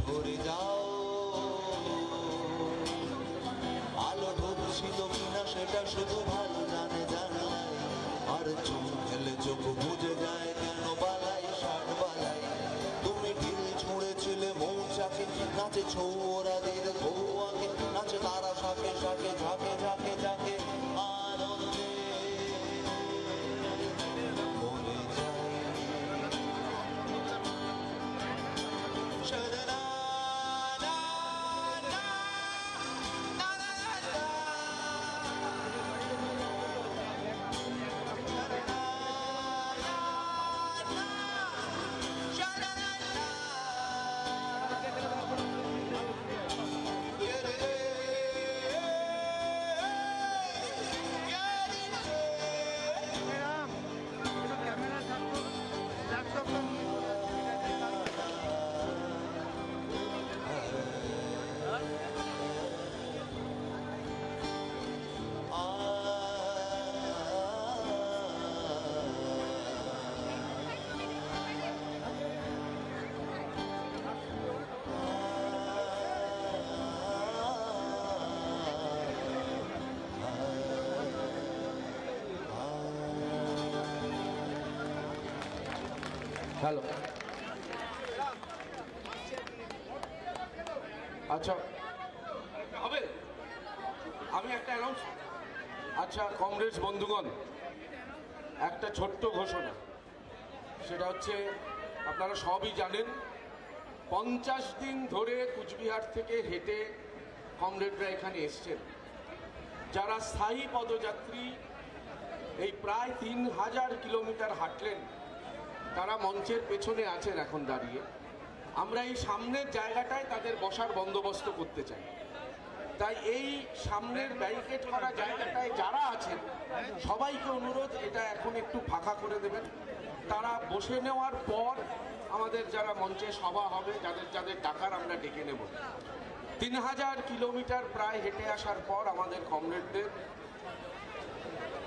সরে যাও। আলো ঢুকছিল কিনা সেটা শুধু ভালো জানে জানাই, আর চোখ ফেলে চোখ বুঝে যায় কেন বালাই ষাট বালাই। তুমি ঢিল ছুঁড়েছিলে মৌচাকে, নাচে ছৌরাদের ঘৌয়াকে, নাচে তারা শাকে শাকে ঝাঁকে ঝাঁকে ঝাঁকে আনন্দে মরে যায়। হ্যালো, আচ্ছা হবে, আমি একটা অ্যানাউন্স। আচ্ছা কংগ্রেস বন্ধুগণ, একটা ছোট্ট ঘোষণা, সেটা হচ্ছে আপনারা সবই জানেন 50 দিন ধরে কুচবিহার থেকে হেঁটে কমরেডরা এখানে এসছেন। যারা স্থায়ী পদযাত্রী এই প্রায় 3000 কিলোমিটার হাঁটলেন, তারা মঞ্চের পেছনে আছেন এখন দাঁড়িয়ে। আমরা এই সামনের জায়গাটায় তাদের বসার বন্দোবস্ত করতে চাই, তাই এই সামনের ব্যারিকেড করা জায়গাটায় যারা আছেন সবাইকে অনুরোধ এটা এখন একটু ফাঁকা করে দেবেন। তারা বসে নেওয়ার পর আমাদের যারা মঞ্চে সভা হবে, যাদের যাদের ডাকার আমরা ডেকে নেব। 3000 কিলোমিটার প্রায় হেঁটে আসার পর আমাদের কমরেডদের,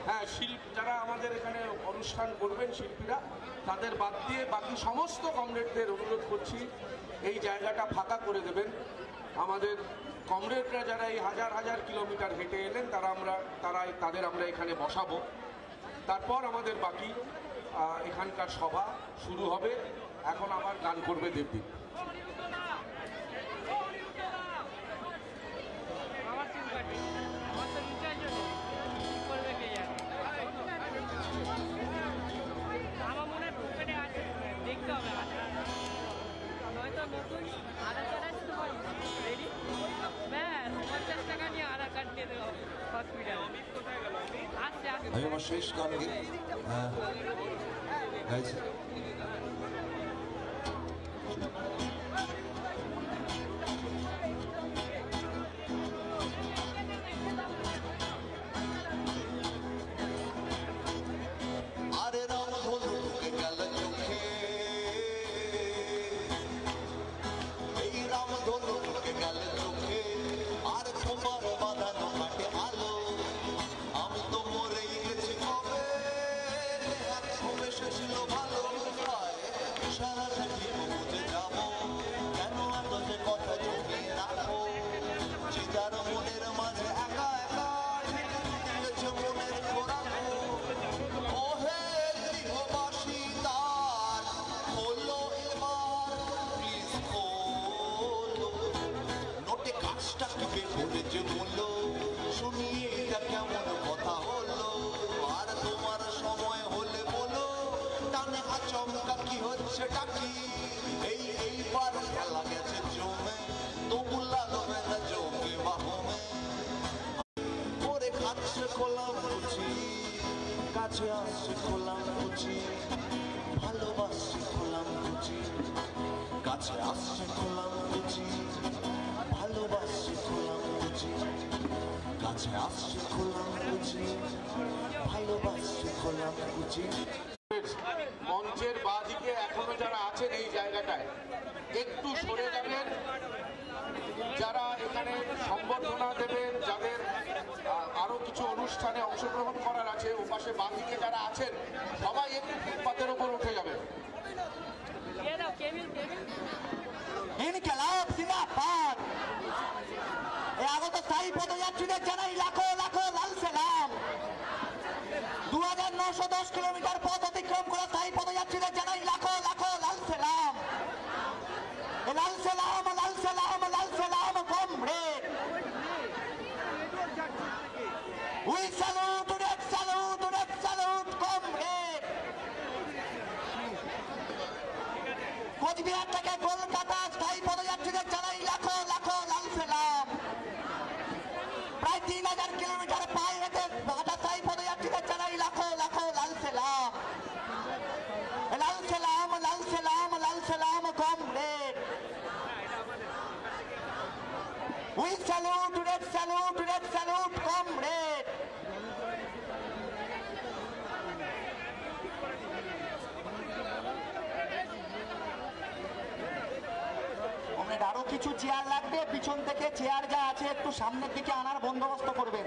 হ্যাঁ যারা আমাদের এখানে অনুষ্ঠান করবেন শিল্পীরা, তাদের বাদ দিয়ে বাকি সমস্ত কমরেডদের অনুরোধ করছি এই জায়গাটা ফাঁকা করে দেবেন। আমাদের কমরেডরা যারা এই হাজার হাজার কিলোমিটার হেঁটে এলেন তাদের আমরা এখানে বসাবো। তারপর আমাদের বাকি এখানকার সভা শুরু হবে। এখন আমার গান করবে দেবদীপ। আমার মনে হয় পকেটে আছে, দেখতে হবে। নয়তো নতুন আধার কার্ড আসতে পারি রেডি, ব্যাস 50 টাকা নিয়ে আধার কার্ড দিয়ে দেওয়া হবে হসপিটালে। আসছে আসছে, আমি আমার শেষ গান গাইছি। আরে রাম ধনু ঢুকে গেল চোখে, এই রাম ধনু ঢুকে গেল চোখে, আর তোমার বাঁধানো হাটে আলো। আমি তো মরেই গেছি কবে, কবে এসেছিল ভালো, সারাটা জীবন বুঝে যাবো কেন এত যে কথা জমিয়ে রাখো। যে যার মনের মাঝে একা একা গেছে মনের খোরাকো। ওহে গৃহবাসী তার খোলো এবার, প্লিজ খোলো। নোটে কাজটা কি বের যে মূল্য, শুনিয়ে এটা কেমন কথা হলো। আর তোমার সময় হলে বলো, টানে আচমকা কি হচ্ছে টাকি। এইবার খেলা গেছে জমে, তবু লাগবে না জমে বাহমে। করে খাচ্ছে খোলাম বুঝি, কাছে আসছে খোলাম বুঝি, ভালোবাসছে খোলাম বুঝি, কাছে আসছে খোলাম বুঝি, ভালোবাসছে খোলাম বুঝি, কাছে আসছে খোলাম বুঝি, ভালোবাসছে খোলাম বুঝি। মঞ্চের বাঁদিকে এখনো যারা আছেন এই জায়গাটায় একটু সরে যাবেন। যারা এখানে সম্বর্ধনা দেবেন, যাদের আরো কিছু অনুষ্ঠানে অংশগ্রহণ করার আছে, ওপাশে বাঁদিকে যারা আছেন সবাই একটু ফুটপাতের উপর উঠে যাবেন। ইনকলাব জিন্দাবাদ। এই আগত স্থায়ী পদযাত্রীদের জানাই লাখো লাখো লাল সালাম। 2910 কিলোমিটার পথ অতিক্রম করা স্থায়ী পদযাত্রীদের জানাই লাখো লাখো লাল সালাম। লাল সালাম লাল সালাম লাল সালাম comrade. We salute, red salute, red salute, comrade. Coochbehar থেকে কলকাতা স্থায়ী পদযাত্রীদের জানাই লাখো লাখো লাল সালাম। প্রায় 3000 কিলোমিটার পায়ে হেঁটে হাঁটা স্থায়ী পদযাত্রীদের জানাই লাখো লাখো লাল সালাম। লাল সালাম লাল সালাম লাল সালাম comrade. We salute, red salute, red salute, comrade. আরো কিছু চেয়ার লাগবে, পিছন থেকে চেয়ার যা আছে একটু সামনের দিকে আনার বন্দোবস্ত করবেন।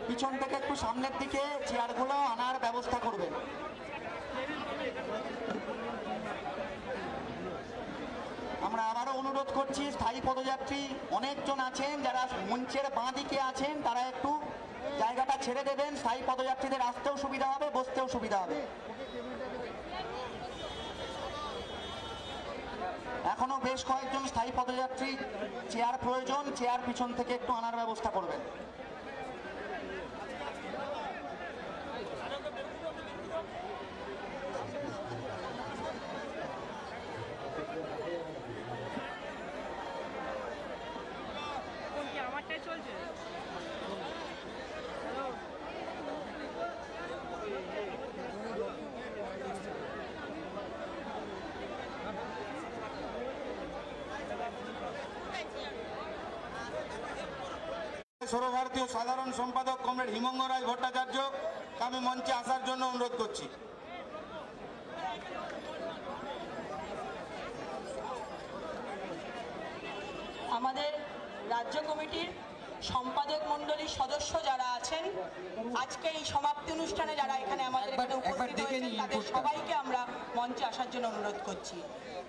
পিছন থেকে একটু সামনের দিকে চেয়ারগুলো আনার ব্যবস্থা করবেন। আমরা আবারও অনুরোধ করছি, স্থায়ী পদযাত্রী অনেকজন আছেন যারা মঞ্চের বাঁ দিকে আছেন, তারা একটু জায়গাটা ছেড়ে দেবেন। স্থায়ী পদযাত্রীদের আসতেও সুবিধা হবে, বসতেও সুবিধা হবে। এখনো বেশ কয়েকজন স্থায়ী পদযাত্রী চেয়ার প্রয়োজন, চেয়ার পিছন থেকে একটু আনার ব্যবস্থা করবেন। এখন কি আমারটাই চলছে? সর্বভারতীয় সাধারণ সম্পাদক কমরেড হিমঙ্গ রায় ভট্টাচার্য আমি মঞ্চে আসার জন্য অনুরোধ করছি। আমাদের রাজ্য কমিটির সম্পাদক মণ্ডলীর সদস্য যারা আছেন, আজকে এই সমাপ্তি অনুষ্ঠানে যারা এখানে আমাদের এখানে উপস্থিত হয়েছেন, তাদের সবাইকে আমরা মঞ্চে আসার জন্য অনুরোধ করছি।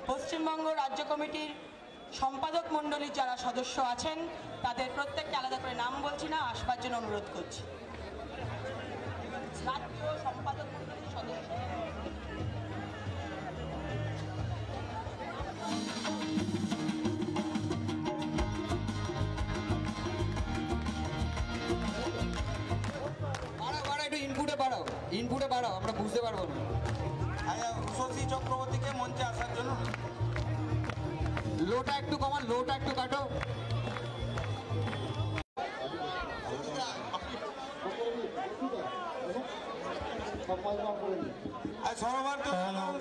পশ্চিমবঙ্গ রাজ্য কমিটির সম্পাদক মণ্ডলীর যারা সদস্য আছেন, তাদের প্রত্যেককে আলাদা করে নাম বলছি না, আসবার জন্য অনুরোধ করছি। রাজ্য সম্পাদক মণ্ডলীর সদস্য ইনপুটে বাড়াও, আমরা বুঝতে পারবো না। শশী চক্রবর্তীকে মঞ্চে আসার জন্য। লোটা একটু কমান, লোটা একটু কাটো। সর্বভারতীয়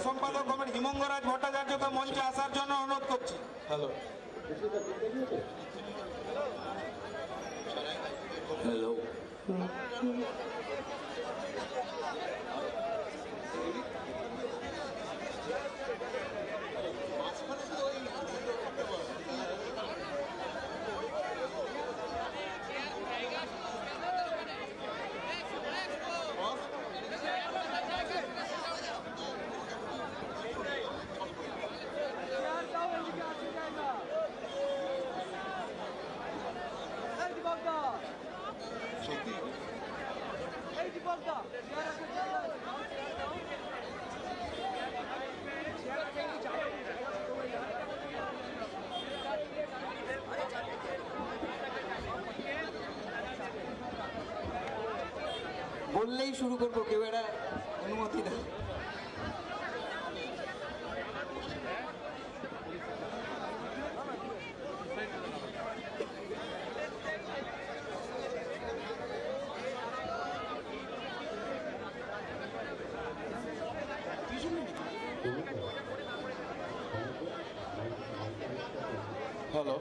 সম্পাদক কমরেড হিমঙ্গ রায় ভট্টাচার্যকে মঞ্চে আসার জন্য অনুরোধ করছি। হ্যালো হ্যালো বললেই শুরু করবো, কেউ এটা অনুমতি দেয়। হ্যালো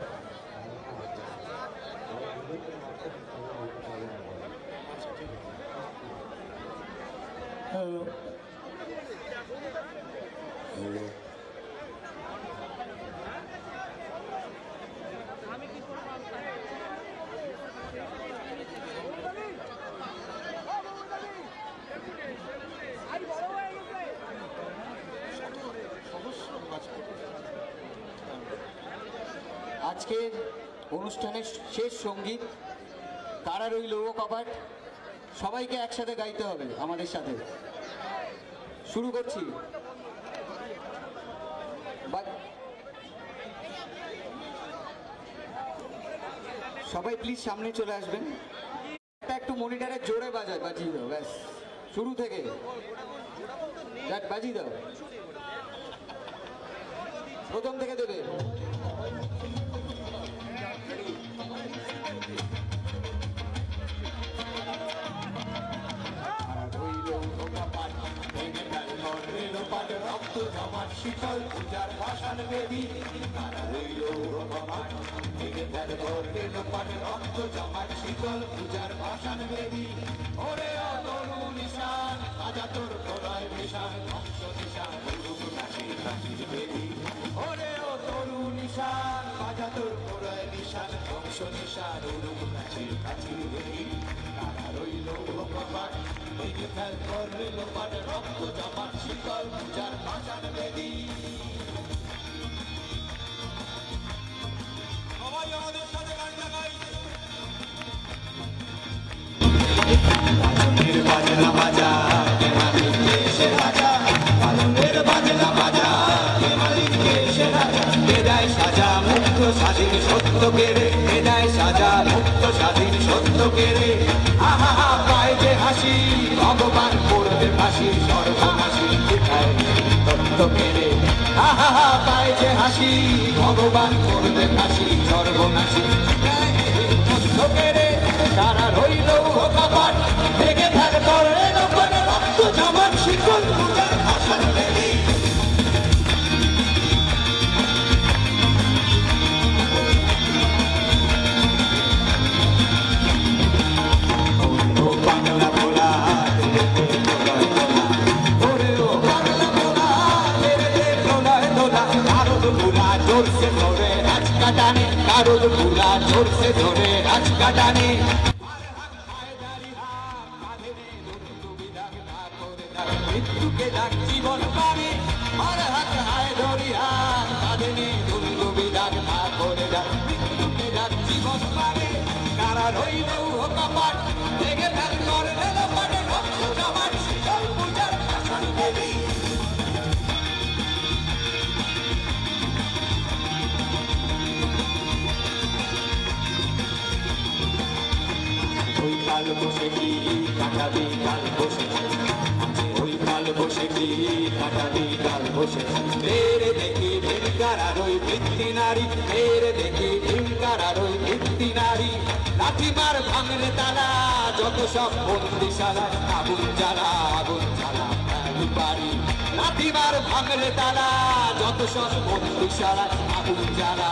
হ্যালো আমি কি করবো? আজকের অনুষ্ঠানের শেষ সঙ্গীত কারা রইল ও কপাট, সবাইকে একসাথে গাইতে হবে আমাদের সাথে। শুরু করছি। সবাই প্লিজ সামনে চলে আসবেন। একটু মনিটরে জোরে বাজিয়ে দাও, ব্যাস শুরু থেকে বাজিয়ে দাও, প্রথম থেকে দেবে। রক্ত জমাট শীতল পূজার ভাষণ বেদী রক্ত জমাট শীতল পূজার ভাষণ বেদী ওরে অতরু নিশান আজা তোর প্রলয় নিশান ধ্বংস নিশান কাঠির বেদী ওরে অতরু নিশান আজা তোর প্রলয় নিশান ধ্বংস নিশান কাঠির বেদী কারা রইল কপাট ভেঙে ফেল করলে লোপাট রক্ত জমাট শীতল পূজার ভাষণ বেদী। সবাই আমাদের সাথে গানটা গাই। বাজনা বাজা কে মালিককে সে রাজা, পালনের বাজনা বাজা কে মালিককে সে রাজা, বেদায় সাজা মুক্ত স্বাধীন সত্য কেড়ে, বেদায় সাজা মুক্ত স্বাধীন সত্য কেড়ে, আহা হা পায় যে হাসি ভগবান করবে ফাঁসি সর্বনাশী তত্ত্ব কেড়ে, আহা হা পায় যে হাসি ভগবান করবে ফাঁসি সর্বনাশী তত্ত্ব কেড়ে। তারা রইল কপাট ভেঙে থাক করে রক্ত জমাট শীতল পূজার ভাষণ বেদী। বাংলা ভোলা ওরে ও বাংলা ভোলা দোলায় দোলা কারুদ ভুলা জোরসে ধরে আজকা টানে, কারুদ ভুলা জোরসে ধরে আজকা টানে, মৃত্যুকে ডাক জীবন পানে আর হাত হায় ধরি হাত কাঁধে দুর্গু বিধান না করে ডাক, মৃত্যুকে ডাক জীবন পানে কারা রইল কপাট ভেঙে ফেল করলে লোপাটে রক্ত জমাট শীতল পূজার ভাষণ বেদী। ওই কাল বসে কি কাটাবি কাল বসে, ওই কাল বসে কি কাটাবি কাল বসে, তেরে দেখি ঢিমকার আর ওই বৃত্তি নারী, তেরে দেখি ঢিমকার আর ওই বৃত্তি নারী, লাঠিমার ভাঙলে তালা যত সব বন্দিশালা, আগুন জ্বালা বাড়ি, লাঠিমার ভাঙলে তালা যত সব বন্দিশালা, আগুন জ্বালা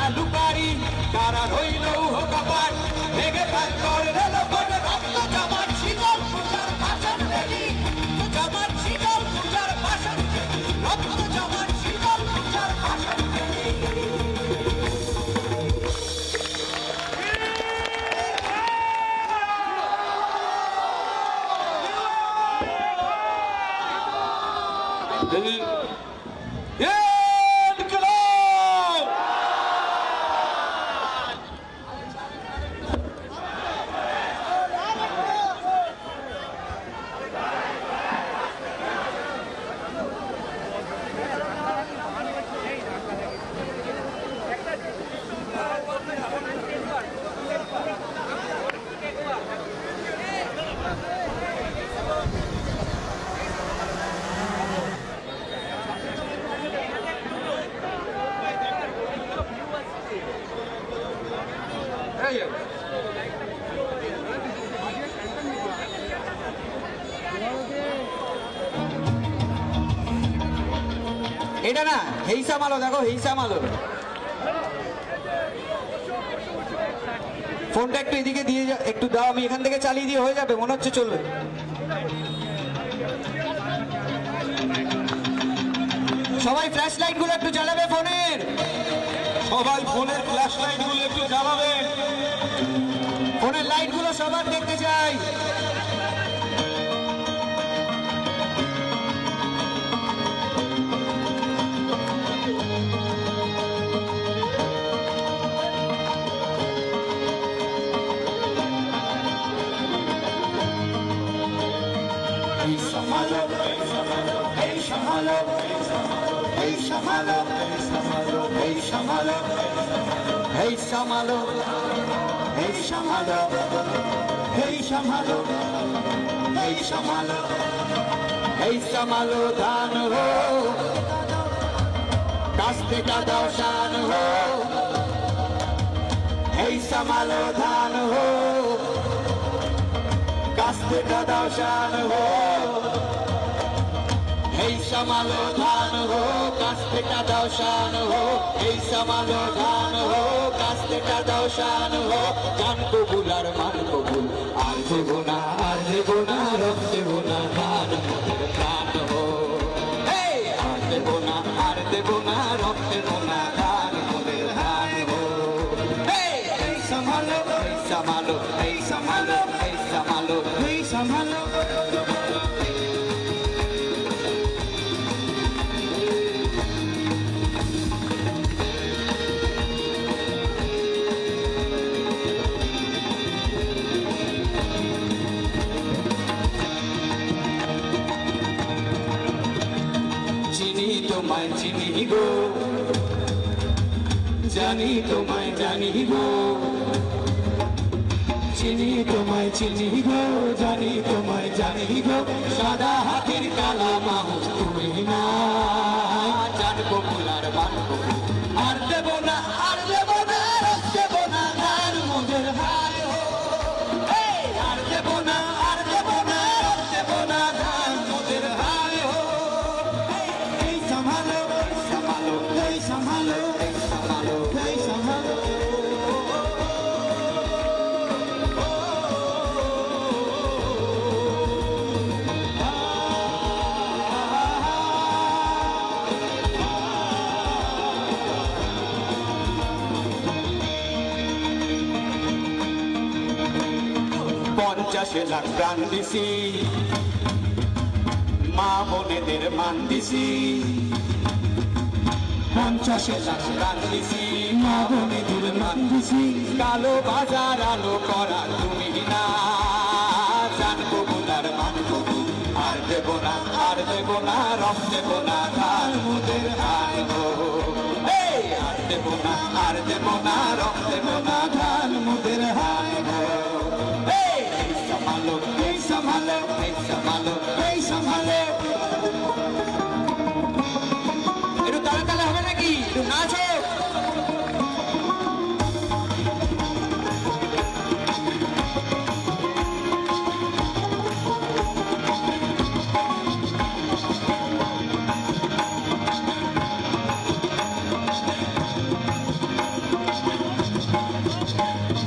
আলু বাড়ি। কারা রইল কপাট ভেঙে ফেল করলে লোপাট রক্ত জমাট শীতল পূজার ভাষণ বেদী, জমাট শীতল পূজার ভাষণ বেদী, রক্ত জমাট শীতল পূজার ভাষণ বেদী। এটা না হেইসা মালো, দেখো হেইসা মালো। ফোনটা একটু এদিকে দিয়ে একটু দাও, আমি এখান থেকে চালিয়ে দিয়ে হয়ে যাবে মনে হচ্ছে, চলবে। সবাই ফ্ল্যাশ লাইট গুলো একটু জ্বালাবে ফোনের, সবাই ফোনের ফ্ল্যাশ লাইট গুলো একটু জ্বালাবে, ফোনের লাইট গুলো সবার দেখতে চাই। সামালো এই সামালো এই সামালো এই সামালো এই সামালো এই সামালো এই সামালো এই সামালো ধান হো কাস্তে কাদাও শান হো এই সামালো ধান হো কাস্তে কাদাও শান হো এই সামালো ধান হো কাস্তে কাদাও শান হো এই সামালো ধান হো কাস্তে কাদাও শান হো জান কবুল আর মান কবুল আর দেবো না রব দেবো না ধান মোদের ধান হো আর দেবো না রব দেবো না ধান মোদের ধান হো এই সামালো এই সামালো এই সামালো এই সামালো এই সামালো চিনি তোমায় চিনি গো জানি তোমায় জানি গো চিনি তোমায় চিনি গো জানি তোমায় জানি গো সাদা হাতির কালা মাহু তুমি না জান কবুল আর মান কবুল আর দেবো না রব দেবো না ধান মোদের হায় হো আর দেবো না রব দেবো না ধান মোদের হায় হো এই সামালো সামালো এই সামালো এই সামালো এই সামালো পঞ্চাশে লাখ প্রাণ দিছি মা বোনেদের মান দিছি 50 লাখ প্রাণ দিছি মা বোনেদের মান দিছি কালো বাজার আলো করা তুমি না জান কবুল আর মান কবুল আর দেবো না রব দেবো না ধান মোদের হান হো আর দেবো না রব দেবো না ধান মোদের হান হো এই সামালো এই সামালো এই সামালো এই সামালো একটু তালে হবে নাকি একটু নাচো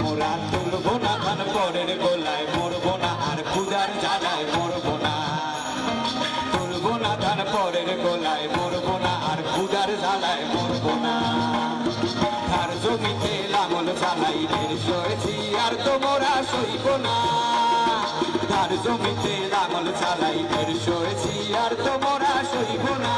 মোরা তুলবো না ধান পরের গোলায় মরবো না আর ক্ষুধার জ্বালায় মরবো না তুলবো না ধান পরের গোলায় মরবো না আর ক্ষুধার জ্বালায় মরবো না তার জমিতে লাঙল চালাই ঢের সয়েছি আর তো মোরা সইব না তার জমিতে লাঙল চালাই ঢের সয়েছি আর তো মোরা সইব না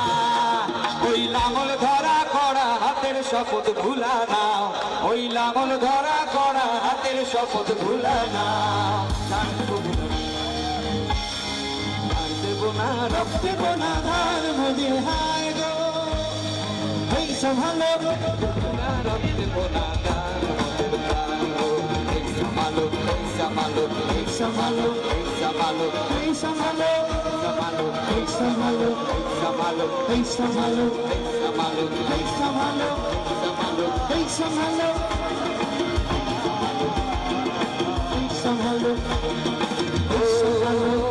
ওই লাঙল ধরা করা হাতের শপথ ভুলা নাও ওই লাঙল ধরা করা হাতের শপথ ভুলা নাও ধান কবুল আর দেবো না রব দেবো না ধান মোদের হায় গো এই সামালো রব দেবো না ধান মোদের ধান গো এই সামালো এই সামালো এই সামালো এই সামালো এই সামালো এই সামালো এই সামালো এই সামালো এই সামালো এই সামালো এই সামালো এই সামালো এই সামালো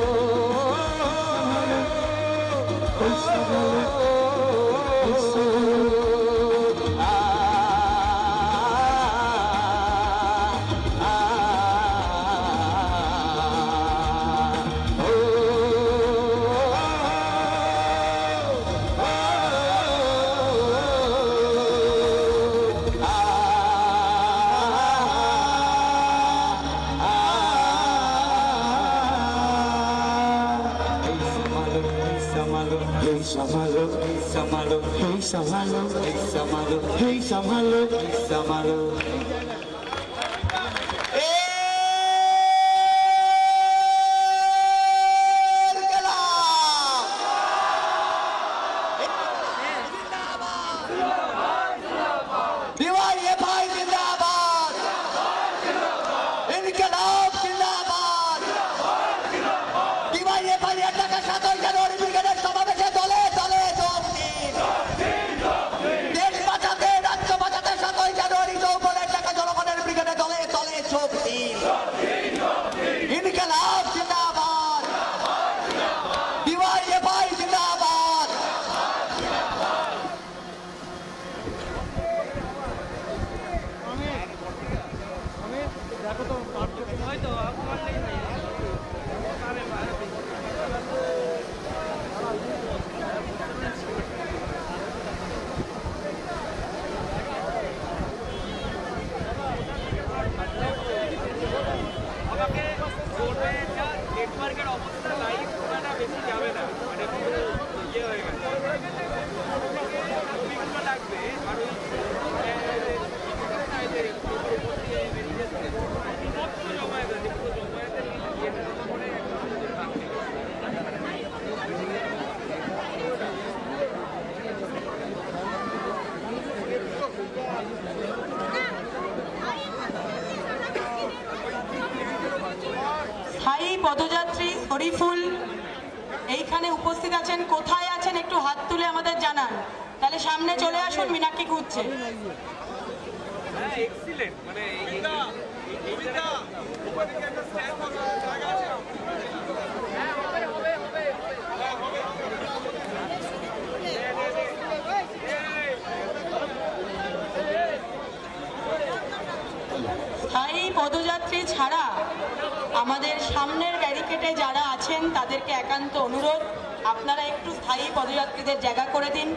Hey, Samalo. স্থায়ী পদযাত্রী হরিফুল এইখানে উপস্থিত আছেন, কোথায় আছেন একটু হাত তুলে আমাদের জানান, তাহলে সামনে চলে আসুন। মীনাক্ষী ঘুরছে। স্থায়ী পদযাত্রী ছাড়া আমাদের সামনের ব্যারিকেডে যারা আছেন তাদেরকে একান্ত অনুরোধ, আপনারা একটু স্থায়ী পদযাত্রীদের জায়গা করে দিন।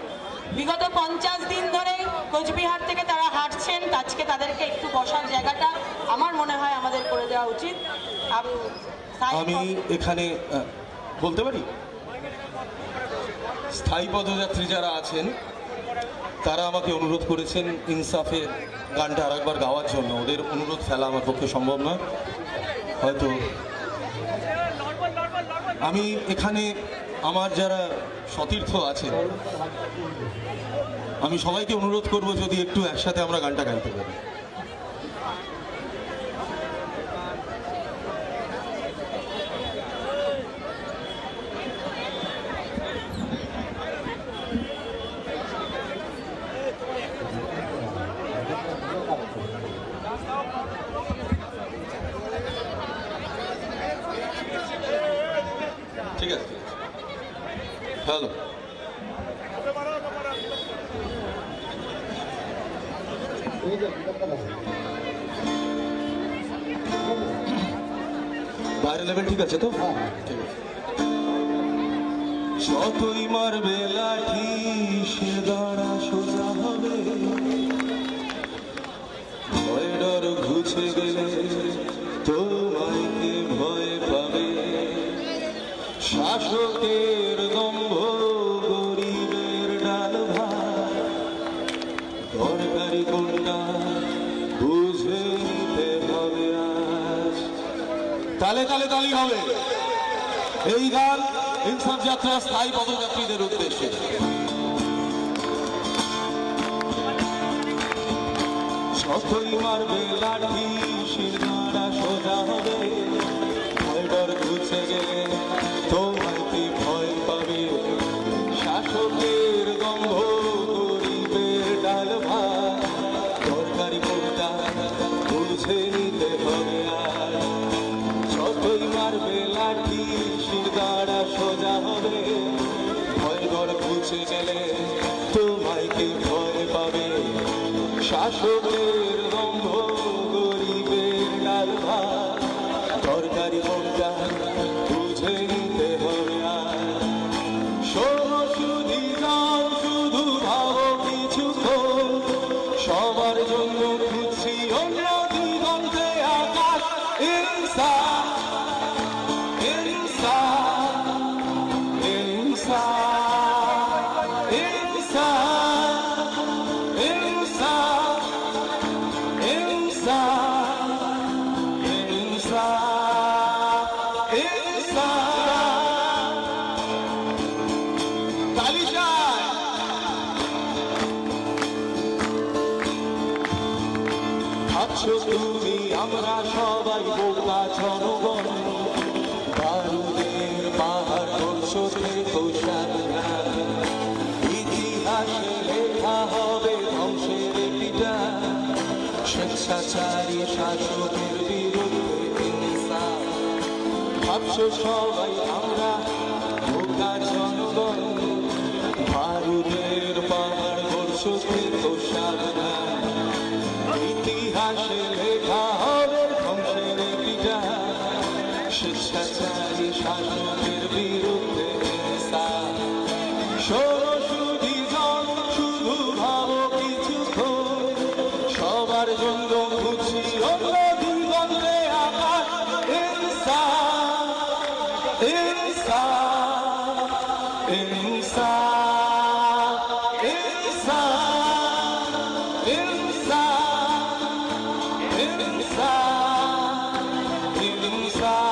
বিগত 50 দিন ধরে কোচবিহার থেকে তারা হাঁটছেন, আজকে তাদেরকে একটু বসার জায়গাটা আমার মনে হয় আমাদের করে দেওয়া উচিত। আমি এখানে বলতে পারি, স্থায়ী পদযাত্রী যারা আছেন তারা আমাকে অনুরোধ করেছেন ইনসাফের গানটা আরেকবার গাওয়ার জন্য। ওদের অনুরোধ ফেলা আমার পক্ষে সম্ভব নয়। হয়তো আমি এখানে আমার যারা সতীর্থ আছেন আমি সবাইকে অনুরোধ করব যদি একটু একসাথে আমরা গানটা গাইতে পারি। ঠিক আছে, হ্যালো। বাইরে লেভেল ঠিক আছে তো? ঠিক আছে। যতই মারবে লাঠি সে দাঁড়া সোজা হবে, ভয় ডর ঘুচে গেলে তোমায় কে ভয় পাবে। শাসকের দম্ভ গরিবের ডাল ভাত, দরকারি কোনটা বুঝে নিতে হবে আজ। তালে তালে তালি হবে। এই গান ইনসাফ যাত্রা স্থায়ী পদযাত্রীদের উদ্দেশ্যে। যতই মারবে লাঠি শির দাঁড়া সোজা হবে, ভয় ডর ঘুচে গেলে তোমায় কি ভয় পাবে। শাসকের গন্ধ গরিবের ডাল ভাত, দরকারি কোনটা বুঝে নিতে হবে আর। যতই মারবে লাঠি শির দাঁড়া সোজা হবে, ভয় ডর ঘুচে গেলে তোমায় কি ভয় পাবে। শাসকের গন্ধ গরিবের ডাল ভাত, দরকারি কোনটা বুঝে নিতে হবে আর। শোনো শুধু যাও শুধু ভাবো কিছুক্ষণ, সবার জন্য খুঁজছি অন্য দিগন্তে আকাশ। ইনসাফ ইনসাফ ইনসাফ ইনসাফ ইনসাফ ইনসাফ ইনসাফ। তালি চাই। ভাবছো তুমি আমরা সবাই বোকা জনগণ, বারুদের পাহাড় করছো থেকো সাবধান। ইতিহাসে লেখা হবে ধ্বংসের পিতা, স্বেচ্ছাচারী শাসকের বিরুদ্ধে ইনসাফ। ভাবছো সবাই আমরা বোকা জনগণ, বারুদের পাহাড় করছো থেকো সাবধান। ইতিহাসে লেখা হবে ধ্বংসের পিতা, স্বেচ্ছাচারী শাসকের বিরুদ্ধে ইনসাফ। শোনো শুধু জন শুধু ভাবো কিছুক্ষণ, সবার জন্য খুঁজছি অন্য দিগন্তে আকাশ। ইনসাফ ইনসাফ ইনসাফ ইনসাফ ইনসাফ ইনসাফ ইনসাফ।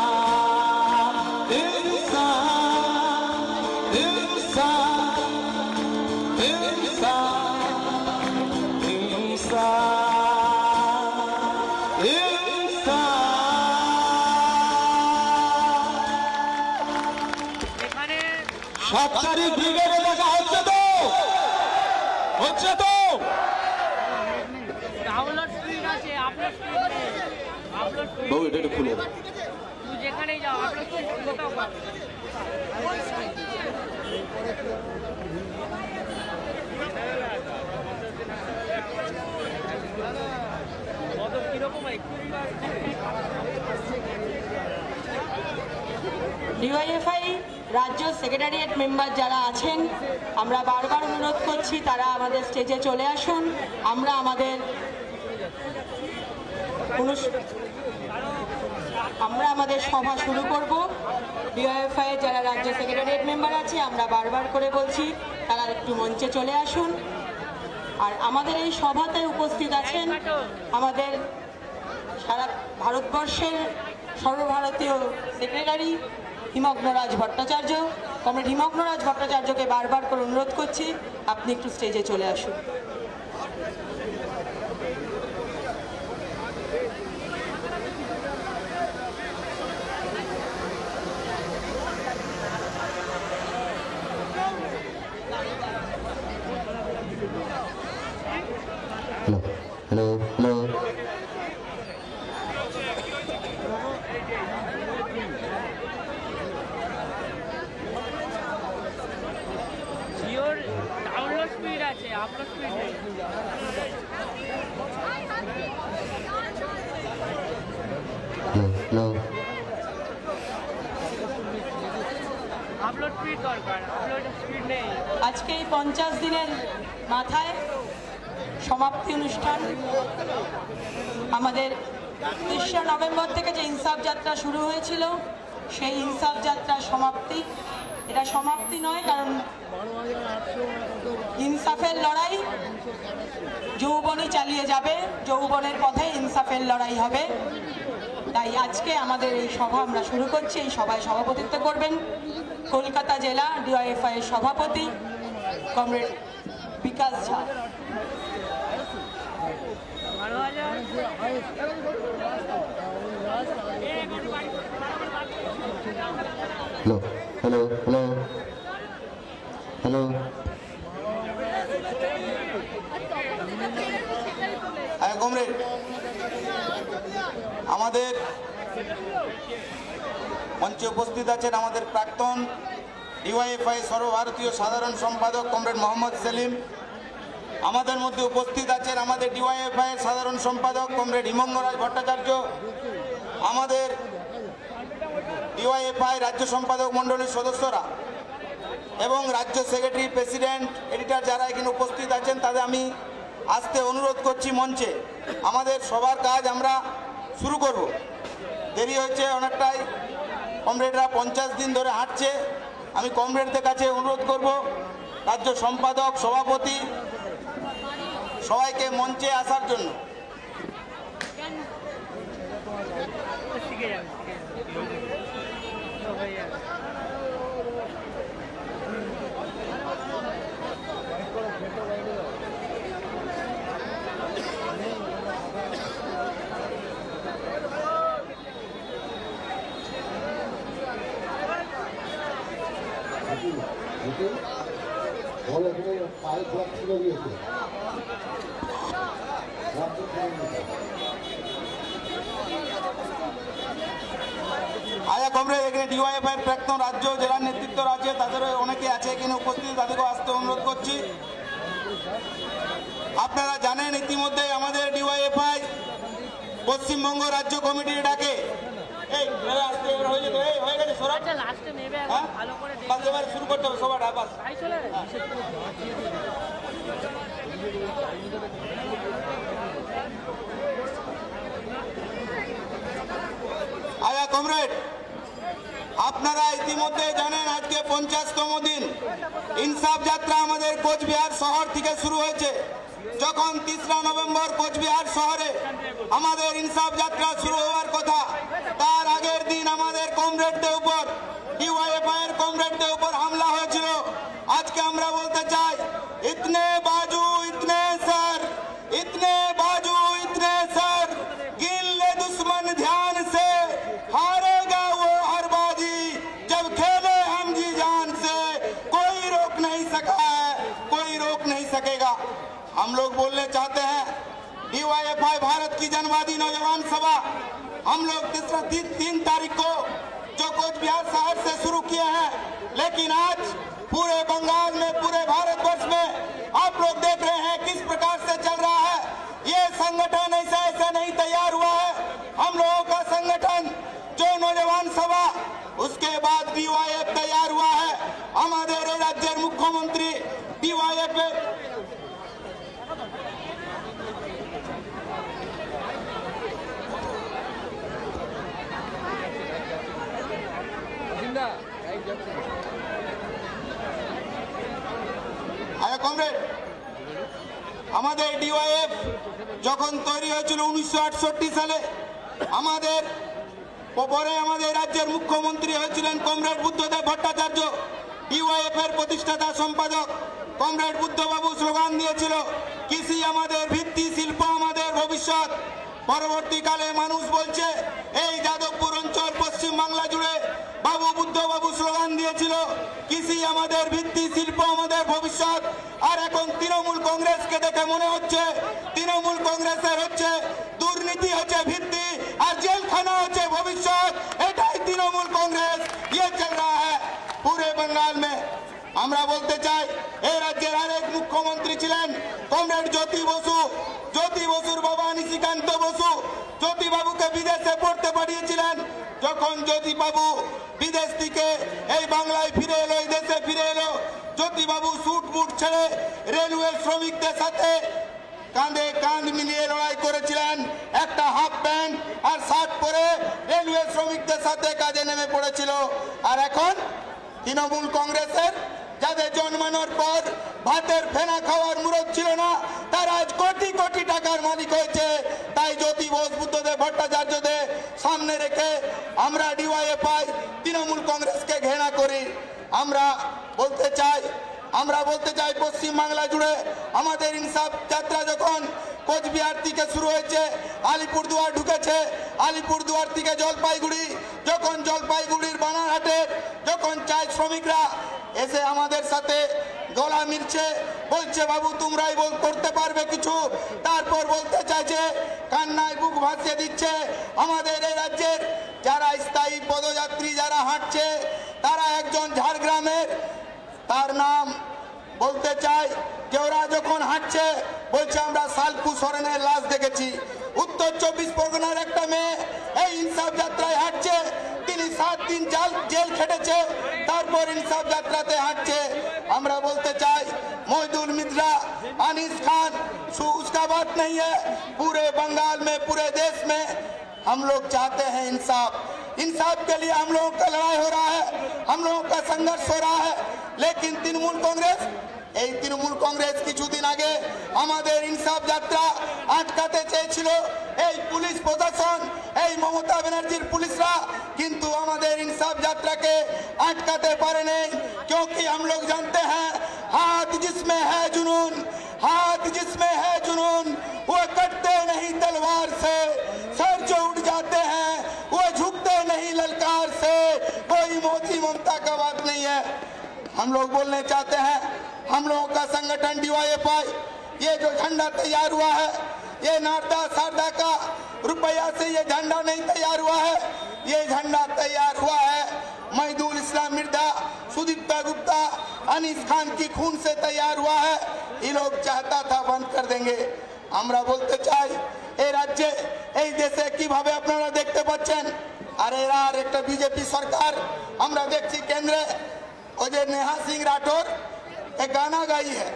7 তারিখ ব্রিগেডে দেখা হচ্ছে তো? হচ্ছে তো? ডাউনলোড স্পিড আছে, আপলোড স্পিড নেই। আপলোড স্পিড বাবু এটা একটু খুলে তুই যেখানেই যাও আপলোড স্পিড কোথাও পাবে। ডিওয়াইএফআই রাজ্য সেক্রেটারিয়েট মেম্বার যারা আছেন, আমরা বারবার অনুরোধ করছি তারা আমাদের স্টেজে চলে আসুন। আমরা আমাদের সভা শুরু করব। ডিওয়াইএফআই যারা রাজ্য সেক্রেটারিয়েট মেম্বার আছে, আমরা বারবার করে বলছি তারা একটু মঞ্চে চলে আসুন। আর আমাদের এই সভাতে উপস্থিত আছেন আমাদের সারা ভারতবর্ষের সর্বভারতীয় সেক্রেটারি হিমগ্নরাজ ভট্টাচার্য। কমরেড হিমগ্নরাজ ভট্টাচার্যকে বারবার করে অনুরোধ করছি আপনি একটু স্টেজে চলে আসুন। হ্যালো জিওর ডাউনলোড স্পিড আছে, আপলোড স্পিড নেই। আপলোড স্পিড দরকার, আপলোড স্পিড নেই। আজকে এই 50 দিনের মাথায় সমাপ্তি অনুষ্ঠান। আমাদের 3 নভেম্বর থেকে যে ইনসাফ যাত্রা শুরু হয়েছিল, সেই ইনসাফ যাত্রার সমাপ্তি। এটা সমাপ্তি নয়, কারণ ইনসাফের লড়াই যৌবনই চালিয়ে যাবে, যৌবনের পথে ইনসাফের লড়াই হবে। তাই আজকে আমাদের এই সভা আমরা শুরু করছি। এই সভায় সভাপতিত্ব করবেন কলকাতা জেলা ডিওয়াইএফআই এর সভাপতি কমরেড বিকাশ ঝা। হ্যালো কমরেড, আমাদের মঞ্চে উপস্থিত আছেন আমাদের প্রাক্তন ডিওয়াইএফআই সর্বভারতীয় সাধারণ সম্পাদক কমরেড মোহাম্মদ সেলিম। আমাদের মধ্যে উপস্থিত আছেন আমাদের ডিওয়াইএফআই এর সাধারণ সম্পাদক কমরেড হিমঙ্গরাজ ভট্টাচার্য, আমাদের ডিওয়াইএফআই রাজ্য সম্পাদক মণ্ডলীর সদস্যরা এবং রাজ্য সেক্রেটারি, প্রেসিডেন্ট, এডিটর যারা এখানে উপস্থিত আছেন তাদের আমি আসতে অনুরোধ করছি মঞ্চে। আমাদের সবার কাজ আমরা শুরু করব। দেরি হয়েছে অনেকটাই, কমরেডরা 50 দিন ধরে হাঁটছে। আমি কমরেডদের কাছে অনুরোধ করব রাজ্য সম্পাদক, সভাপতি সবাইকে মঞ্চে আসার জন্য। পায়ে ফ্ল্যাগ ছিল গিয়েছে আয়া কমরেড, এখানে ডিওয়াইএফআই এর প্রাক্তন রাজ্য জেলার নেতৃত্বরা আছে, তাদের অনেকে আছে এখানে উপস্থিত, তাদেরকেও আসতে অনুরোধ করছি। আপনারা জানেন ইতিমধ্যে আমাদের ডিওয়াইএফআই পশ্চিমবঙ্গ রাজ্য কমিটির ডাকে হয়ে গেছে সরাব, লাস্টে নেবে ভালো করে বাস এবারে শুরু করতে হবে সবার বাস। আয়া কমরেড, আপনারা ইতিমধ্যে জানেন আজকে 50তম দিন ইনসাফ যাত্রা আমাদের কোচবিহার শহর থেকে শুরু হয়েছে। যখন 3 নভেম্বর কোচবিহার শহরে আমাদের ইনসাফ যাত্রা শুরু হওয়ার কথা, তার আগের দিন আমাদের কমরেডদের উপর, ডিওয়াইএফআই এর কমরেডদের উপর হামলা হয়েছিল। আজকে আমরা বলতে চাই, ইতনে বাজু ইতনে সর, इतने बाजू इतने सर, गिन ले दुश्मन ध्यान से, हारेगा वो हर बाजी जब खेले हम जी जान से। हम लोग बोलने चाहते हैं DYFI भारत की जनवादी नौजवान सभा हम लोग 3 तारीख को जो कोच बिहार शहर से शुरू किए हैं, लेकिन आज पूरे बंगाल में, पूरे भारतवर्ष में आप लोग देख रहे हैं किस प्रकार से चल रहा है। ये संगठन ऐसा नहीं तैयार हुआ है। हम लोगों का संगठन जो नौजवान सभा, उसके बाद DYF तैयार हुआ है। हमारे राज्य मुख्यमंत्री DYF কমরেড, আমাদের DYF যখন তৈরি হয়েছিল 1968 সালে, আমাদের পরে আমাদের রাজ্যের মুখ্যমন্ত্রী হয়েছিলেন কমরেড বুদ্ধদেব ভট্টাচার্য। DYF এর প্রতিষ্ঠাতা সম্পাদক কমরেড বুদ্ধবাবু স্লোগান দিয়েছিল, কৃষি আমাদের ভিত্তি, শিল্প আমাদের ভবিষ্যৎ। পরবর্তীকালে মানুষ বলছে এই যাদবপুর অঞ্চল, পশ্চিম বাংলা জুড়ে বুদ্ধবাবু স্লোগান দিয়েছিল, কৃষি আমাদের ভিত্তি, শিল্প আমাদের ভবিষ্যৎ। আর এখন তৃণমূল কংগ্রেসকে দেখে মনে হচ্ছে তৃণমূল কংগ্রেসের হচ্ছে দুর্নীতি হচ্ছে ভিত্তি আর জেলখানা হচ্ছে ভবিষ্যৎ। এটাই তৃণমূল কংগ্রেস, ये चल रहा है पूरे बंगाल में। আমরা বলতে চাই এই রাজ্যের আরেক মুখ্যমন্ত্রী ছিলেন কমরেড জ্যোতি বসু। জ্যোতি বসুর বাবা নিশিকান্ত বসু জ্যোতি বাবুকে বিদেশে পড়তে পাঠিয়েছিলেন। যখন জ্যোতি বাবু বিদেশ থেকে এই বাংলায় ফিরে এলো, এই দেশে ফিরে এলো, জ্যোতি বাবু স্যুট বুট ছেড়ে রেলওয়ে শ্রমিকদের সাথে কাঁধে কাঁধ মিলিয়ে লড়াই করেছিলেন। একটা হাফ প্যান্ট আর শার্ট পরে রেলওয়ে শ্রমিকদের সাথে কাজে নেমে পড়েছিল। আর এখন তৃণমূল কংগ্রেসের যাদের জন্মানোর পর ভাতের ফেনা খাওয়ার মুরত ছিল না, তারা আজ কোটি কোটি টাকার মালিক হয়েছে। তাই জ্যোতি বোস, বুদ্ধদেব ভট্টাচার্যদের সামনে রেখে আমরা DYFI তৃণমূল কংগ্রেসকে ঘৃণা করি। আমরা বলতে চাই পশ্চিম বাংলা জুড়ে আমাদের ইনসাফ যাত্রা যখন কোচবিহার থেকে শুরু হয়েছে, আলিপুরদুয়ার ঢুকেছে, আলিপুরদুয়ার থেকে জলপাইগুড়ি, যখন জলপাইগুড়ির বানারহাটে যখন চাই শ্রমিকরা এসে আমাদের সাথে গলা মিলছে, বলছে বাবু তোমরাই করতে পারবে কিছু, তারপর বলতে চাইছে, কান্নায় বুক ভাসিয়ে দিচ্ছে। আমাদের এই রাজ্যের যারা স্থায়ী পদযাত্রী যারা হাঁটছে, তারা একজন ঝাড়গ্রামের, তার নাম বলতে চাই যে ওরা যখন হাঁটছে বলছে আমরা সালকু সরেনের লাশ দেখেছি। উত্তর 24 পরগনার একটা মেয়ে এই ইনসাফ যাত্রায় হাঁটছে, তিনি 7 দিন জেল খেটেছে, তারপর ইনসাফ যাত্রাতে হাঁটছে। আমরা বলতে চাই মহিদুল मित्रा, अनीस खान, उसका बात नहीं है। पूरे बंगाल में, पूरे देश में हम लोग चाहते हैं इंसाफ। इंसाफ के लिए हम लोगों का लड़ाई हो रहा है, हम लोगों का संघर्ष हो रहा है। लेकिन तृणमूल कांग्रेस কিছুদিন আগে আমাদের ইনসাফ যাত্রা আটকাতে চেয়েছিল এই পুলিশ প্রশাসন, এই মমতা ব্যানার্জির পুলিশরা, কিন্তু আমাদের ইনসাফ যাত্রাকে আটকাতে পারেনি। क्योंकि हम लोग जानते हैं हाथ जिसमें है जुनून, हाथ जिसमें है जुनून, वो कटते नहीं तलवार से, सर जो उठ जाते हैं वो झुकते नहीं ललकार से। कोई मोदी ममता का बात नहीं है। हम लोग बोलने चाहते हैं हम लोगों का संगठन DYFI, ये जो झंडा तैयार हुआ है, ये नारदा सारदा का रुपया से ये झंडा नहीं तैयार हुआ है। ये झंडा तैयार हुआ है महिदुल इस्लाम मिर्जा, सुदीप्ता गुप्ता, अनीस खान की खून से तैयार हुआ है। ये लोग चाहता था बंद कर देंगे। আমরা বলতে চাই এই রাজ্যে এই দেশে কিভাবে আপনারা দেখতে পাচ্ছেন। আর এরা আর একটা বিজেপি সরকার আমরা দেখছি কেন্দ্রে, और जो नेहा सिंह राठौर एक गाना गाई है,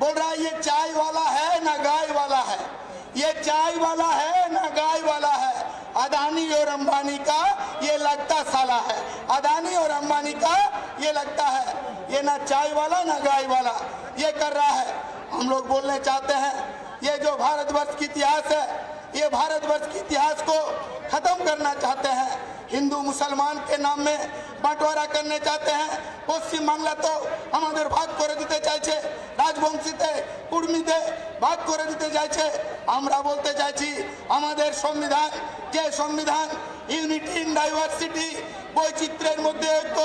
बोल रहा है ये चाय वाला है ना गाय वाला है, ये चाय वाला है ना गाय वाला है। अदानी और अंबानी का ये लगता साला है, अदानी और अंबानी का ये लगता है, ये ना चाय वाला ना गाय वाला ये कर रहा है। हम लोग बोलने चाहते हैं ये जो भारतवर्ष की इतिहास है, ये भारतवर्ष के इतिहास को खत्म करना चाहते हैं। हिंदू मुसलमान के नाम में बंटवारा करने चाहते हैं। পশ্চিম বাংলা তো আমাদের ভাগ করে দিতে চাইছে, রাজবংশীতে কুর্মীতে ভাগ করে দিতে চাইছে। আমরা বলতে চাইছি আমাদের সংবিধান, যে সংবিধান ইউনিটি ইন ডাইভার্সিটি, বৈচিত্র্যের মধ্যে ঐক্য,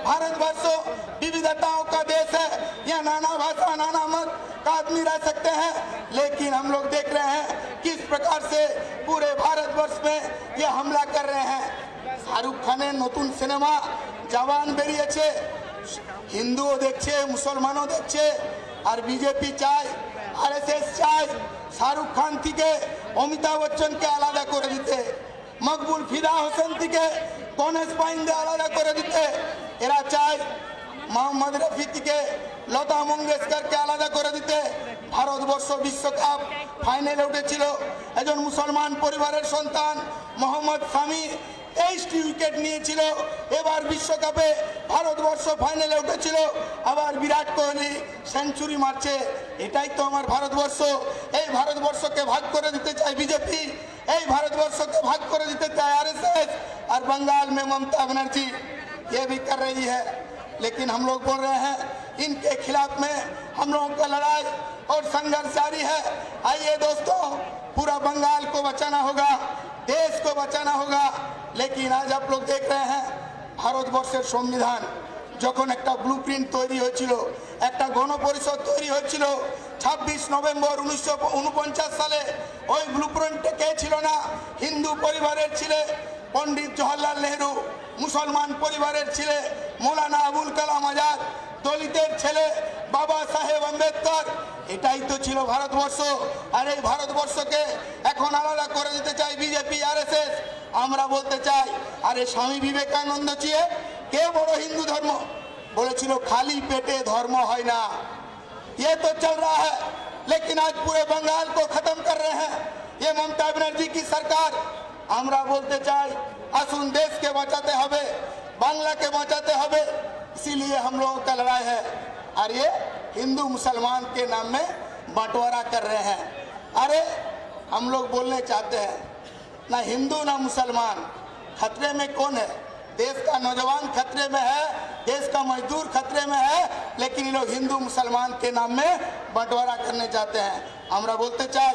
भारतवर्ष विविधताओं का देश है। यह नाना भाषा, नाना मत, का आदमी रह सकते हैं, लेकिन हम लोग देख रहे हैं किस प्रकार से पूरे भारतवर्ष में ये हमला कर रहे हैं। शाहरुख खाনের নতুন সিনেমা জওয়ান বেরিয়েছে, হিন্দুও দেখছে, মুসলমানও দেখছে, আর বিজেপি চায়, আরএসএস চায় শাহরুখ খান থেকে অমিতাভ বচ্চনকে আলাদা করে দিতে, মকবুল ফিদা হোসেন থেকে গণেশ পাইন্দে আলাদা করে দিতে। এরা চায় মোহাম্মদ রফি থেকে লতা মঙ্গেশকরকে আলাদা করে দিতে। ভারতবর্ষ বিশ্বকাপ ফাইনালে উঠেছিল একজন মুসলমান পরিবারের সন্তান মোহাম্মদ শামি, 23টি উইকেট নিয়েছিল। এবার বিশ্বকাপে ভারতবর্ষ ফাইনালে উঠেছিল, আবার বিরাট কোহলি সেঞ্চুরি মারছে। এটাই তো আমার ভারতবর্ষ। এই ভারতবর্ষকে ভাগ করে দিতে চায় বিজেপি, এই ভারতবর্ষকে ভাগ করে দিতে চায় आरएसएस, और बंगाल में ममता बनर्जी ये भी कर रही है। लेकिन हम लोग बोल रहे हैं इनके खिलाफ में हम लोगों का लड़ाई और संघर्ष जारी है। आइए दोस्तों, पूरा बंगाल को बचाना होगा, देश को बचाना होगा। लेकिन आज आप लोग देख रहे हैं ভারতবর্ষের সংবিধান যখন একটা ব্লুপ্রিন্ট তৈরি হয়েছিল, একটা গণপরিষদ তৈরি হয়েছিল 26 নভেম্বর 1949 সালে, ওই ব্লুপ্রিন্টে কে ছিল না? হিন্দু পরিবারের ছেলে পণ্ডিত জওহরলাল নেহরু, মুসলমান পরিবারের ছেলে মৌলানা আবুল কালাম আজাদ, দলিতের ছেলে বাবা সাহেব আম্বেদকর। এটাই তো ছিল ভারতবর্ষ। আর এই ভারতবর্ষকে এখন আলাদা করে দিতে চাই বিজেপি, আরএসএস। আমরা বলতে চাই, আরে স্বামী বিবেকানন্দ চেয়ে কে বড় হিন্দু ধর্ম? বলেছিল খালি পেটে ধর্ম হয় না। ये तो चल रहा है, लेकिन आज पूरे बंगाल को खत्म कर रहे हैं ये ममता बनर्जी की सरकार। আমরা বলতে চাই, আসুন দেশকে বাঁচাতে হবে, বাংলাকে বাঁচাতে হবে, इसीलिए हम लोगों का लड़ाई है। और ये हिंदू मुसलमान के नाम में बंटवारा कर रहे हैं। अरे हम लोग बोलने चाहते हैं, ना हिंदू ना मुसलमान, खतरे में कौन है? देश का नौजवान खतरे में है, देश का मजदूर खतरे में है, लेकिन ये लोग हिंदू मुसलमान के नाम में बंटवारा करने चाहते हैं। আমরা বলতে চাই,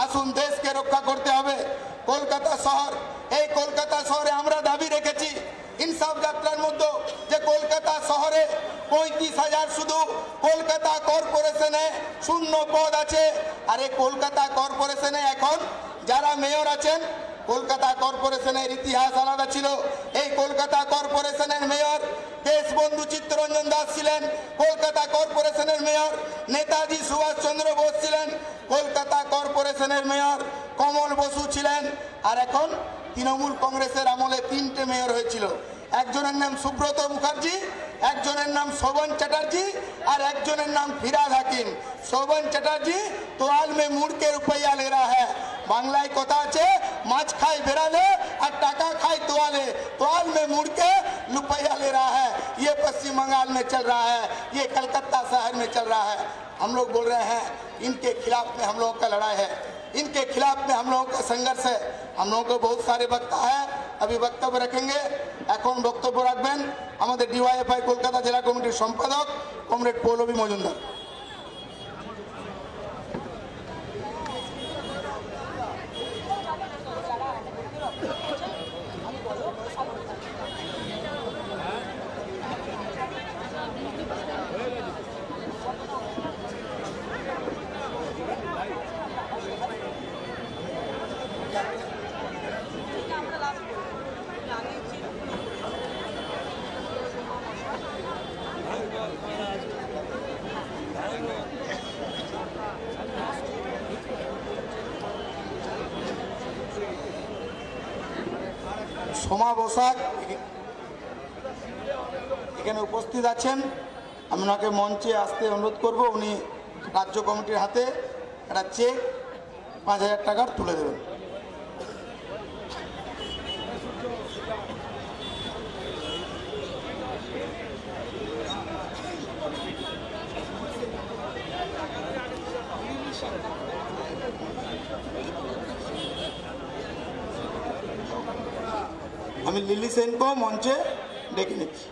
আসুন দেশকে রক্ষা করতে হবে। কলকাতা শহর, এই কলকাতা শহরে আমরা দাবি রেখেছি ইনসাফ যাত্রার মধ্যে যে কলকাতা শহরে 35,000 শুধু কলকাতা কর্পোরেশনে শূন্য পদ আছে। আর এই কলকাতা কর্পোরেশনে এখন যারা মেয়র আছেন, কলকাতা কর্পোরেশনের ইতিহাস আলাদা ছিল। এই কলকাতা কর্পোরেশনের মেয়র দেশবন্ধু চিত্তরঞ্জন দাস ছিলেন, কলকাতা কর্পোরেশনের মেয়র নেতাজি সুভাষচন্দ্র বোস ছিলেন, কলকাতা কর্পোরেশনের মেয়র কমল বসু ছিলেন। আর এখন তৃণমূল কংগ্রেসের আমলে 3টে মেয়র হয়েছিল। একজনের নাম সুব্রত মুখার্জি, একজনের নাম শোভন চ্যাটার্জি, আর একজনের নাম ফিরাদ হাকিম। শোভন চ্যাটার্জি তোয়াল में मुड़ के रुपया ले रहा है। বাংলায় কথা আছে, মাছ খায় বেড়ালে আর টাকা খায় তোয়ালে, তোয়াल में मुड़ के रुपया ले रहा है। ये पश्चिम बंगाल में चल रहा है, ये कलकत्ता शहर में चल रहा है। हम लोग बोल रहे हैं इनके खिलाफ में हम लोगों का लड़ाई है, इनके खिलाफ में हम लोगों का संघर्ष है। हम लोगों को बहुत सारे वक्ता है, अभी वक्तव्य रखेंगे। এখন বক্তব্য রাখবেন আমাদের ডিওয়াইএফআই কলকাতা জেলা কমিটির সম্পাদক কমরেড পৌলভী মজুমদার। সোমা বসাক এখানে উপস্থিত আছেন, আমি ওনাকে মঞ্চে আসতে অনুরোধ করব। উনি রাজ্য কমিটির হাতে একটা চেক 5,000 টাকার তুলে দেবেন। আমি লিলি সেনকে মঞ্চে ডেকে নিচ্ছি।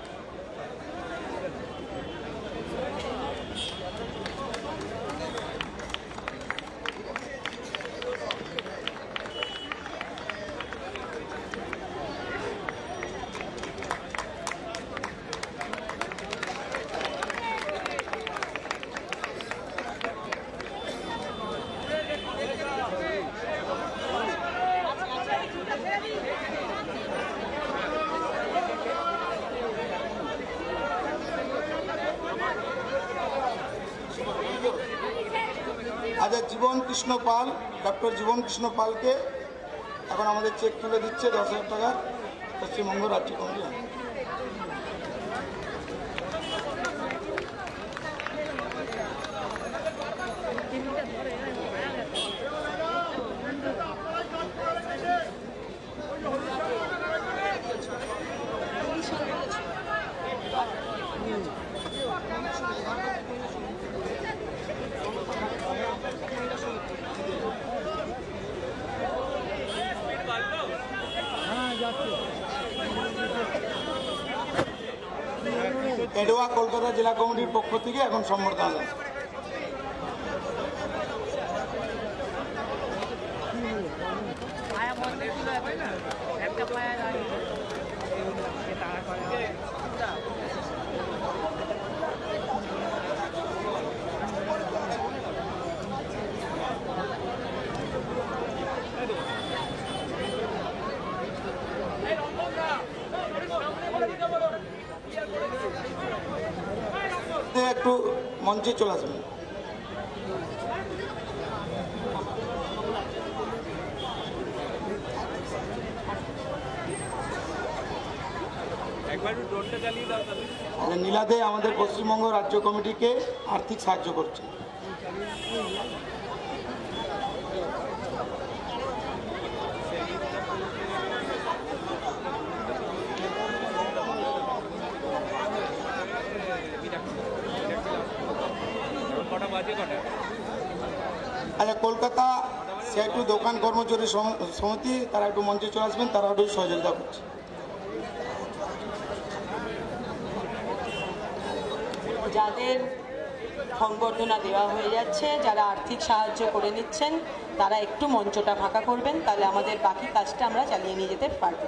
জীবন কৃষ্ণ পাল, ডক্টর জীবন কৃষ্ণ পালকে এখন আমাদের চেক তুলে দিচ্ছে 10,000 টাকার পশ্চিমবঙ্গ রাজ্য কমিটি। এডোয়া কলকাতা জেলা কমিটির পক্ষ থেকে এখন সম্বর্ধনা দেয়। একটু মঞ্চে চলে আসবেন। নীলাদে আমাদের পশ্চিমবঙ্গ রাজ্য কমিটিকে আর্থিক সাহায্য করছে। আচ্ছা, কলকাতা সেটু দোকান কর্মচারী সমিতি তারা একটু মঞ্চে চলে আসবেন, তারা একটু সহযোগিতা করছে। যাদের সংবর্ধনা দেওয়া হয়ে যাচ্ছে, যারা আর্থিক সাহায্য করে নিচ্ছেন, তারা একটু মঞ্চটা ফাঁকা করবেন, তাহলে আমাদের বাকি কাজটা আমরা চালিয়ে নিয়ে যেতে পারবো।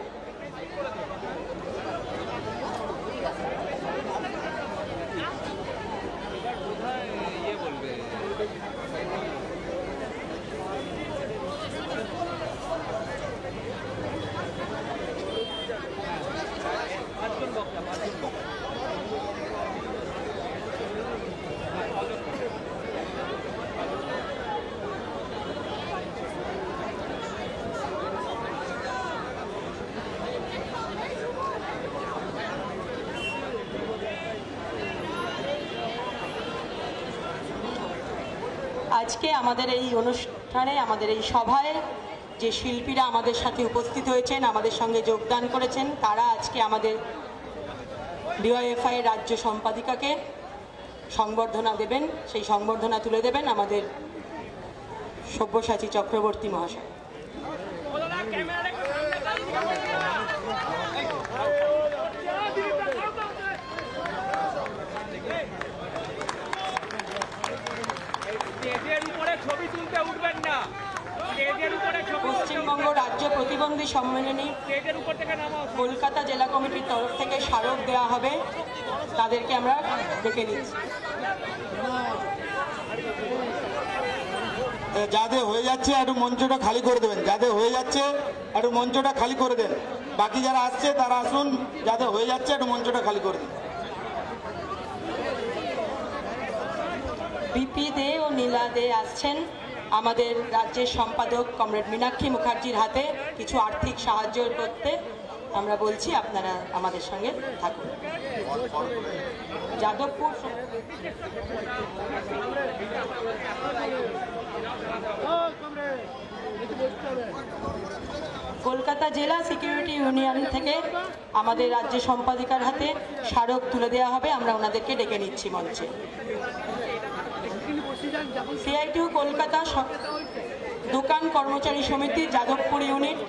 আজকে আমাদের এই অনুষ্ঠানে, আমাদের এই সভায় যে শিল্পীরা আমাদের সাথে উপস্থিত হয়েছেন, আমাদের সঙ্গে যোগদান করেছেন, তারা আজকে আমাদের ডিওয়াইএফআই এর রাজ্য সম্পাদিকাকে সংবর্ধনা দেবেন। সেই সংবর্ধনা তুলে দেবেন আমাদের সব্যসাচী চক্রবর্তী মহাশয়। পশ্চিমবঙ্গ রাজ্য প্রতিবন্ধী সম্মেলনী কলকাতা জেলা কমিটির তরফ থেকে স্মারক দেওয়া হবে, তাদেরকে আমরা ডেকে নিচ্ছি। যাদের হয়ে যাচ্ছে একটু মঞ্চটা খালি করে দেবেন, যাদের হয়ে যাচ্ছে একটু মঞ্চটা খালি করে দেন। বাকি যারা আসছে তারা আসুন, যাদের হয়ে যাচ্ছে একটু মঞ্চটা খালি করে দিন। বিপি দে ও নীলা দে আসছেন আমাদের রাজ্যের সম্পাদক কমরেড মীনাক্ষী মুখার্জির হাতে কিছু আর্থিক সাহায্য করতে। আমরা বলছি আপনারা আমাদের সঙ্গে থাকুন। যাদবপুর কলকাতা জেলা সিকিউরিটি ইউনিয়ন থেকে আমাদের রাজ্য সম্পাদিকার হাতে স্মারক তুলে দেওয়া হবে, আমরা ওনাদেরকে ডেকে নিচ্ছি মঞ্চে। সিআইটিউ কলকাতা দোকান কর্মচারী সমিতি যাদবপুর ইউনিট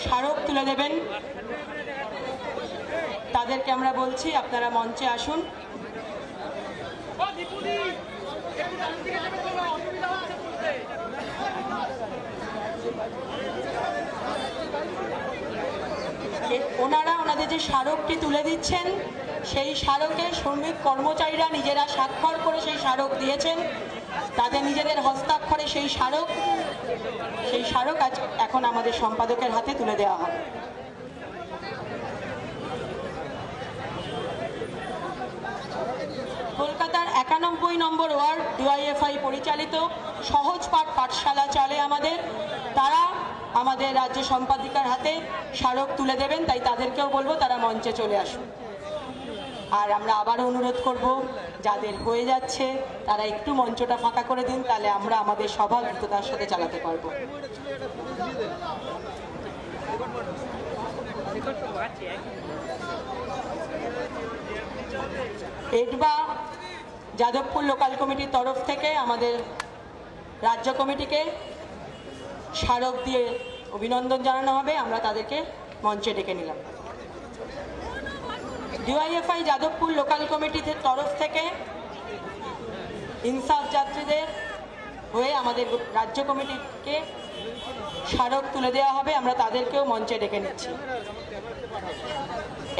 স্মারক তুলে দেবেন, তাদেরকে আমরা বলছি আপনারা মঞ্চে আসুন। ওনারা ওনাদের যে স্মারকটি তুলে দিচ্ছেন, সেই স্মারকে শ্রমিক কর্মচারীরা নিজেরা স্বাক্ষর করে সেই স্মারক দিয়েছেন, তাদের নিজেদের হস্তাক্ষরে সেই স্মারক আজ এখন আমাদের সম্পাদকের হাতে তুলে দেওয়া হবে। কলকাতার 91 নম্বর ওয়ার্ড ডিওয়াইএফআই পরিচালিত সহজ পাঠ পাঠশালা চলে আমাদের, তারা আমাদের রাজ্য সম্পাদিকার হাতে স্মারক তুলে দেবেন, তাই তাদেরকেও বলবো তারা মঞ্চে চলে আসুন। আর আমরা আবারও অনুরোধ করব, যাদের হয়ে যাচ্ছে তারা একটু মঞ্চটা ফাঁকা করে দিন, তাহলে আমরা আমাদের সভা দ্রুততার সাথে চালাতে পারবো। এডবা যাদবপুর লোকাল কমিটির তরফ থেকে আমাদের রাজ্য কমিটিকে স্মারক দিয়ে অভিনন্দন জানানো হবে, আমরা তাদেরকে মঞ্চে ডেকে নিলাম। ডিওয়াইএফআই যাদবপুর লোকাল কমিটির তরফ থেকে ইনসাফ যাত্রীদের হয়ে আমাদের রাজ্য কমিটিকে স্মারক তুলে দেওয়া হবে, আমরা তাদেরকেও মঞ্চে ডেকে নিচ্ছি।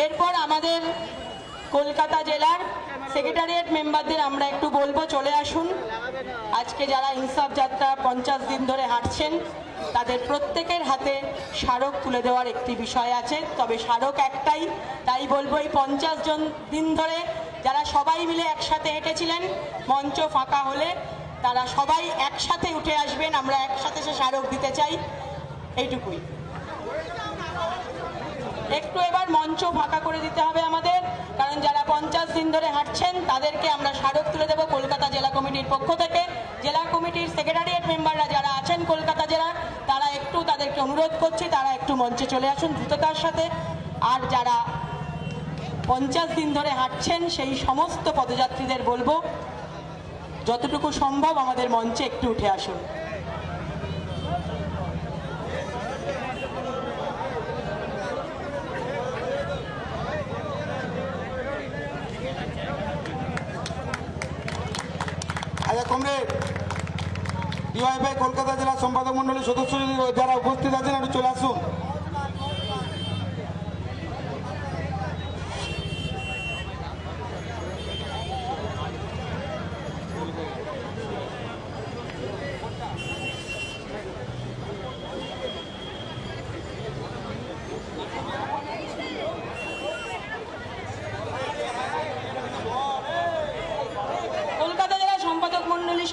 এরপর আমাদের কলকাতা জেলার সেক্রেটারিয়েট মেম্বারদের আমরা একটু বলবো চলে আসুন। আজকে যারা ইনসাফ যাত্রা 50 দিন ধরে হাঁটছেন তাদের প্রত্যেকের হাতে স্মারক তুলে দেওয়ার একটি বিষয় আছে, তবে স্মারক একটাই, তাই বলবো এই 50 দিন ধরে যারা সবাই মিলে একসাথে হেঁটেছিলেন, মঞ্চ ফাঁকা হলে তারা সবাই একসাথে উঠে আসবেন, আমরা একসাথে সে স্মারক দিতে চাই, এইটুকুই। একটু এবার মঞ্চ ফাঁকা করে দিতে হবে আমাদের, কারণ যারা 50 দিন ধরে হাঁটছেন তাদেরকে আমরা স্মারক তুলে দেবো কলকাতা জেলা কমিটির পক্ষ থেকে। জেলা কমিটির সেক্রেটারিয়েট মেম্বাররা যারা আছেন কলকাতা জেলার, তারা একটু তাদেরকে অনুরোধ করছি তারা একটু মঞ্চে চলে আসুন দ্রুততার সাথে। আর যারা 50 দিন ধরে হাঁটছেন সেই সমস্ত পদযাত্রীদের বলবো যতটুকু সম্ভব আমাদের মঞ্চে একটু উঠে আসুন। আচ্ছা কমরেড, ডিওয়াইএফআই কলকাতা জেলা সম্পাদক মন্ডলীর সদস্য যারা উপস্থিত আছেন একটু চলে আসুন।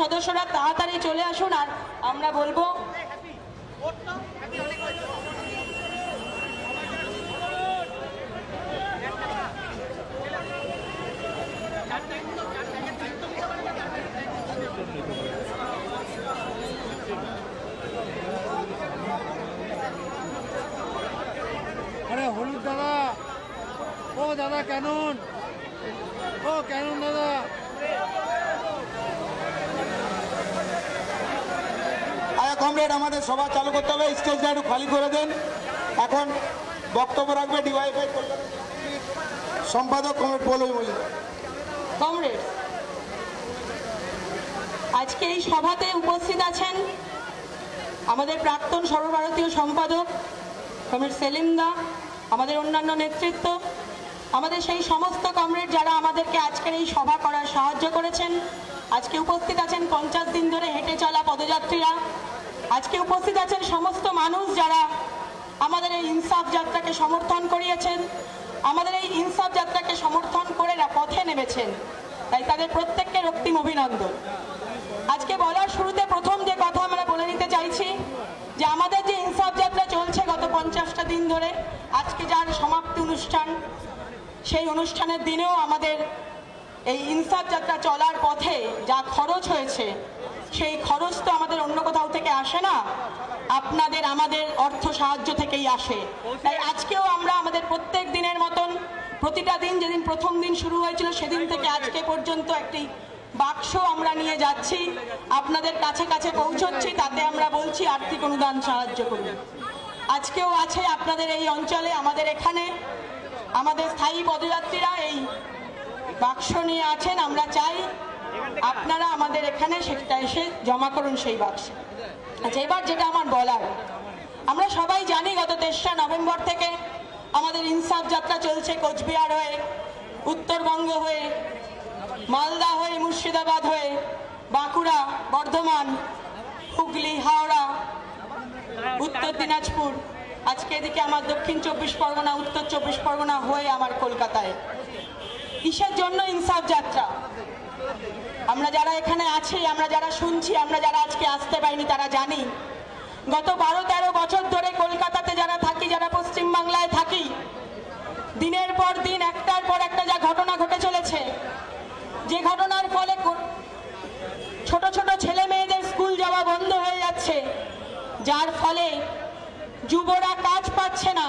সদস্যরা তাড়াতাড়ি চলে আসুন। আর আমরা বলবো আরে হলুদ দাদা, ও দাদা ক্যানন, ও ক্যানন দাদা, কমরেড আমাদের সভা চালু করতে হবে, স্টেজটা একটু খালি করে দেন। এখন বক্তব্য রাখবে ডিওয়াইএফআই সম্পাদক কমরেড পৌলমী মজুমদার। কমরেড, আজকে এই সভাতে উপস্থিত আছেন আমাদের প্রাক্তন সর্বভারতীয় সম্পাদক কমরেড সেলিম দা, আমাদের অন্যান্য নেতৃত্ব, আমাদের সেই সমস্ত কমরেড যারা আমাদেরকে আজকের এই সভা করার সাহায্য করেছেন। আজকে উপস্থিত আছেন 50 দিন ধরে হেঁটে চলা পদযাত্রীরা, আজকে উপস্থিত আছেন সমস্ত মানুষ যারা আমাদের এই ইনসাফ যাত্রাকে সমর্থন করিয়েছেন, আমাদের এই ইনসাফ যাত্রাকে সমর্থন করে পথে নেমেছেন, তাই তাদের প্রত্যেককে রক্তিম অভিনন্দন। আজকে বলার শুরুতে প্রথম যে কথা আমরা বলে নিতে চাইছি যে আমাদের যে ইনসাফ যাত্রা চলছে গত 50টা দিন ধরে, আজকে যার সমাপ্তি অনুষ্ঠান, সেই অনুষ্ঠানের দিনেও আমাদের এই ইনসাফ যাত্রা চলার পথে যা খরচ হয়েছে সেই খরচ তো আমাদের অন্য কোথাও থেকে আসে না, আপনাদের আমাদের অর্থ সাহায্য থেকেই আসে। তাই আজকেও আমরা আমাদের প্রত্যেক দিনের মতন প্রতিটা দিন, যেদিন প্রথম দিন শুরু হয়েছিল সেদিন থেকে আজকে পর্যন্ত একটি বাক্স আমরা নিয়ে যাচ্ছি, আপনাদের কাছে কাছে পৌঁছচ্ছি, তাতে আমরা বলছি আর্থিক অনুদান সাহায্য করুন। আজকেও আছে আপনাদের এই অঞ্চলে, আমাদের এখানে আমাদের স্থায়ী পদযাত্রীরা এই বাক্স নিয়ে আছেন, আমরা চাই আপনারা আমাদের এখানে সেটা এসে জমা করুন সেই বাক্সে। আচ্ছা, এবার যেটা আমার বলার, আমরা সবাই জানি গত 3রা নভেম্বর থেকে আমাদের ইনসাফ যাত্রা চলছে কোচবিহার হয়ে, উত্তরবঙ্গ হয়ে, মালদা হয়ে, মুর্শিদাবাদ হয়ে, বাঁকুড়া, বর্ধমান, হুগলি, হাওড়া, উত্তর দিনাজপুর, আজকে এদিকে আমার দক্ষিণ 24 পরগনা, উত্তর 24 পরগনা হয়ে আমার কলকাতায়। কিসের জন্য ইনসাফ যাত্রা? আমরা যারা এখানে আছি, আমরা যারা শুনছি, আমরা যারা আজকে আসতে পারিনি তারা জানি গত 12-13 বছর ধরে কলকাতাতে যারা থাকি, যারা পশ্চিমবাংলায় থাকি, দিনের পর দিন একটার পর একটা যা ঘটনা ঘটে চলেছে, যে ঘটনার ফলে ছোট ছোট ছেলে মেয়েদের স্কুল যাওয়া বন্ধ হয়ে যাচ্ছে, যার ফলে যুবরা কাজ পাচ্ছে না,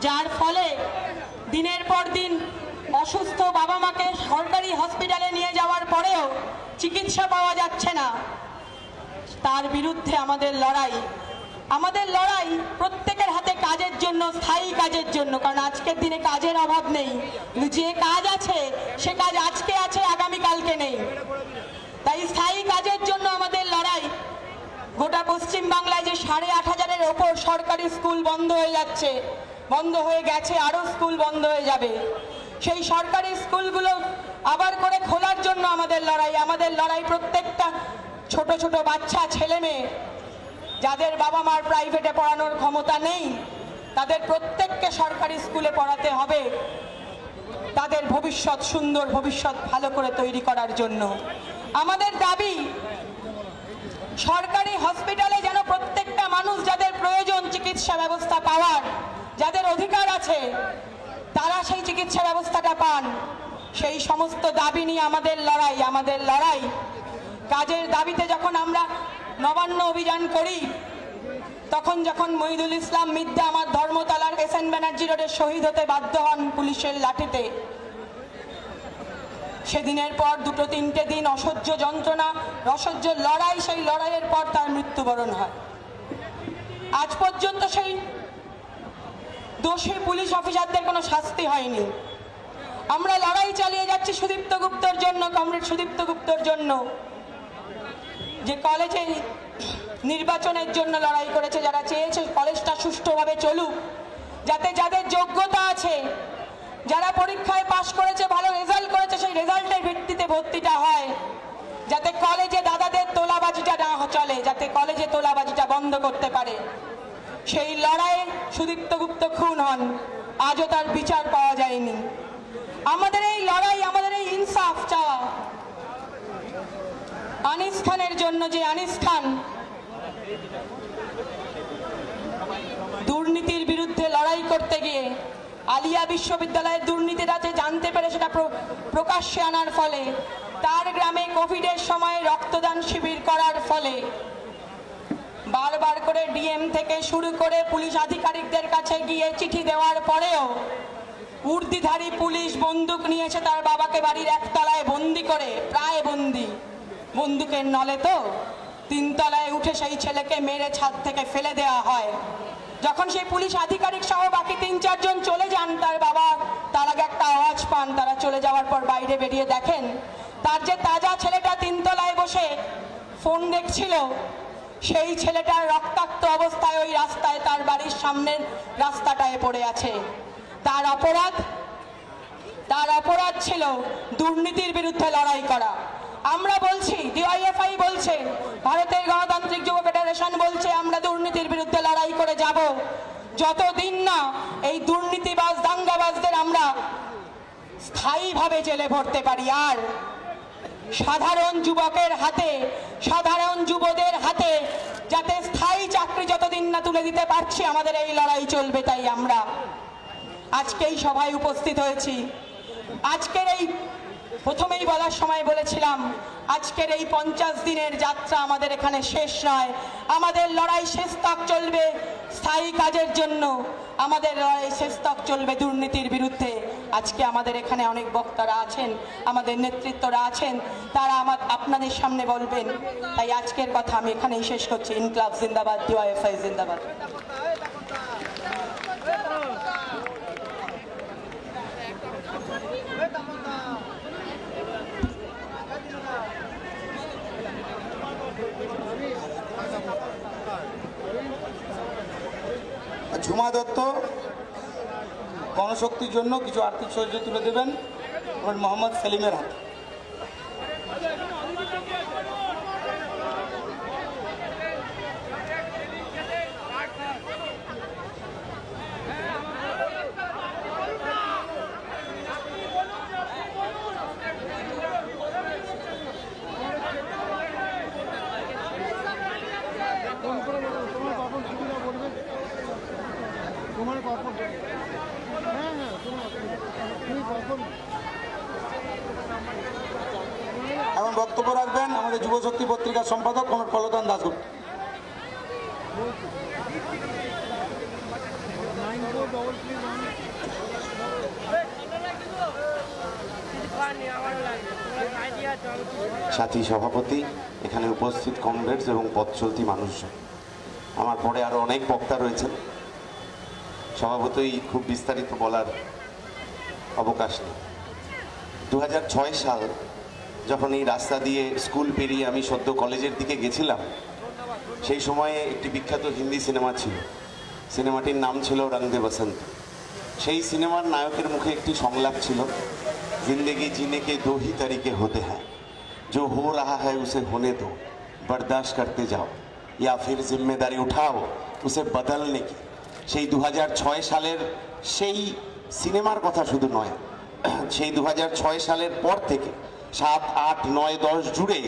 যার ফলে দিনের পর দিন অসুস্থ বাবা মাকে সরকারি হসপিটালে নিয়ে যাওয়ার পরেও চিকিৎসা পাওয়া যাচ্ছে না, তার বিরুদ্ধে আমাদের লড়াই প্রত্যেকের হাতে কাজের জন্য, স্থায়ী কাজের জন্য। কারণ আজকের দিনে কাজের অভাব নেই, যে কাজ আছে সে কাজ আজকে আছে, আগামীকালকে নেই। তাই স্থায়ী কাজের জন্য আমাদের লড়াই। গোটা পশ্চিম বাংলায় যে 8,500-এর ওপর সরকারি স্কুল বন্ধ হয়ে যাচ্ছে, বন্ধ হয়ে গেছে, আরো স্কুল বন্ধ হয়ে যাবে, সেই সরকারি স্কুলগুলো আবার করে খোলার জন্য আমাদের লড়াই। প্রত্যেকটা ছোট ছোট বাচ্চা ছেলে মেয়ে যাদের বাবা মার প্রাইভেটে পড়ানোর ক্ষমতা নেই, তাদের প্রত্যেককে সরকারি স্কুলে পড়াতে হবে, তাদের ভবিষ্যৎ, সুন্দর ভবিষ্যৎ ভালো করে তৈরি করার জন্য। আমাদের দাবি সরকারি হসপিটালে যেন প্রত্যেকটা মানুষ যাদের প্রয়োজন চিকিৎসা ব্যবস্থা পাওয়ার, যাদের অধিকার আছে, তারা সেই চিকিৎসা ব্যবস্থাটা পান। সেই সমস্ত দাবি নিয়ে আমাদের লড়াই। কাজের দাবিতে যখন আমরা নবান্ন অভিযান করি, যখন মহিদুল ইসলাম মিদ্যা আমার ধর্মতলার এসএন ব্যানার্জি রোডে শহীদ হতে বাধ্য হন পুলিশের লাঠিতে, সেদিনের পর 2-3 দিন অসহ্য যন্ত্রণা, অসহ্য লড়াই, সেই লড়াইয়ের পর তার মৃত্যুবরণ হয়। আজ পর্যন্ত সেই দোষী পুলিশ অফিসারদের কোনো শাস্তি হয়নি। আমরা লড়াই চালিয়ে যাচ্ছি সুদীপ্ত গুপ্তর জন্য, কমরেড সুদীপ্ত গুপ্তর জন্য, যে কলেজে নির্বাচনের জন্য লড়াই করেছে, যারা চেয়েছে কলেজটা সুষ্ঠুভাবে চলুক, যাতে যাদের যোগ্যতা আছে, যারা পরীক্ষায় পাশ করেছে, ভালো রেজাল্ট করেছে, সেই রেজাল্টের ভিত্তিতে ভর্তিটা হয়, যাতে কলেজে দাদাদের তোলাবাজিটা না চলে, যাতে কলেজে তোলাবাজিটা বন্ধ করতে পারে। সেই লড়াইয়ে সুদীপ্ত গুপ্ত খুন হন, আজও তার বিচার পাওয়া যায়নি। আমাদের এই লড়াই, আমাদের এই ইনসাফ চাওয়া। আনিস খানের জন্য, যে আনিস খান দুর্নীতির বিরুদ্ধে লড়াই করতে গিয়ে আলিয়া বিশ্ববিদ্যালয়ের দুর্নীতিটা জানতে পেরে সেটা প্রকাশ্যে আনার ফলে, তার গ্রামে কোভিডের সময় রক্তদান শিবির করার ফলে বারবার করে ডিএম থেকে শুরু করে পুলিশ আধিকারিকদের কাছে গিয়ে চিঠি দেওয়ার পরেও উর্দিধারী পুলিশ বন্দুক নিয়েছে তার বাবাকে বাড়ির একতলায় বন্দি করে, প্রায় বন্দি, বন্দুকের নলে তো 3 তলায় উঠে সেই ছেলেকে মেরে ছাদ থেকে ফেলে দেওয়া হয়। যখন সেই পুলিশ আধিকারিক সহ বাকি 3-4 জন চলে যান, তার বাবা তার আগে একটা আওয়াজ পান। তারা চলে যাওয়ার পর বাইরে বেরিয়ে দেখেন তার যে তাজা ছেলেটা 3 তলায় বসে ফোন দেখছিল, সেই ছেলেটার রক্তাক্ত অবস্থায় ওই রাস্তায়, তার বাড়ির সামনের রাস্তাটায় পড়ে আছে। তার অপরাধ ছিল দুর্নীতির বিরুদ্ধে লড়াই করা। আমরা বলছি, ডিওয়াইএফআই বলছে, ভারতের গণতান্ত্রিক যুব ফেডারেশন বলছে, আমরা দুর্নীতির বিরুদ্ধে লড়াই করে যাব যতদিন না এই দুর্নীতিবাজ, দাঙ্গাবাজদের আমরা স্থায়ীভাবে জেলে ভরতে পারি। আর সাধারণ যুবকের হাতে, সাধারণ যুবদের হাতে যাতে স্থায়ী চাকরি যতদিন না তুলে দিতে পারছি, আমাদের এই লড়াই চলবে। তাই আমরা আজকে এই সভায় উপস্থিত হয়েছি। আজকের এই প্রথমেই বলার সময় বলেছিলাম, আজকের এই 50 দিনের যাত্রা আমাদের এখানে শেষ নয়। আমাদের লড়াই শেষ তক চলবে স্থায়ী কাজের জন্য, আমাদের লড়াই শেষ তক চলবে দুর্নীতির বিরুদ্ধে। আজকে আমাদের এখানে অনেক বক্তারা আছেন, আমাদের নেতৃত্বরা আছেন, তারা আপনাদের সামনে বলবেন। তাই আজকের কথা আমি এখানেই শেষ করছি। ইনকলাব জিন্দাবাদ, ডিওয়াইএফআই জিন্দাবাদ। ঝুমা দত্ত গণশক্তির জন্য কিছু আর্থিক সাহায্য তুলে দেবেন মোহাম্মদ সেলিমের হাতে। এখন বক্তব্য রাখবেন আমাদের যুবশক্তি পত্রিকার সম্পাদক কমরেড পল্লবদান দাশগুপ্ত। সাথী সভাপতি, এখানে উপস্থিত কমরেডস এবং পথ চলতি মানুষজন, আমার পরে আরো অনেক বক্তা রয়েছেন, স্বভাবতই খুব বিস্তারিত বলার অবকাশ নেই। 2006 সাল যখন এই রাস্তা দিয়ে স্কুল পেরিয়ে আমি সদ্য কলেজের দিকে গেছিলাম, সেই সময়ে একটি বিখ্যাত হিন্দি সিনেমা ছিল, সিনেমাটির নাম ছিল রং দে বসন্ত। সেই সিনেমার নায়কের মুখে একটি সংলাপ ছিল, जिंदगी जीने के 2 ही तरीके होते हैं, जो हो रहा है उसे होने दो, बर्दाश्त करते जाओ, या फिर जिम्मेदारी उठाओ उसे बदलने की। সেই 2006 সালের সেই সিনেমার কথা শুধু নয়, সেই 2006 সালের পর থেকে 7, 8, 9, 10 জুড়ে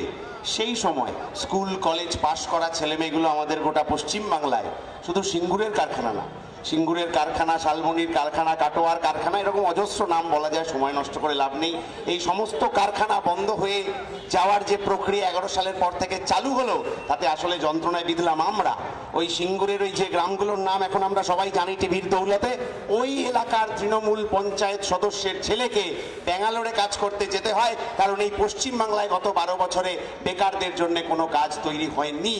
সেই সময় স্কুল কলেজ পাশ করা ছেলেমেয়েগুলো আমাদের গোটা পশ্চিম বাংলায় শুধু সিঙ্গুরের কারখানা না, সিঙ্গুরের কারখানা, শালবনির কারখানা, কাটোয়ার কারখানা, এরকম অজস্র নাম বলা যায়, সময় নষ্ট করে লাভ নেই। এই সমস্ত কারখানা বন্ধ হয়ে যাওয়ার যে প্রক্রিয়া 11 সালের পর থেকে চালু হলো, তাতে আসলে যন্ত্রণায় বিঁধলাম আমরা। ওই সিঙ্গুরের ওই যে গ্রামগুলোর নাম এখন আমরা সবাই জানি টিভির দৌলতে, ওই এলাকার তৃণমূল পঞ্চায়েত সদস্যের ছেলেকে ব্যাঙ্গালোরে কাজ করতে যেতে হয়, কারণ এই পশ্চিম বাংলায় গত 12 বছরে বেকারদের জন্য কোনো কাজ তৈরি হয়নি।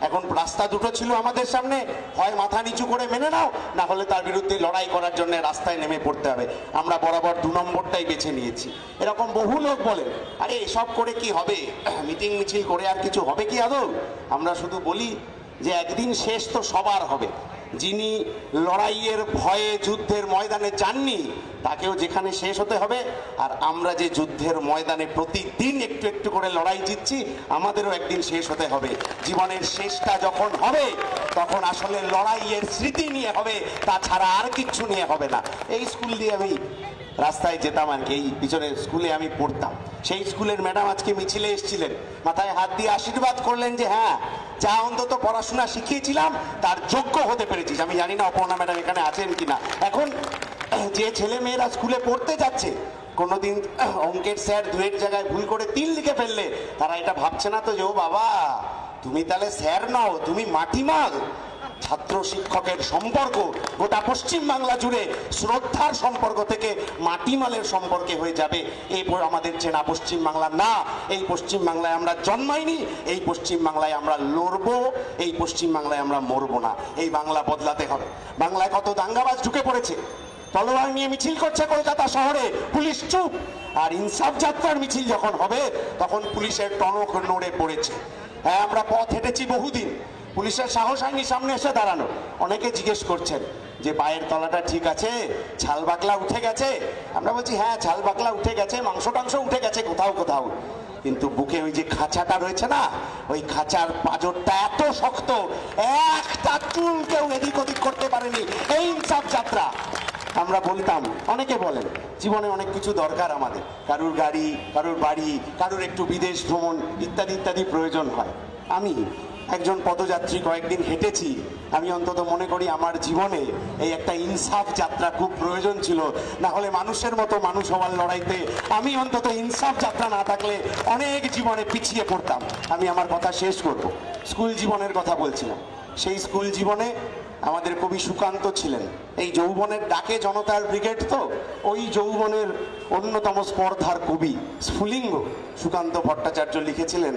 এখন রাস্তা দুটো ছিল আমাদের সামনে, হয় মাথা নিচু করে মেনে নাও, না হলে তার বিরুদ্ধে লড়াই করার জন্য রাস্তায় নেমে পড়তে হবে। আমরা বরাবর 2 নম্বরটাই বেছে নিয়েছি। এরকম বহু লোক বলেন, আরে এসব করে কি হবে, মিটিং মিছিল করে আর কিছু হবে কি আদৌ? আমরা শুধু বলি যে একদিন শেষ তো সবার হবে। যিনি লড়াইয়ের ভয়ে যুদ্ধের ময়দানে যাননি, তাকেও যেখানে শেষ হতে হবে। আর আমরা যে যুদ্ধের ময়দানে প্রতিদিন একটু একটু করে লড়াই জিতছি, আমাদেরও একদিন শেষ হতে হবে। জীবনের শেষটা যখন হবে, তখন আসলে লড়াইয়ের স্মৃতি নিয়ে হবে, তাছাড়া আর কিচ্ছু নিয়ে হবে না। এই স্কুল দিয়ে আমি রাস্তায় যেতাম আর কি, এই পিছনের স্কুলে আমি পড়তাম। সেই স্কুলের ম্যাডাম আজকে মিছিলে এসেছিলেন, মাথায় হাত দিয়ে আশীর্বাদ করলেন যে হ্যাঁ, যা অন্তত পড়াশোনা শিখিয়েছিলাম তার যোগ্য হতে পেরেছিস। আমি জানি না অপর্ণা ম্যাডাম এখানে আছেন কিনা। এখন যে ছেলে মেয়েরা স্কুলে পড়তে যাচ্ছে, কোনোদিন অঙ্কের স্যার 2-এর জায়গায় ভুল করে 3 লিখে ফেললে, তারা এটা ভাবছে না তো যে ও বাবা তুমি তাহলে স্যার নাও, তুমি মাটিমাল। ছাত্র শিক্ষকের সম্পর্ক গোটা পশ্চিম বাংলা জুড়ে শ্রদ্ধার সম্পর্ক থেকে মাটিমালের সম্পর্কে হয়ে যাবে। এই আমাদের চেনা পশ্চিম বাংলা না, এই পশ্চিম বাংলায় আমরা জন্মাইনি, এই পশ্চিম বাংলায় আমরা লড়বো, এই পশ্চিম বাংলায় আমরা মরবো না। এই বাংলা বদলাতে হবে। বাংলায় কত দাঙ্গাবাজ ঢুকে পড়েছে, তলোয়ার নিয়ে মিছিল করছে কলকাতা শহরে, পুলিশ চুপ। আর ইনসাফ যাত্রার মিছিল যখন হবে, তখন পুলিশের টনক নড়ে পড়েছে। হ্যাঁ, আমরা পথ হেঁটেছি বহুদিন, পুলিশের সাহস হয়নি সামনে এসে দাঁড়ানো। অনেকে জিজ্ঞেস করছেন যে পায়ের তলাটা ঠিক আছে, ছাল বাকলা উঠে গেছে। আমরা বলছি হ্যাঁ, ছাল বাকলা উঠে গেছে, মাংস টাংস উঠে গেছে কোথাও কোথাও, কিন্তু বুকে ওই যে খাঁচাটা রয়েছে না, ওই খাঁচার পাঁজরটা এত শক্ত, একটা চুল কেউ এদিক ওদিক করতে পারেনি। এই ইনসাফ যাত্রা আমরা বলতাম, অনেকে বলেন জীবনে অনেক কিছু দরকার আমাদের, কারুর গাড়ি, কারুর বাড়ি, কারুর একটু বিদেশ ভ্রমণ ইত্যাদি ইত্যাদি প্রয়োজন হয়। আমি একজন পদযাত্রী, কয়েকদিন হেঁটেছি। আমি অন্তত মনে করি আমার জীবনে এই একটা ইনসাফ যাত্রা খুব প্রয়োজন ছিল, না হলে মানুষের মতো মানুষ হওয়ার লড়াইতে আমি অন্তত ইনসাফ যাত্রা না থাকলে অনেক জীবনে পিছিয়ে পড়তাম। আমি আমার কথা শেষ করব, স্কুল জীবনের কথা বলছিলাম। সেই স্কুল জীবনে আমাদের কবি সুকান্ত ছিলেন। এই যৌবনের ডাকে জনতার ব্রিগেড, তো ওই যৌবনের অন্যতম স্পর্ধার কবি স্ফুলিঙ্গ সুকান্ত ভট্টাচার্য লিখেছিলেন,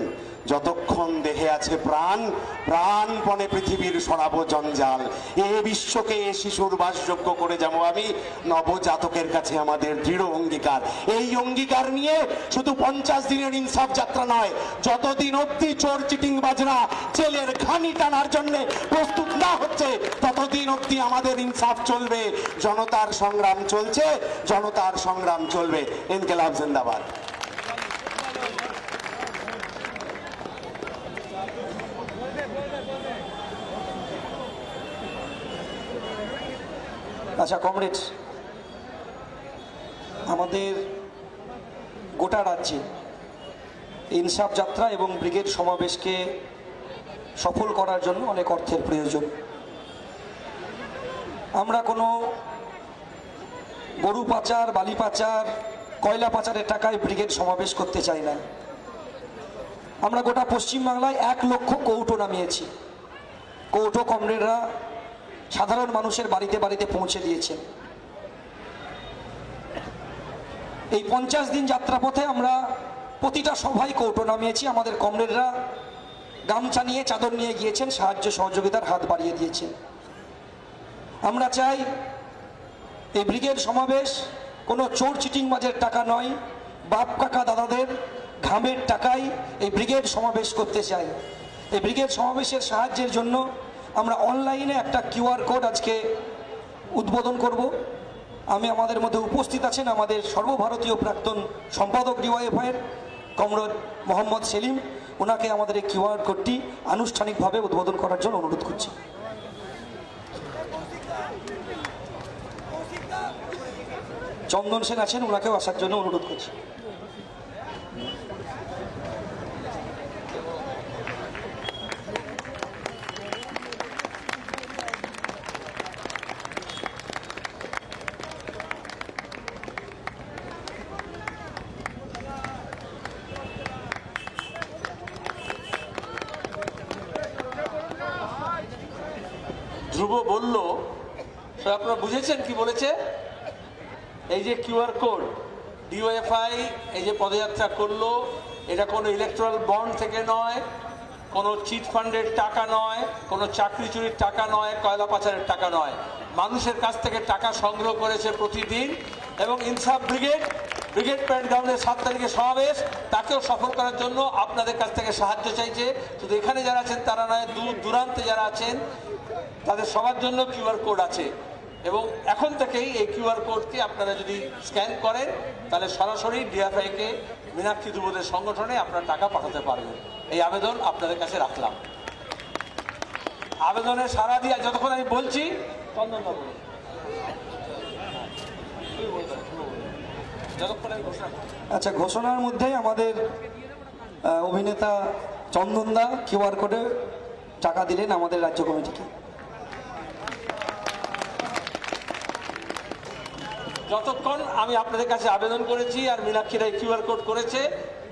যতক্ষণ দেহে আছে প্রাণ, প্রাণপণে পৃথিবীর সরাবো জঞ্জাল, এ বিশ্বকে এ শিশুর বাসযোগ্য করে যাবো আমি, নবজাতকের কাছে আমাদের দৃঢ় অঙ্গীকার। এই অঙ্গীকার নিয়ে শুধু 50 দিনের ইনসাফ যাত্রা নয়, যতদিন অব্দি চোর চিটিং বাজরা জেলের ঘানি টানার জন্য প্রস্তুত না হচ্ছে, ততদিন অব্দি আমাদের ইনসাফ চলবে। জনতার সংগ্রাম চলছে, জনতার সংগ্রাম চলবে। ইনকিলাব জিন্দাবাদ। আচ্ছা কমরেডস, আমাদের গোটা রাজ্যে ইনসাফ যাত্রা এবং ব্রিগেড সমাবেশকে সফল করার জন্য অনেক অর্থের প্রয়োজন। আমরা কোনো গরু পাচার, বালি পাচার, কয়লা পাচারের টাকায় ব্রিগেড সমাবেশ করতে চাই না। আমরা গোটা পশ্চিমবাংলায় 1 লক্ষ কৌটো নামিয়েছি। কৌটো কমরেডরা সাধারণ মানুষের বাড়িতে বাড়িতে পৌঁছে দিয়েছেন। এই 50 দিন যাত্রাপথে আমরা প্রতিটা সভায় কৌটো নামিয়েছি। আমাদের কমরেডরা গামছা নিয়ে, চাদর নিয়ে গিয়েছেন, সাহায্য সহযোগিতার হাত বাড়িয়ে দিয়েছেন। আমরা চাই এই ব্রিগেড সমাবেশ কোনো চোর চিটিংবাজের টাকা নয়, বাপ কাকা দাদাদের ঘামের টাকায় এই ব্রিগেড সমাবেশ করতে চাই। এই ব্রিগেড সমাবেশের সাহায্যের জন্য আমরা অনলাইনে একটা QR কোড আজকে উদ্বোধন করব। আমাদের মধ্যে উপস্থিত আছেন আমাদের সর্বভারতীয় প্রাক্তন সম্পাদক DYFI এর কমরেড মোহাম্মদ সেলিম। ওনাকে আমাদের এই QR কোডটি আনুষ্ঠানিকভাবে উদ্বোধন করার জন্য অনুরোধ করছি। চন্দন সেন আছেন, ওনাকেও আসার জন্য অনুরোধ করছি। ধ্রুব বলল, আপনারা বুঝেছেন কি বলেছে? এই যে QR কোড, DYFI এই যে পদযাত্রা করলো, এটা কোনো ইলেকট্রাল বন্ড থেকে নয়, কোনো চিট ফান্ডের টাকা নয়, কোনো চাকরি চুরির টাকা নয়, কয়লা পাচারের টাকা নয়। মানুষের কাছ থেকে টাকা সংগ্রহ করেছে প্রতিদিন। এবং ইনসাফ ব্রিগেড প্যারেড গ্রাউন্ডের 7 তারিখে সমাবেশ, তাকেও সফল করার জন্য আপনাদের কাছ থেকে সাহায্য চাইছে। শুধু এখানে যারা আছেন তারা নয়, দূর দূরান্তে যারা আছেন তাদের সবার জন্য QR কোড আছে। এবং এখন থেকেই এই QR কোডকে আপনারা যদি স্ক্যান করেন তাহলে সরাসরি DYFI-কে মীনাক্ষী যুবদের সংগঠনে আপনারা টাকা পাঠাতে পারবেন। এই আবেদন আপনাদের কাছে রাখলাম। আবেদনের সাড়া দিয়ে যতক্ষণ আমি বলছি, আচ্ছা, ঘোষণার মধ্যেই আমাদের অভিনেতা চন্দনদা QR কোডে টাকা দিলেন আমাদের রাজ্য কমিটিকে। যতক্ষণ আমি আপনাদের কাছে আবেদন করেছি আর মীনাক্ষীরা QR কোড করেছে,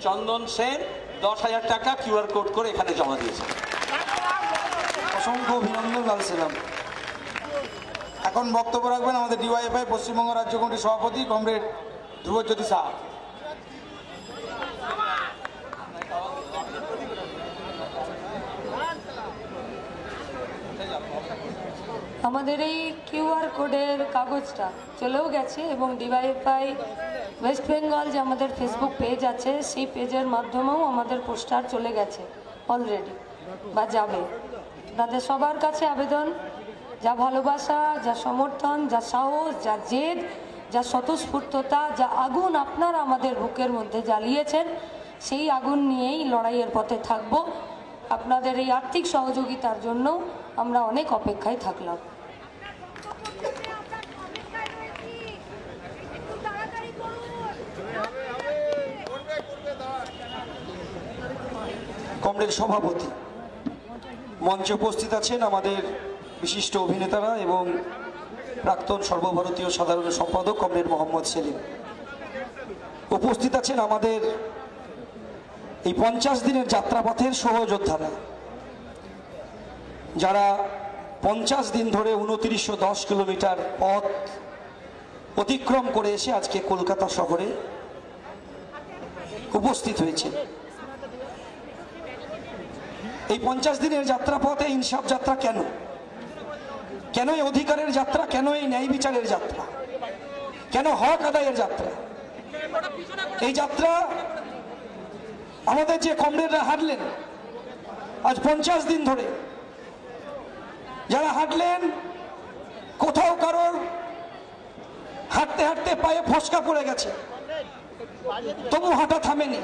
চন্দন সেন 10,000 টাকা QR কোড করে এখানে জমা দিয়েছে। অসংখ্য অভিনন্দন লাল সেলাম। এখন বক্তব্য রাখবেন আমাদের DYFI পশ্চিমবঙ্গ রাজ্য কমিটির সভাপতি কমরেড ধ্রুবজ্যোতি শাহ। আমাদের এই QR কোডের কাগজটা চলেও গেছে এবং DYFI ওয়েস্ট বেঙ্গল যে আমাদের ফেসবুক পেজ আছে সেই পেজের মাধ্যমেও আমাদের পোস্টার চলে গেছে অলরেডি বা যাবে। তাদের সবার কাছে আবেদন, যা ভালোবাসা, যা সমর্থন, যা সাহস, যা জেদ, যা স্বতঃস্ফূর্ততা, যা আগুন আপনারা আমাদের বুকের মধ্যে জ্বালিয়েছেন, সেই আগুন নিয়েই লড়াইয়ের পথে থাকব। আপনাদের এই আর্থিক সহযোগিতার জন্য আমরা অনেক অপেক্ষায় থাকলাম। কমরেড সভাপতি মঞ্চে উপস্থিত আছেন আমাদের বিশিষ্ট অভিনেতারা এবং প্রাক্তন সর্বভারতীয় সাধারণ সম্পাদক কমরেড মোহাম্মদ সেলিম। উপস্থিত আছেন আমাদের এই 50 দিনের যাত্রাপথের সহযোদ্ধারা, যারা 50 দিন ধরে 2910 কিলোমিটার পথ অতিক্রম করে এসে আজকে কলকাতা শহরে উপস্থিত হয়েছে। এই 50 দিনের যাত্রাপথে ইনসাফ যাত্রা কেন? কেন এই অধিকারের যাত্রা? কেন এই ন্যায় বিচারের যাত্রা? কেন হক আদায়ের যাত্রা? এই যাত্রা আমাদের যে কমরেডরা হাঁটলেন আজ 50 দিন ধরে, যারা হাঁটলেন, কোথাও কারোর হাঁটতে হাঁটতে পায়ে ফসকা পড়ে গেছে, তবু হাঁটা থামেনি।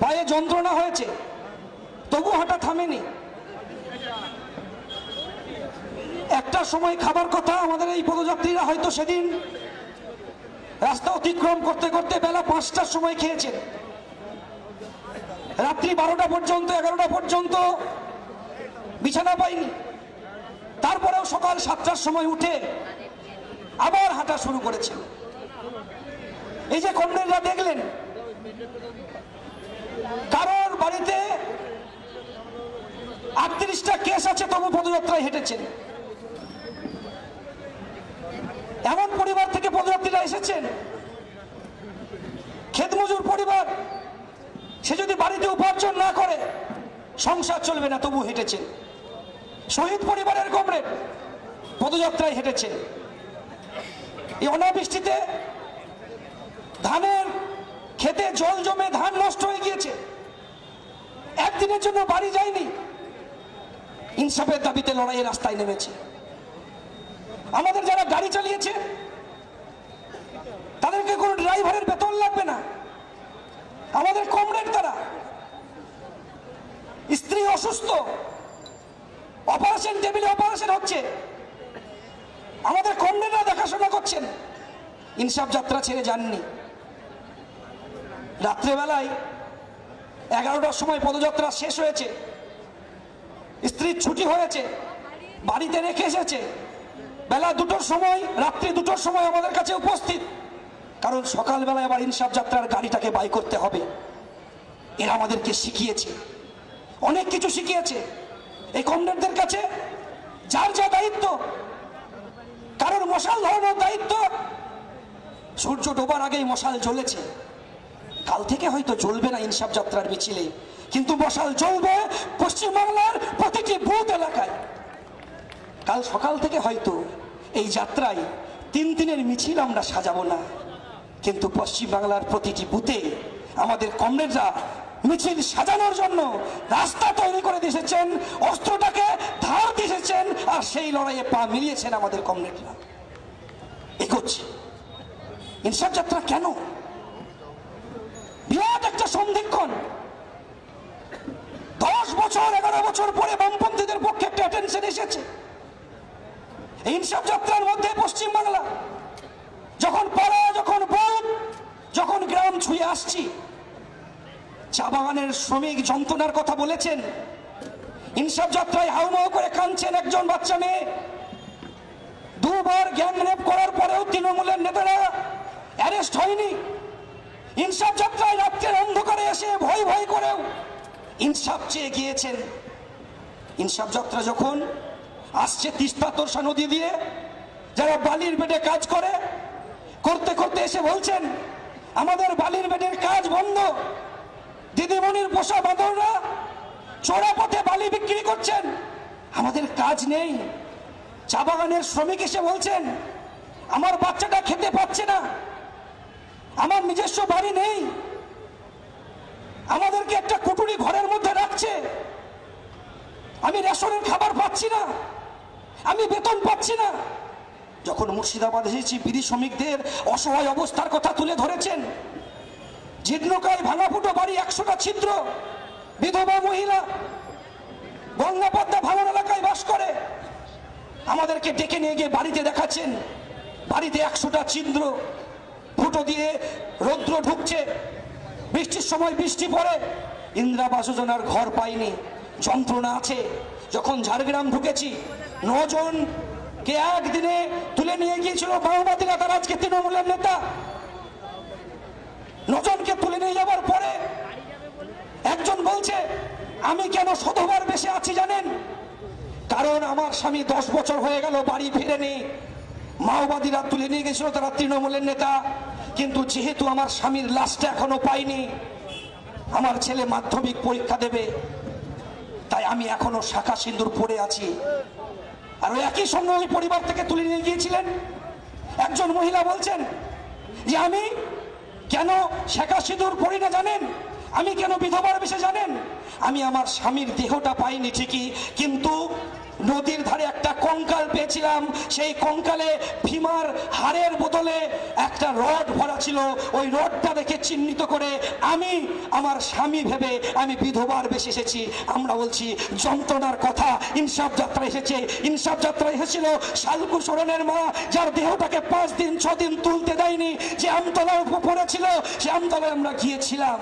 পায়ে যন্ত্রণা হয়েছে, তবু হাঁটা থামেনি। একটা সময় খাবার কথা আমাদের এই পদযাত্রীরা হয়তো সেদিন রাস্তা অতিক্রম করতে করতে বেলা 5টার সময় খেয়েছেন, রাত্রি 12টা পর্যন্ত 11টা পর্যন্ত বিছানা পাইনি। তারপরেও সকাল 7টার সময় উঠে আবার হাঁটা শুরু করেছেন। এই যে কমরেডরা দেখলেন, কারোর বাড়িতে 38টা কেস আছে, তবু পদযাত্রায় হেঁটেছেন। এমন পরিবার থেকে পদযাত্রীরা এসেছেন, ক্ষেতমজুর পরিবার, সে যদি বাড়িতে উপার্জন না করে সংসার চলবে না, তবু হেঁটেছেন। শহীদ পরিবারের কমরেড পদযাত্রায় হেঁটেছেন। এই অনাবৃষ্টিতে ধানের খেতে জল জমে ধান নষ্ট হয়ে গিয়েছে, একদিনের জন্য বাড়ি যায়নি, ইনসাফের দাবিতে লড়াইয়ের রাস্তায় নেমেছে। আমাদের যারা গাড়ি চালিয়েছে তাদেরকে কোনো ড্রাইভারের বেতন লাগবে না, আমাদের কমরেড তারা। স্ত্রী অসুস্থ, অপারেশন টেবিলে অপারেশন হচ্ছে, আমাদের কমরেডরা দেখাশোনা করছেন, ইনসাফ যাত্রা ছেড়ে যাননি। রাত্রেবেলায় 11টার সময় পদযাত্রা শেষ হয়েছে, স্ত্রীর ছুটি হয়েছে, বাড়িতে রেখে এসেছে, বেলা 2টোর সময়, রাত্রি 2টোর সময় আমাদের কাছে উপস্থিত, কারণ সকালবেলায় আবার ইনসাফ যাত্রার গাড়িটাকে বাই করতে হবে। এরা আমাদেরকে শিখিয়েছে, অনেক কিছু শিখিয়েছে। এই কমরেডদের কাছে যার যা দায়িত্ব, কারোর মশাল ধরানোর দায়িত্ব, সূর্য ডোবার আগেই মশাল জ্বলেছে, কাল থেকে হয়তো জ্বলবে না ইনসাফ যাত্রার মিছিলে, কিন্তু মশাল জ্বলবে পশ্চিমবাংলার প্রতিটি বুথ এলাকায়। কাল সকাল থেকে হয়তো এই যাত্রায় 3 দিনের মিছিল আমরা সাজাবো না, কিন্তু পশ্চিমবাংলার প্রতিটি বুথে আমাদের কমরেডরা মিছিল সাজানোর জন্য রাস্তা তৈরি করে দিয়েছেন, অস্ত্রটাকে ধার দিয়েছেন, আর সেই লড়াইয়ে পা মিলিয়েছেন আমাদের কমরেডরা। এগোচ্ছে ইনসাফ যাত্রা কেন? বিরাট একটা সন্ধিক্ষণ। 10 বছর 11 বছর পরে বামপন্থীদের পক্ষে একটা অ্যাটেনশন এসেছে। ইনসাফ যাত্রার মধ্যে পশ্চিমবাংলা যখন পাড়া, যখন বুথ, যখন গ্রাম ছুঁয়ে আসছি, চা বাগানের শ্রমিক যন্ত্রণার কথা বলেছেন। ইনসাফ যাত্রায় হাউমাউ করে কাঁদছেন একজন বাচ্চা মেয়ে। 2 বার গ্যাং রেপ করার পরেও তৃণমূলের নেতারা অ্যারেস্ট হয়নি। ইনসাফ যাত্রায় রাত্রের অন্ধকারে এসে ভয় ভয় করেও ইনসাফ চেয়ে গিয়েছেন। ইনসাফ যাত্রা যখন আসছে তিস্তা তোরসা নদী দিয়ে, যারা বালির বেডে কাজ করে, করতে করতে এসে বলছেন আমাদের বালির বেডের কাজ বন্ধ। দিদিমণির পোষা বাঁদররা চোরা পথে বালি বিক্রি করছেন, আমাদের কাজ নেই। চা বাগানের শ্রমিক এসে বলছেন আমার বাচ্চাটা খেতে পাচ্ছে না, আমার নিজস্ব বাড়ি নেই, আমাদেরকে একটা কুটুরি ঘরের মধ্যে রাখছে, আমি রেশনের খাবার পাচ্ছি না, আমি বেতন পাচ্ছি না। যখন মুর্শিদাবাদ এসেছি, বিড়ি শ্রমিকদের অসহায় অবস্থার কথা তুলে ধরেছেন। জীর্ণকায় ভাঙাফুটো বাড়ি, 100টা ছিদ্র, বিধবা মহিলা, গঙ্গাপদ্মা ভাঙন এলাকায় বাস করে। আমাদেরকে ডেকে নিয়ে গিয়ে বাড়িতে দেখাচ্ছেন, বাড়িতে 100টা ছিদ্র, ফুটো দিয়ে রৌদ্র ঢুকছে, বৃষ্টির সময় বৃষ্টি পড়ে, ইন্দিরা আবাস যোজনার ঘর পাইনি, যন্ত্রণা আছে। যখন ঝাড়গ্রাম ঢুকেছি, 9 জনকে একদিনে তুলে নিয়ে গিয়েছিল মাওবাদীরা, তারা আজকে তৃণমূলের নেতা। 9 জনকে তুলে নিয়ে যাবার পরে একজন বলছে আমি কেন শতবার বেশি আছি জানেন? কারণ আমার স্বামী 10 বছর হয়ে গেল বাড়ি ফিরেনি। মাওবাদীরা তুলে নিয়ে গেছিল, তারা তৃণমূলের নেতা, কিন্তু যেহেতু আমার স্বামীর লাশটা এখনো পাইনি, আমার ছেলে মাধ্যমিক পরীক্ষা দেবে, তাই আমি এখনো শাখা সিঁদুর পরে আছি। আর ওই একই সঙ্গে ওই পরিবার থেকে তুলে নিয়ে গিয়েছিলেন একজন মহিলা বলছেন যে আমি কেন শাখা সিঁদুর পরি না জানেন, আমি কেন বিধবার বেশে জানেন, আমি আমার স্বামীর দেহটা পাইনি ঠিকই, কিন্তু নদীর ধারে একটা কঙ্কাল পেয়েছিলাম, সেই কঙ্কালে ভীমার হাড়ের বোতলে একটা রড ভরা ছিল, ওই রডটা দেখে চিহ্নিত করে আমি আমার স্বামী ভেবে আমি বিধবার বেশে এসেছি। আমরা বলছি যন্ত্রণার কথা ইনসাফ যাত্রা এসেছে। ইনসাফ যাত্রা এসেছিল শালকু সোরেনের মা, যার দেহটাকে 5 দিন 6 দিন তুলতে দেয়নি, যে আমতলার উপরে ছিল, সে আমতলায় আমরা গিয়েছিলাম।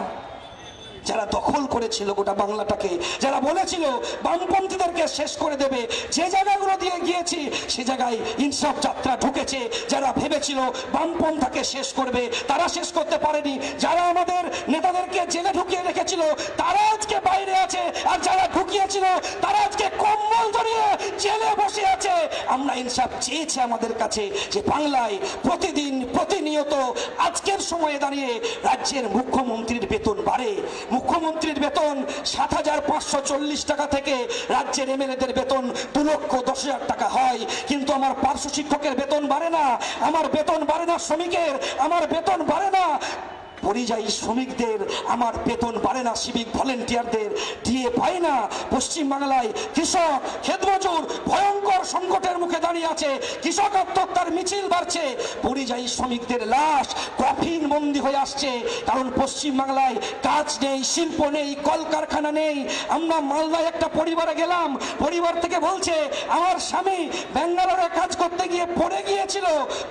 যারা দখল করেছিল গোটা বাংলাটাকে, যারা বলেছিল বামপন্থীদেরকে শেষ করে দেবে, যে জায়গাগুলো দিয়ে গিয়েছি সে জায়গায় ইনসাফ যাত্রা ঢুকেছে। যারা ভেবেছিল বামপন্থাকে শেষ করবে তারা শেষ করতে পারেনি। যারা আমাদের নেতাদেরকে জেলে ঢুকিয়ে রেখেছিল তারা আজকে বাইরে আছে, আর যারা ঢুকিয়েছিল তারা আজকে কম্বল জড়িয়ে জেলে বসে আছে। আমরা ইনসাফ চেয়েছি আমাদের কাছে যে বাংলায় প্রতিদিন প্রতিনিয়ত আজকের সময়ে দাঁড়িয়ে রাজ্যের মুখ্যমন্ত্রীর বেতন বাড়ে। মুখ্যমন্ত্রীর বেতন ৭,৫৪০ টাকা থেকে রাজ্যের এমএলএদের বেতন 2,10,০০০ টাকা হয়, কিন্তু আমার পার্শ্ব শিক্ষকের বেতন বাড়ে না, আমার বেতন বাড়ে না শ্রমিকের, আমার বেতন বাড়ে না পরিযায়ী শ্রমিকদের, আমার বেতন বাড়ে না সিভিক ভলেন্টিয়ারদের, ডিএ পাই না। পশ্চিমবাংলায় কৃষক ক্ষেতমজুর ভয়ঙ্কর সংকটের মুখে দাঁড়িয়ে আছে, কৃষক আত্মহত্যার মিছিল বাড়ছে, পরিযায়ী শ্রমিকদের লাশ কফিন বন্দী হয়ে আসছে, কারণ পশ্চিমবাংলায় কাজ নেই, শিল্প নেই, কলকারখানা নেই। আমরা মালদায় একটা পরিবারে গেলাম, পরিবার থেকে বলছে আমার স্বামী ব্যাঙ্গালোরে কাজ করতে গিয়ে পড়ে গিয়েছিল,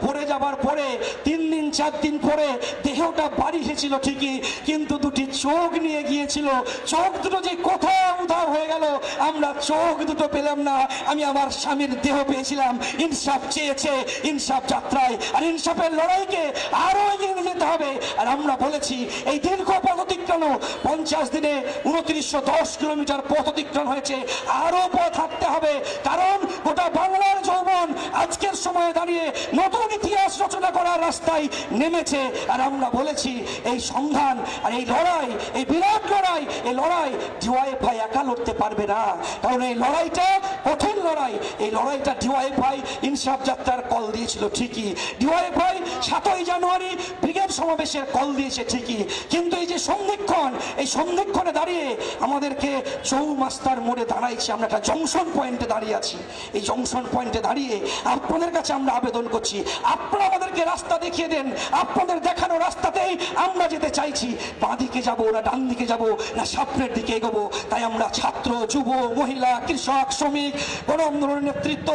পড়ে যাবার পরে 3 দিন 4 দিন পরে দেহটা বাড়ি এসেছিল ঠিকই, কিন্তু দুটি চোখ নিয়ে গিয়েছিল, চোখ দুটো যে কোথায় উধাও হয়ে গেল আমরা চোখ দুটো পেলাম না। আমি আমার স্বামীর দেহ পেয়েছিলাম। ইনসাফ চেয়েছে ইনসাফ যাত্রায়, আর ইনসাফের লড়াইকে আরো এগিয়ে নিয়ে যেতে হবে। আর আমরা বলেছি এই দীর্ঘ পথ অতিক্রম 50 দিনে 2910 কিলোমিটার পথ অতিক্রম হয়েছে, আরো পথ হাঁটতে হবে, কারণ গোটা বাংলার যৌবন আজকের সময়ে দাঁড়িয়ে নতুন ইতিহাস রচনা করার রাস্তায় নেমেছে। আর আমরা বলেছি এই সংধান আর এই লড়াই, এই বিরাট লড়াই, এই লড়াই ডিওয়াইএফআই একা লড়তে পারবে না, কারণ এই লড়াইটা কঠিন লড়াই। এই লড়াইটা ডিওয়াইএফআই ইনসাফ যাত্রার কল দিয়েছিল ঠিকই, ডিওয়াইএফআই 7ই জানুয়ারি ব্রিগেড সমাবেশের কল দিয়েছে ঠিকই, কিন্তু এই যে সন্ধিক্ষণ, এই সন্ধিক্ষণে দাঁড়িয়ে আমাদেরকে চৌমাস্তার মোড়ে দাঁড়াইছি, আমরা একটা জংশন পয়েন্টে দাঁড়িয়ে আছি। এই জংশন পয়েন্টে দাঁড়িয়ে আপনাদের কাছে আমরা আবেদন করছি, আপনারা আমাদেরকে রাস্তা দেখিয়ে দেন। আপনাদের দেখানো রাস্তাতেই আমরা যেতে চাইছি, বাঁ দিকে যাবো না ডান দিকে যাবো না সামনের দিকে এগোবো। তাই আমরা ছাত্র, যুব, মহিলা, কৃষক, শ্রমিক, গণ আন্দোলনের নেতৃত্ব,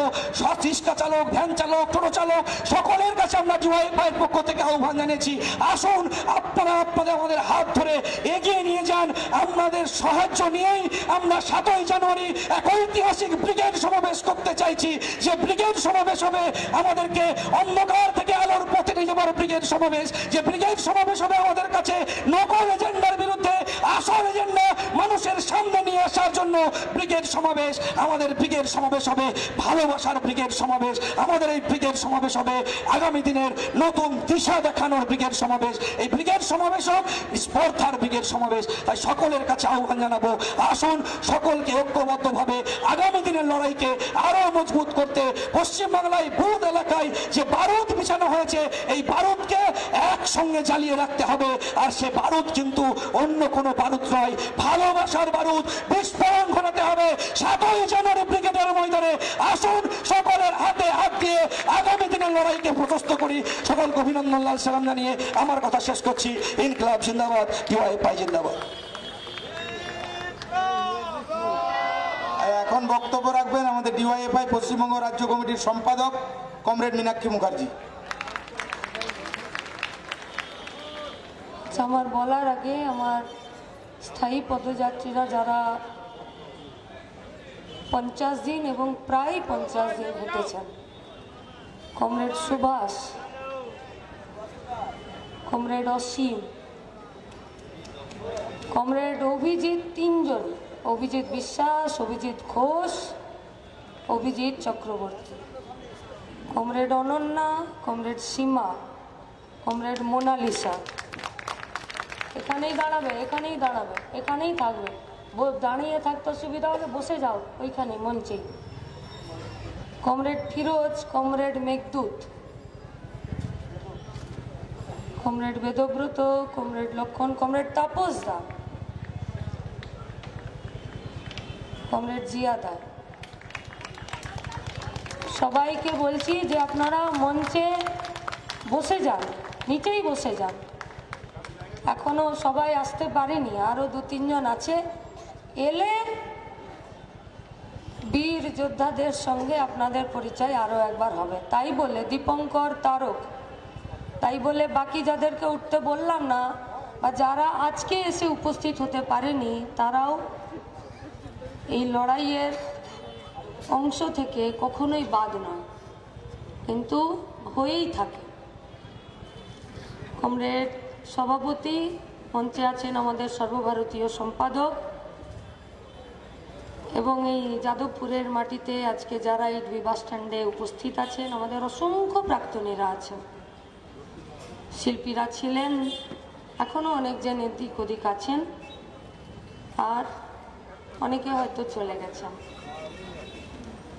রিক্সা চালক, ভ্যান চালক, টোটো চালক, সকলের কাছে আমরা ডিওয়াইএফআইয়ের পক্ষ থেকে আহ্বান জানিয়েছি, আসুন আপনারা আপনাদের আমাদের হাত ধরে এগিয়ে নিয়ে যান। আপনাদের সাহায্য নিয়েই আমরা 7ই জানুয়ারি এক ঐতিহাসিক ব্রিগেড সমাবেশ করতে চাইছি, যে ব্রিগেড সমাবেশ হবে আমাদেরকে অন্ধকার থেকে আলোর পথে নিয়ে যাবার ব্রিগেড সমাবেশ, যে ব্রিগেড সমাবেশ হবে আমাদের কাছে নকল এজেন্ডার বিরুদ্ধে আসল এজেন্ডা মানুষের সামনে নিয়ে আসার জন্য ব্রিগেড সমাবেশ। আমাদের ব্রিগেড সমাবেশ হবে ভালোবাসার ব্রিগেড সমাবেশ, আমাদের এই ব্রিগেড সমাবেশ হবে আগামী দিনের নতুন দিশা দেখানোর ব্রিগেড সমাবেশ। এই ব্রিগেড সমাবেশ হোক স্পর্ধার ব্রিগেড সমাবেশ। তাই সকলের কাছে আহ্বান জানাবো, আসুন সকলকে ঐক্যবদ্ধভাবে আগামী দিনের লড়াইকে আরো মজবুত করতে পশ্চিমবাংলায় বুথ এলাকায় যে বারুদ বিছানো হয়েছে এই বারুদকে একসঙ্গে জ্বালিয়ে রাখতে হবে। আর সে বারুদ কিন্তু অন্য কোনো বারুদ নয়, ভালোবাসার বারুদ। বিস্ফোরণ ঘটাতে হবে 7ই জানুয়ারি ব্রিগেডের ময়দানে। আসুন সকলের হাতে হাত দিয়ে আগামী দিনের লড়াইকে প্রশস্ত করি। সকলকে অভিনন্দন, লাল সালাম জানিয়ে আমার কথা শেষ করছি। ইনকলাব জিন্দাবাদ, ডিওয়াইএফআই জিন্দাবাদ। এখন বক্তব্য রাখবেন আমাদের ডিওয়াইএফআই পশ্চিমবঙ্গ রাজ্য কমিটির সম্পাদক কমরেড মীনাক্ষী মুখার্জি। আমার বলার আগে আমার স্থায়ী পদযাত্রীরা যারা 50 দিন এবং প্রায় 50 দিন হেঁটেছেন, কমরেড সুভাষ, কমরেড অসীম, কমরেড অভিজিৎ, 3 জন, অভিজিৎ বিশ্বাস, অভিজিৎ ঘোষ, অভিজিৎ চক্রবর্তী, কমরেড অনন্যা, কমরেড সীমা, কমরেড মোনালিসা। এখানেই দাঁড়াবে, এখানেই দাঁড়াবে, এখানেই থাকবে। দাঁড়িয়ে থাকতে সুবিধা হলে বসে যাও ওইখানে মঞ্চে। Comrade Firoz, comrade Meghdoot, comrade Bedabrata, comrade Lakshman, comrade Tapas da, comrade জিয়াদা। সবাইকে বলছি যে আপনারা মঞ্চে বসে যান, নিচেই বসে যান। এখনো সবাই আসতে পারেনি, আরো 2-3 জন আছে। এলে বীর যোদ্ধাদের সঙ্গে আপনাদের পরিচয় আরো একবার হবে। তাই বলে দীপঙ্কর, তারক, তাই বলে বাকি যাদেরকে উঠতে বললাম না, বা যারা আজকে এসে উপস্থিত হতে পারেনি তারাও এই লড়াইয়ের অংশ থেকে কখনোই বাদ নয়, কিন্তু হয়েই থাকে। কমরেড সভাপতি, মঞ্চে আছেন আমাদের সর্বভারতীয় সম্পাদক, এবং এই যাদবপুরের মাটিতে আজকে যারা এই দুই বাস স্ট্যান্ডে উপস্থিত আছেন, আমাদের অসংখ্য প্রাক্তনীরা আছেন, শিল্পীরা ছিলেন, এখনও অনেকজন এদিক ওদিক আছেন, আর অনেকে হয়তো চলে গেছেন।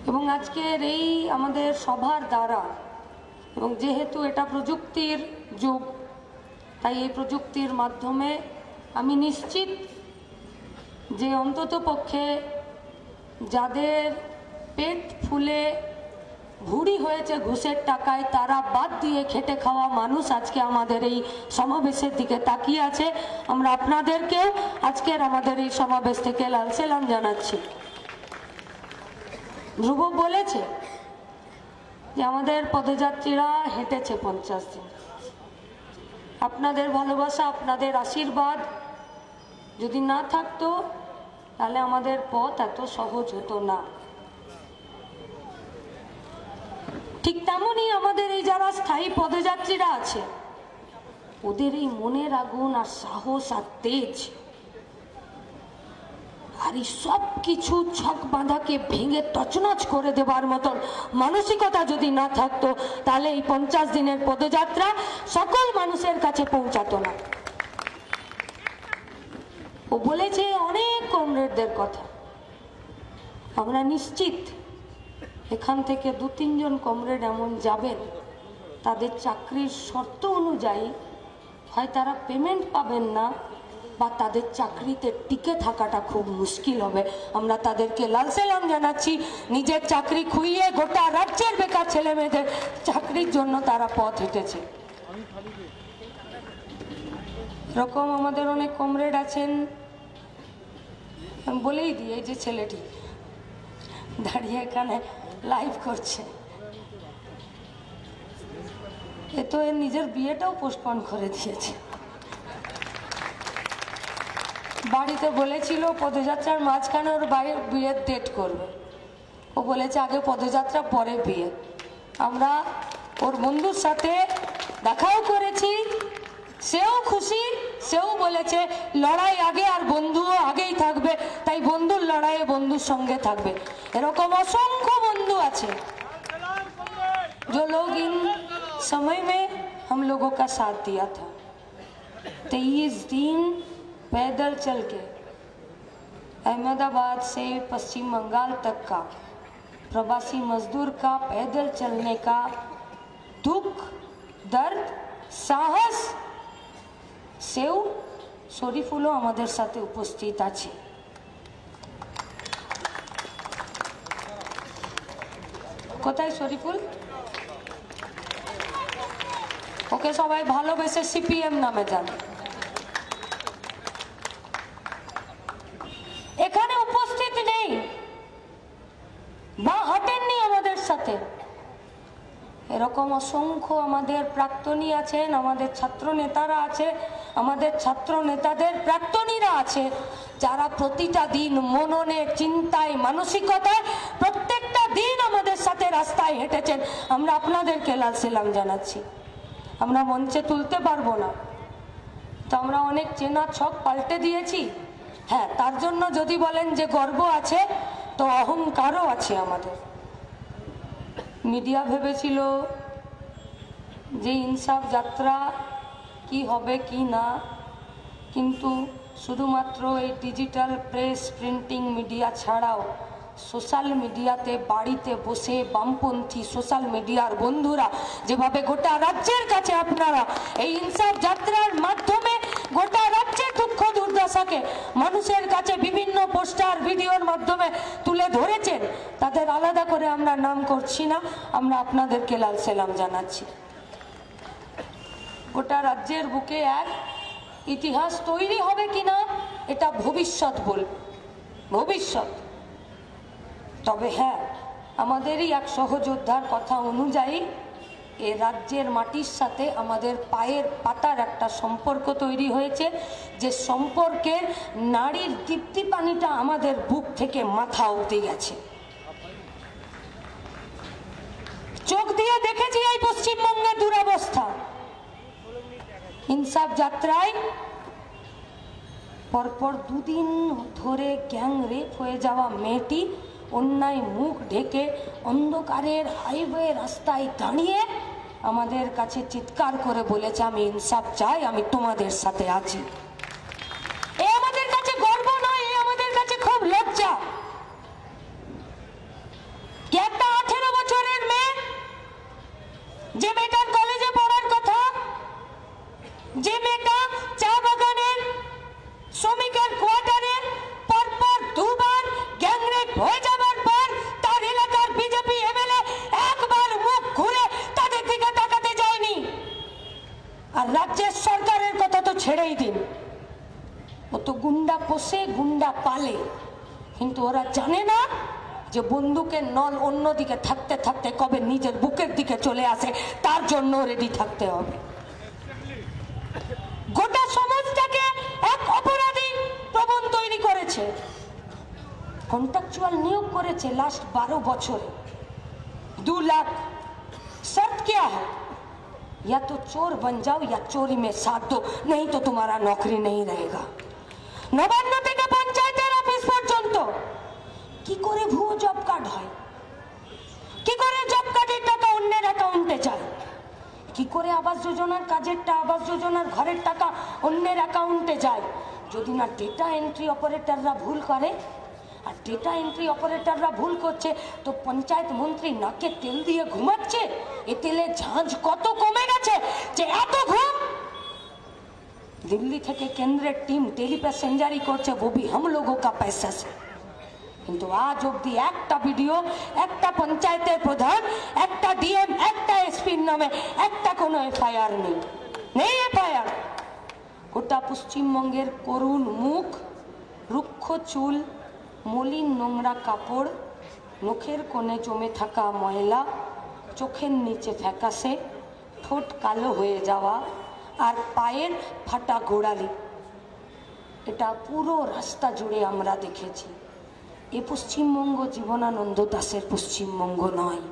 এবং আজকের এই আমাদের সভার দ্বারা, এবং যেহেতু এটা প্রযুক্তির যুগ, তাই এই প্রযুক্তির মাধ্যমে আমি নিশ্চিত যে অন্তত পক্ষে যাদের পেট ফুলে ভুঁড়ি হয়েছে ঘুষের টাকায়, তারা বাদ দিয়ে খেটে খাওয়া মানুষ আজকে আমাদের এই সমাবেশের দিকে তাকিয়ে আছে। আমরা আপনাদেরকেও আজকের আমাদের এই সমাবেশ থেকে লাল সালাম জানাচ্ছি। ধ্রুব বলেছে যে আমাদের পদযাত্রীরা হেঁটেছে 50 দিন। আপনাদের ভালোবাসা, আপনাদের আশীর্বাদ যদি না থাকতো তাহলে আমাদের পথ এত সহজ হতো না। ঠিক তেমনই আমাদের এই যারা স্থায়ী পদযাত্রীরা আছে, ওদের এই মনের আগুন আর সাহস আর তেজ আর এই সব কিছু ছক বাঁধাকে ভেঙে তছনছ করে দেবার মতন মানসিকতা যদি না থাকতো তাহলে এই 50 দিনের পদযাত্রা সকল মানুষের কাছে পৌঁছাতো না। ও বলেছে অনেক কমরেডদের কথা, আমরা নিশ্চিত এখান থেকে 2-3 জন কমরেড এমন যাবেন, তাদের চাকরির শর্ত অনুযায়ী হয় তারা পেমেন্ট পাবেন না বা তাদের চাকরিতে টিকে থাকাটা খুব মুশকিল হবে। আমরা তাদেরকে লাল সালাম জানাচ্ছি। নিজের চাকরি খুইয়ে গোটা রাজ্যের বেকার ছেলে মেয়েদের চাকরির জন্য তারা পথ হেঁটেছে। এরকম আমাদের অনেক কমরেড আছেন, আমি বলেই দিই, এই যে ছেলেটি দাঁড়িয়ে এখানে লাইভ করছে, এ তো এর নিজের বিয়েটাও পোস্টপন করে দিয়েছে। বাড়িতে বলেছিল পদযাত্রার মাঝখানে ওর বিয়ের ডেট করবে, ও বলেছে আগে পদযাত্রা পরে বিয়ে। আমরা ওর বন্ধুর সাথে দেখাও করেছি, সেও খুশি, সেও বলেছে লড়াই আগে আর বন্ধুও আগেই থাকবে, তাই বন্ধুর লড়াইয়ে বন্ধুর সঙ্গে থাকবে। এরকম অসংখ্য বন্ধু আছে जो लोग इन समय में हम लोगों का साथ दिया था। 23 दिन पैदल चल के अहमदाबाद से पश्चिम बंगाल तक का प्रवासी मजदूर का पैदल चलने का दुख, दर्द, साहस সেও শরীফুলও আমাদের সাথে উপস্থিত আছে। কোথায় শরীফুল? ওকে সবাই ভালোবেসে সিপিএম নামে জানে। এখানে উপস্থিত নেই বা হাঁটেননি আমাদের সাথে, এরকম অসংখ্য আমাদের প্রাক্তনী আছেন, আমাদের ছাত্র নেতারা আছে, আমাদের ছাত্র নেতাদের প্রাক্তনীরা আছে, যারা প্রতিটা দিন মননে, চিন্তায়, মানসিকতায় প্রত্যেকটা দিন আমাদের সাথে রাস্তায় হেঁটেছেন। আমরা আপনাদেরকে লাল সালাম জানাচ্ছি। আমরা মঞ্চে তুলতে পারবো না, তো আমরা অনেক চেনা ছক পাল্টে দিয়েছি। হ্যাঁ, তার জন্য যদি বলেন যে গর্ব আছে, তো অহংকারও আছে আমাদের। মিডিয়া ভেবেছিল যে ইনসাফ যাত্রা কি হবে কি না, কিন্তু শুধুমাত্র এই ডিজিটাল প্রেস, প্রিন্টিং মিডিয়া ছাড়াও সোশ্যাল মিডিয়াতে বাড়িতে বসে বামপন্থী সোশ্যাল মিডিয়ার বন্ধুরা যেভাবে গোটা রাজ্যের কাছে আপনারা এই ইনসাফ যাত্রার মাধ্যমে গোটা রাজ্যের দুঃখ দুর্দশাকে মানুষের কাছে বিভিন্ন পোস্টার, ভিডিওর মাধ্যমে তুলে ধরেছেন, তাদের আলাদা করে আমরা নাম করছি না, আমরা আপনাদেরকে লাল সালাম জানাচ্ছি। গোটা রাজ্যের বুকে এক ইতিহাস তৈরি হবে কিনা এটা ভবিষ্যৎ বলবে, ভবিষ্যৎ। তবে হ্যাঁ, আমাদেরই এক সহযোদ্ধার কথা অনুযায়ী এ রাজ্যের মাটির সাথে আমাদের পায়ের পাতার একটা সম্পর্ক তৈরি হয়েছে, যে সম্পর্কের নারীর দীপ্তি পানিটা আমাদের বুক থেকে মাথা অবধি গেছে। চোখ দিয়ে দেখেছি এই পশ্চিমবঙ্গের দুরবস্থা। ইনসাফ যাত্রায় পরপর 2 দিন ধরে গ্যাং রেপ হয়ে যাওয়া মেয়েটি অন্যায় মুখ ঢেকে অন্ধকারের হাইওয়ে রাস্তায় দাঁড়িয়ে আমাদের কাছে চিৎকার করে বলেছে, আমি ইনসাফ চাই, আমি তোমাদের সাথে আছি। এ আমাদের কাছে গর্ব নয়, এ আমাদের কাছে খুব লজ্জা। একটা 18 বছরের মেয়ে, যে মেয়েটার কলেজে পড়ার কথা, যে মেয়েটা চা বাগানের শ্রমিকের কোয়ার্টারে পরপর 2 বার গ্যাংরেপ হয়ে যাবার পর তার এলাকার বিজেপি এমএলএ একবার মুখ ঘুরে তাদের দিকে তাকাতে যায়নি। আর রাজ্যের সরকারের কথা তো ছেড়েই দিন, ও তো গুন্ডা পোষে, গুন্ডা পালে, কিন্তু ওরা জানে না যে বন্দুকের নল অন্যদিকে থাকতে থাকতে কবে নিজের বুকের দিকে চলে আসে, তার জন্য রেডি থাকতে হবে। গোটা সমাজটাকে এক অপরাধী প্রবণ তৈরি করেছে, কন্ট্রাকচুয়াল নিয়োগ করেছে লাস্ট 12 বছরে 2 लाख। शर्त क्या है? या तो चोर बन जाओ या चोरी में साथ दो, नहीं तो तुम्हारा नौकरी नहीं रहेगा। 59 থেকে পঞ্চায়েতের অফিস পর্যন্ত কি করে ভুয়ো জব কার্ড হয়, কি করে জব কার্ডের টাকা অন্যের অ্যাকাউন্টে যায়, কি করে আবাস যোজনার কাজেরটা, আবাস যোজনার ঘরের টাকা অন্যের অ্যাকাউন্টে যায়, যদি না ডেটা এন্ট্রি অপারেটররা ভুল করে। আর ডেটা এন্ট্রি অপারেটররা ভুল করছে তো পঞ্চায়েত মন্ত্রী নাকে তেল দিয়ে ঘুমাচ্ছে। এ তেলে ঝাঁঝ কত কমে গেছে যে এত ঘুম। দিল্লি থেকে কেন্দ্রের টিম টেলি প্যাসেঞ্জারি করছে, वो भी हम लोगों का पैसा से। কিন্তু আজ অব্দি একটা ভিডিও, একটা পঞ্চায়েতের প্রধান, একটা ডিএম, একটা এসপির নামে একটা কোনো এফআইআর নেই এফআইআর। গোটা পশ্চিমবঙ্গের করুণ মুখ, রুক্ষ চুল, মলিন নোংরা কাপড়, নখের কোণে জমে থাকা ময়লা, চোখের নিচে ফ্যাকাশে, ঠোঁট কালো হয়ে যাওয়া আর পায়ের ফাটা গোড়ালি, এটা পুরো রাস্তা জুড়ে আমরা দেখেছি। এ পশ্চিমবঙ্গ জীবনানন্দ দাশের পশ্চিমবঙ্গ নয়,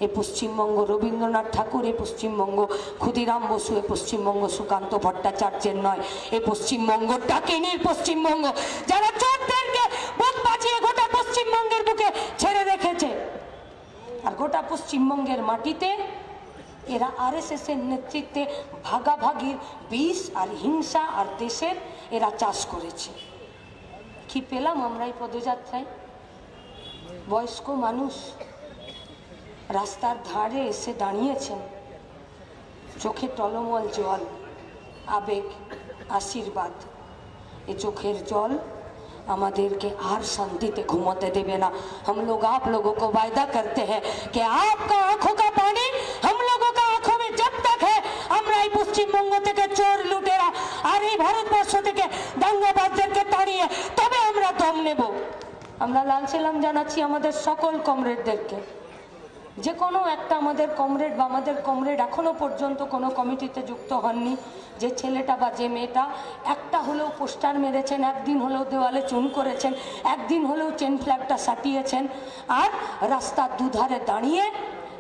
এ পশ্চিমবঙ্গ রবীন্দ্রনাথ ঠাকুর, এ পশ্চিমবঙ্গ ক্ষুদিরাম বসু, এ পশ্চিমবঙ্গ সুকান্ত ভট্টাচার্যের নয়, এ পশ্চিমবঙ্গ টাকিনির পশ্চিমবঙ্গ, যারা চোরদেরকে বুক বাঁচিয়ে গোটা পশ্চিমবঙ্গের বুকে ছেড়ে রেখেছে। আর গোটা পশ্চিমবঙ্গের মাটিতে এরা আরএসএস এর নেতৃত্বে ভাগাভাগির বিষ আর হিংসা আর দেশের এরা চাষ করেছে। কি পেলাম আমরা এই পদযাত্রায়? বয়স্ক মানুষ রাস্তার ধারে এসে দাঁড়িয়েছেন, চোখে টলমল জল, আবেগ, আশীর্বাদ। এ চোখের জল আমাদেরকে আর শান্তিতে ঘুমোতে দেবে না। हम लोग आप लोगों को वायदा करते हैं कि आपका आंखों का पानी हम लोगों का आंखों में जब तक है, আমরা এই পশ্চিমবঙ্গ থেকে চোর লুটেরা আর এই ভারতবর্ষ থেকে দাঙ্গাবাজদেরকে তাড়িয়ে তবে আমরা দম নেব। আমরা লাল সালাম জানাচ্ছি আমাদের সকল কমরেডদেরকে। যে কোনো একটা আমাদের কমরেড বা আমাদের কমরেড এখনো পর্যন্ত কোনো কমিটিতে যুক্ত হননি, যে ছেলেটা বা যে মেয়েটা একটা হলেও পোস্টার মেরেছেন, একদিন হলেও দেওয়ালে চুন করেছেন, একদিন হলেও চেন ফ্ল্যাগটা সাটিয়েছেন আর রাস্তার দুধারে দাঁড়িয়ে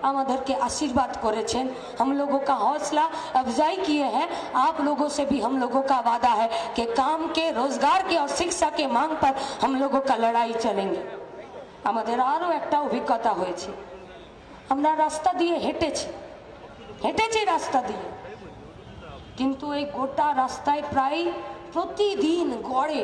আমাদেরকে आशीर्वाद করেছেন। हम लोगों का हौसला अफजाई किए हैं। आप लोगों से भी हम लोगों का वादा है कि काम के, रोजगार के और शिक्षा के मांग पर हम लोगों का लड़ाई चलेंगे। আমাদের আরও একটা অভিজ্ঞতা হয়েছে, আমরা রাস্তা দিয়ে হেঁটেছি রাস্তা দিয়ে, কিন্তু এই গোটা রাস্তায় প্রায় প্রতিদিন গড়ে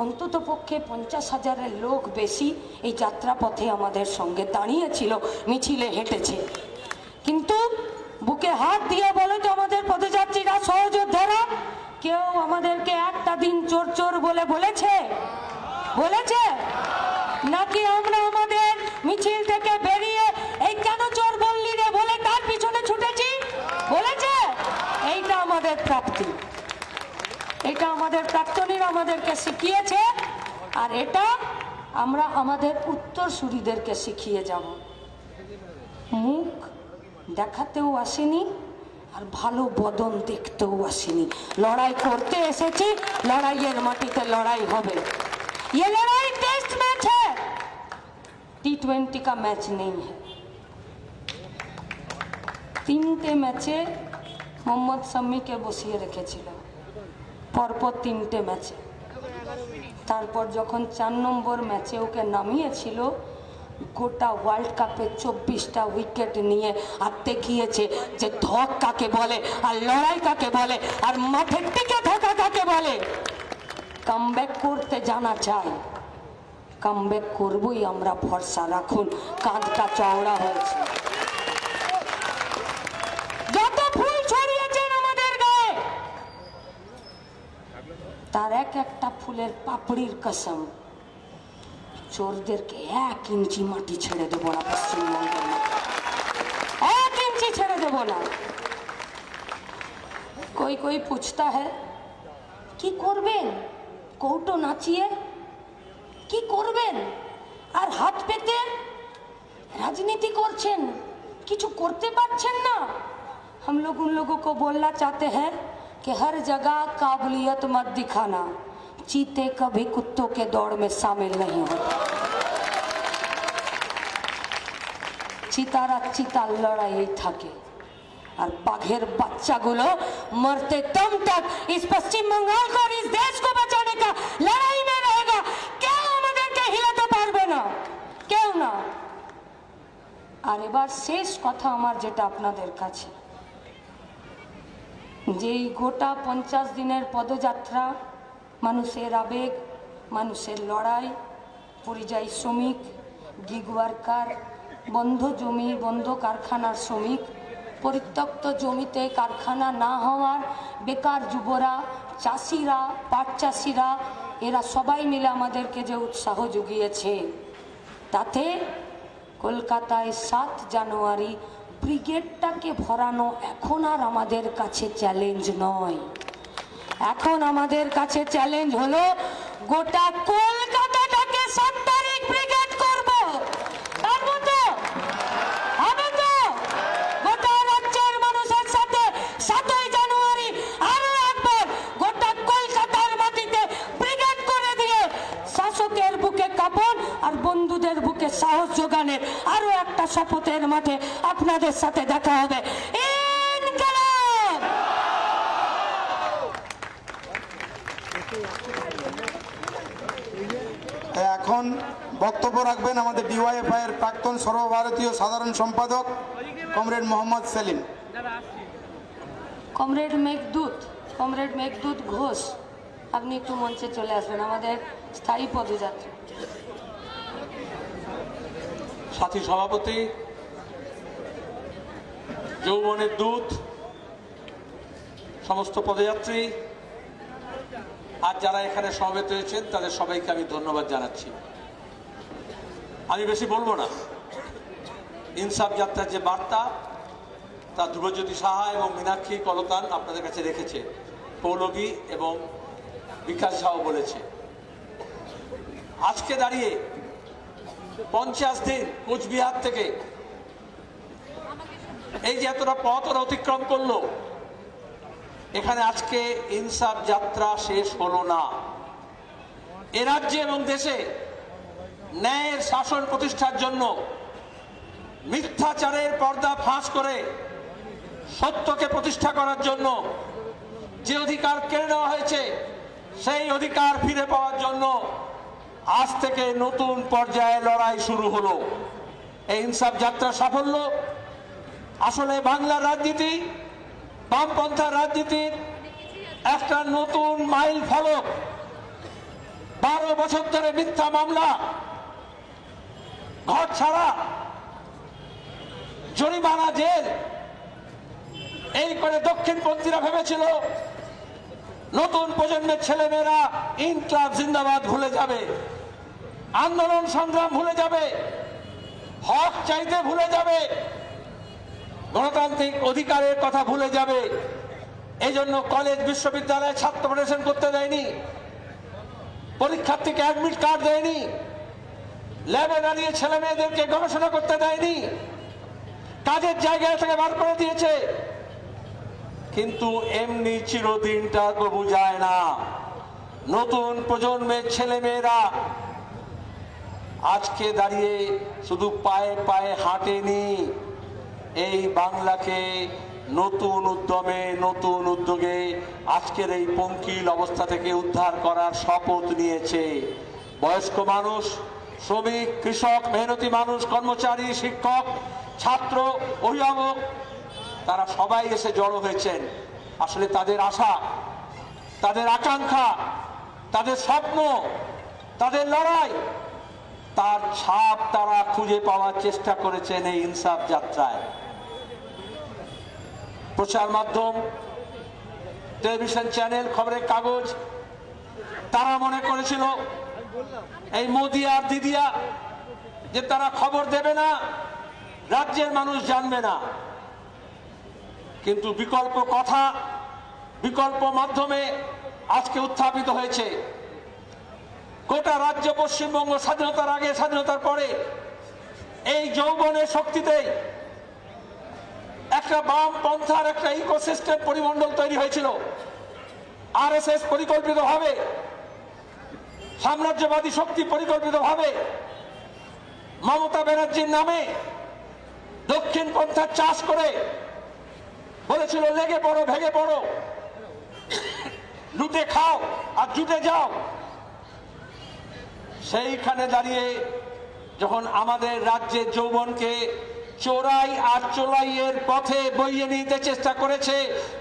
অন্তত পক্ষে 50,000-এর লোক বেশি এই যাত্রাপথে আমাদের সঙ্গে দাঁড়িয়েছিল, মিছিলে হেঁটেছে। কিন্তু বুকে হাত দিয়ে বলে তো আমাদের পদযাত্রীরা, সহযোদ্ধারা, কেউ আমাদেরকে একটা দিন চোর চোর বলেছে নাকি আমরা আমাদের মিছিল থেকে বেরিয়ে এই কেন চোর বললি রে বলে তার পিছনে ছুটেছি? বলেছে? এইটা আমাদের প্রাপ্তি, এটা আমাদের প্রাক্তনীরা আমাদেরকে শিখিয়েছে, আর এটা আমরা আমাদের উত্তরসূরিদেরকে শিখিয়ে যাব। মুখ দেখাতেও আসেনি আর ভালো বদন দেখতেও আসেনি। লড়াই করতে এসেছি, লড়াইয়ের মাটিতে লড়াই হবে। ये लड़ाई टेस्ट मैच है, T20 का मैच नहीं है। 3টে ম্যাচে মোহাম্মদ শামিকে বসিয়ে রেখেছিল, পরপর 3টে ম্যাচে। তারপর যখন 4 নম্বর ম্যাচে ওকে নামিয়েছিল, গোটা ওয়ার্ল্ড কাপে 24টা উইকেট নিয়ে আর দেখিয়েছে যে ধক কাকে বলে আর লড়াই কাকে বলে আর মাঠে টিকে থাকা কাকে বলে। কামব্যাক করতে জানা চাই, কামব্যাক করবই আমরা, ভরসা রাখুন। কাঁধটা চওড়া হয়েছে। যত ফুল ছড়িয়েছেন আমাদের গায়ে, তার এক একটা ফুলের পাপড়ির কসম, চোরদেরকে 1 ইঞ্চি মাটি ছেড়ে দেবো না। পশ্চিমবঙ্গের মাটি 1 ইঞ্চি ছেড়ে দেবো না। कोई पूछता है কি করবেন, কৌটো নাচিয়ে কি করবেন আর হাত পেতে রাজনীতি করছেন, কিছু করতে পারছেন না। हम लोग उन लोगों को बोलना चाहते हैं कि हर जगह काबिलियत मत दिखाना, चीते कभी कुत्तों के दौड़ में शामिल नहीं होते। চিতারা চিতার লড়াই থাকে আর বাঘের বাচ্চাগুলো मरते दम तक इस पश्चिम बंगाल को और इस देश को बचाने का लड़ाई में रहेगा। কেউ আমাদেরকে হিলাতে পারবে না, কেউ না। আর এবার শেষ কথা আমার, যেটা আপনাদের কাছে, যেই গোটা 50 দিনের পদযাত্রা, মানুষের আবেগ, মানুষের লড়াই, পরিযায়ী শ্রমিক, গিগ ওয়ার্কার, বন্ধ জমি, বন্ধ কারখানার শ্রমিক, পরিত্যক্ত জমিতে কারখানা না হওয়ার বেকার যুবরা, চাষিরা, পাট চাষিরা, এরা সবাই মিলে আমাদেরকে যে উৎসাহ জুগিয়েছে, তাতে কলকাতায় 7 জানুয়ারি ব্রিগেডটাকে ভরানো এখন আর আমাদের কাছে চ্যালেঞ্জ নয়। এখন আমাদের কাছে চ্যালেঞ্জ হলো গোটা কলকাতাটাকে 7 তারিখ ব্রিগেড করব। পারবো তো? হবে তো? গোটা রাজ্যের মানুষের সাথে 7ই জানুয়ারি আরো একবার গোটা কলকাতার মাটিতে ব্রিগেড করে দিয়ে শাসকের বুকে কাঁপন আর বন্ধুদের বুকে সাহস যোগানের আরো একটা শপথের মাঠে আপনাদের সাথে দেখা হবে। ইনকিলাব! এখন বক্তব্য রাখবেন আমাদের ডিওয়াইএফআই এর প্রাক্তন সর্বভারতীয় সাধারণ সম্পাদক কমরেড মোহাম্মদ সেলিম। কমরেড মেঘদূত ঘোষ, আপনি একটু মঞ্চে চলে আসবেন, আমাদের স্থায়ী পদযাত্রী। সাথী সভাপতি, যৌবনের দূত, সমস্ত পদযাত্রী আর যারা এখানে সমবেত হয়েছেন, তাদের সবাইকে আমি ধন্যবাদ জানাচ্ছি। আমি বেশি বলবো না। ইনসাফ যাত্রার যে বার্তা, তা ধ্রুবজ্যোতি সাহা এবং মীনাক্ষী কলতান আপনাদের কাছে রেখেছে, পৌলভী এবং বিকাশ সাহা বলেছে। আজকে দাঁড়িয়ে 50 দিন কোচবিহার থেকে এই যে এতটা পথ ওরা অতিক্রম করলো, এখানে আজকে ইনসাফ যাত্রা শেষ হলো না। এ রাজ্যে এবং দেশে ন্যায়ের শাসন প্রতিষ্ঠার জন্য মিথ্যাচারের পর্দা ফাঁস করে সত্যকে প্রতিষ্ঠা করার জন্য যে অধিকার কেড়ে নেওয়া হয়েছে, সেই অধিকার ফিরে পাওয়ার জন্য আজ থেকে নতুন পর্যায়ে লড়াই শুরু হলো। এই ইনসাফ যাত্রা সাফল্য আসলে বাংলার রাজনীতি, বামপন্থার রাজনীতির একটা নতুন মাইল ফলক। 12 বছর ধরে মিথ্যা মামলা, ঘর ছাড়া, জরিমানা, জেল, এই করে দক্ষিণপন্থীরা ভেবেছিল নতুন প্রজন্মের ছেলেমেয়েরা ইনকিলাব জিন্দাবাদ ভুলে যাবে, আন্দোলন সংগ্রাম ভুলে যাবে, হক চাইতে ভুলে যাবে, গণতান্ত্রিক অধিকারের কথা ভুলে যাবে। এই জন্য কলেজ বিশ্ববিদ্যালয়ে ছাত্র ফেডারেশন করতে দেয়নি, পরীক্ষার্থীকে অ্যাডমিট কার্ড দেয়নি, ল্যাবে দাঁড়িয়ে ছেলে মেয়েদেরকে গবেষণা করতে দেয়নি, কাজের জায়গা থেকে বার করে দিয়েছে। কিন্তু এমনি চিরদিনটা কবু যায় না। নতুন প্রজন্মের ছেলেমেয়েরা আজকে দাঁড়িয়ে শুধু পায়ে পায়ে হাঁটেনি, এই বাংলাকে নতুন উদ্যমে নতুন উদ্যোগে আজকের এই পঙ্কিল অবস্থা থেকে উদ্ধার করার শপথ নিয়েছে। বয়স্ক মানুষ, শ্রমিক, কৃষক, মেহনতি মানুষ, কর্মচারী, শিক্ষক, ছাত্র, অভিভাবক, তারা সবাই এসে জড়ো হয়েছেন। আসলে তাদের আশা, তাদের আকাঙ্ক্ষা, তাদের স্বপ্ন, তাদের লড়াই, তার ছাপ তারা খুঁজে পাওয়ার চেষ্টা করেছেন এই ইনসাফ যাত্রায়। প্রচার মাধ্যম, টেলিভিশন চ্যানেল, খবরের কাগজ, তারা মনে করেছিল এই মোদি আর দিদিয়া যে তারা খবর দেবে না, রাজ্যের মানুষ জানবে না। কিন্তু বিকল্প কথা, বিকল্প মাধ্যমে আজকে উত্থাপিত হয়েছে। গোটা রাজ্য পশ্চিমবঙ্গ স্বাধীনতার আগে, স্বাধীনতার পরে এই যৌবনের শক্তিতেই একটা বাম পন্থার একটা ইকোসিস্টেম পরিমণ্ডল তৈরি হয়েছিল। আরএসএস পরিকল্পিতভাবে, সাম্রাজ্যবাদী শক্তি পরিকল্পিতভাবে মমতা ব্যানার্জির নামে দক্ষিণ পন্থার চাষ করে বলেছিল লেগে পড়ো, ভেঙে পড়ো, লুটে খাও আর জুটে যাও। সেইখানে দাঁড়িয়ে যখন আমাদের রাজ্যের যৌবনকে চোরাই আর চোরাইয়ের পথে বইয়ে নিতে চেষ্টা করেছে,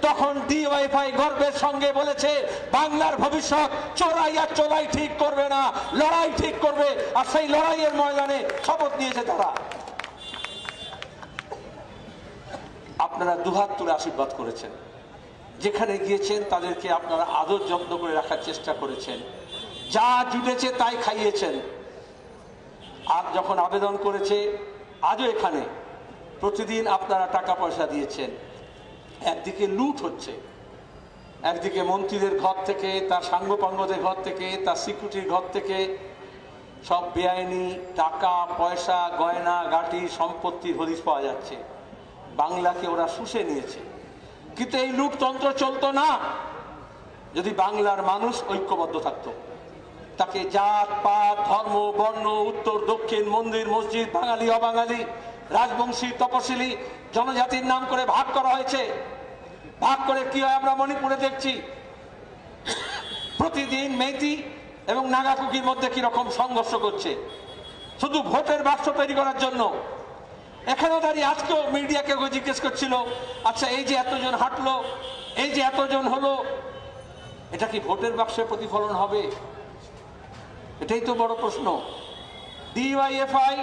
তখন ডিওয়াইএফআই গর্বের সঙ্গে বলেছে বাংলার ভবিষ্যৎ চোরাই আর চোরাই ঠিক করবে না, লড়াই ঠিক করবে। আর সেই লড়াইয়ের ময়দানে শপথ নিয়েছে তারা। আপনারা দুহাত তুলে আশীর্বাদ করেছেন, যেখানে গিয়েছেন তাদেরকে আপনারা আদর যত্ন করে রাখার চেষ্টা করেছেন, যা জুটেছে তাই খাইয়েছেন। আর যখন আবেদন করেছে, আজও এখানে প্রতিদিন আপনারা টাকা পয়সা দিয়েছেন। একদিকে লুট হচ্ছে, একদিকে মন্ত্রীদের ঘর থেকে, তার সাঙ্গপাঙ্গদের ঘর থেকে, তার সিকিউরিটির ঘর থেকে সব বেআইনি টাকা পয়সা, গয়না গাটি, সম্পত্তির হদিশ পাওয়া যাচ্ছে। বাংলাকে ওরা শুষে নিয়েছে। কিন্তু এই লুটতন্ত্র চলতো না যদি বাংলার মানুষ ঐক্যবদ্ধ থাকতো। তাকে জাত পাত, ধর্ম, বর্ণ, উত্তর দক্ষিণ, মন্দির মসজিদ, বাঙালি অবাঙালি, রাজবংশী তপশিলি, জনজাতির নাম করে ভাগ করা হয়েছে। ভাগ করে কি হয় আমরা মণিপুরে দেখছি। প্রতিদিন মেইতি এবং নাগাকুকির মধ্যে কিরকম সংঘর্ষ করছে, শুধু ভোটের বাক্স তৈরি করার জন্য। এখানেও দাঁড়িয়ে আজকেও মিডিয়াকে জিজ্ঞেস করছিল, আচ্ছা এই যে এতজন হাঁটলো, এই যে এতজন হলো, এটা কি ভোটের বাক্সে প্রতিফলন হবে? এটাই তো বড় প্রশ্ন। DYFI,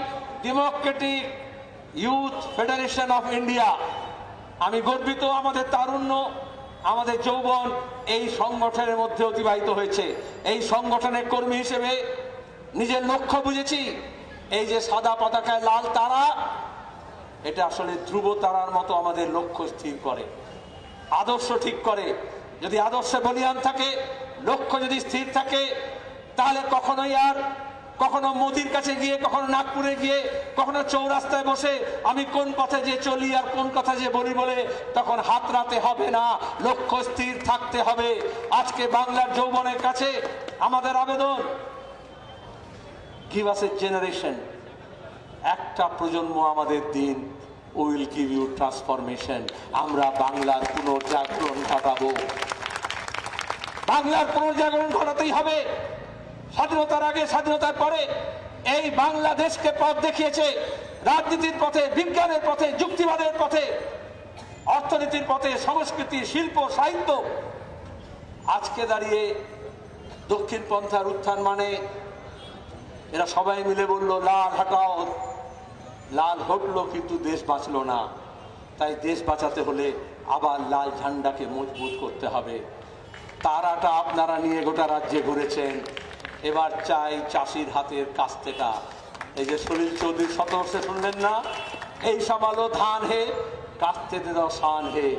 Democratic youth federation of India, আমি গর্বিত আমাদের তারুণ্য, আমাদের যৌবন এই সংগঠনের মধ্যে অতিবাহিত হয়েছে। এই সংগঠনের কর্মী হিসেবে নিজের লক্ষ্য বুঝেছি। এই যে সাদা পতাকায় লাল তারা, এটা আসলে ধ্রুব তারার মতো আমাদের লক্ষ্য স্থির করে, আদর্শ ঠিক করে। যদি আদর্শে বলিয়ান থাকে, লক্ষ্য যদি স্থির থাকে, তাহলে কখনোই আর কখনো মোদির কাছে গিয়ে, কখনো নাগপুরে গিয়ে, কখনো চৌরাস্তায় বসে আমি কোন পথে যে চলি আর কোন কথা যে বলি বলে তখন হাতড়াতে হবে না। লক্ষ্য স্থির থাকতে হবে। আজকে বাংলার যৌবনের কাছে আমাদের আবেদন, গিভ আস এ জেনারেশন, একটা প্রজন্ম আমাদের দিন, উইল গিভ ইউ ট্রান্সফরমেশন। আমরা বাংলার পুনর্জাগরণ ঘটাবো। বাংলার পুনর্জাগরণ ঘটাতেই হবে। স্বাধীনতার আগে, স্বাধীনতার পরে এই বাংলাদেশকে পথ দেখিয়েছে রাজনীতির পথে, বিজ্ঞানের পথে, যুক্তিবাদের পথে, অর্থনীতির পথে, সংস্কৃতি, শিল্প, সাহিত্য। আজকে দাঁড়িয়ে দক্ষিণ পন্থার উত্থান মানে এরা সবাই মিলে বলল লাল হটাও। লাল হটলো কিন্তু দেশ বাঁচলো না। তাই দেশ বাঁচাতে হলে আবার লাল ঝান্ডাকে মজবুত করতে হবে। তারাটা আপনারা নিয়ে গোটা রাজ্যে ঘুরেছেন। এবার চাই চাষির হাতের কাস্তেটা। এই যে সলিল চৌধুরী শতবর্ষে শুনলেন না, এই সামালো ধান হে কাস্তে দাও শান হে।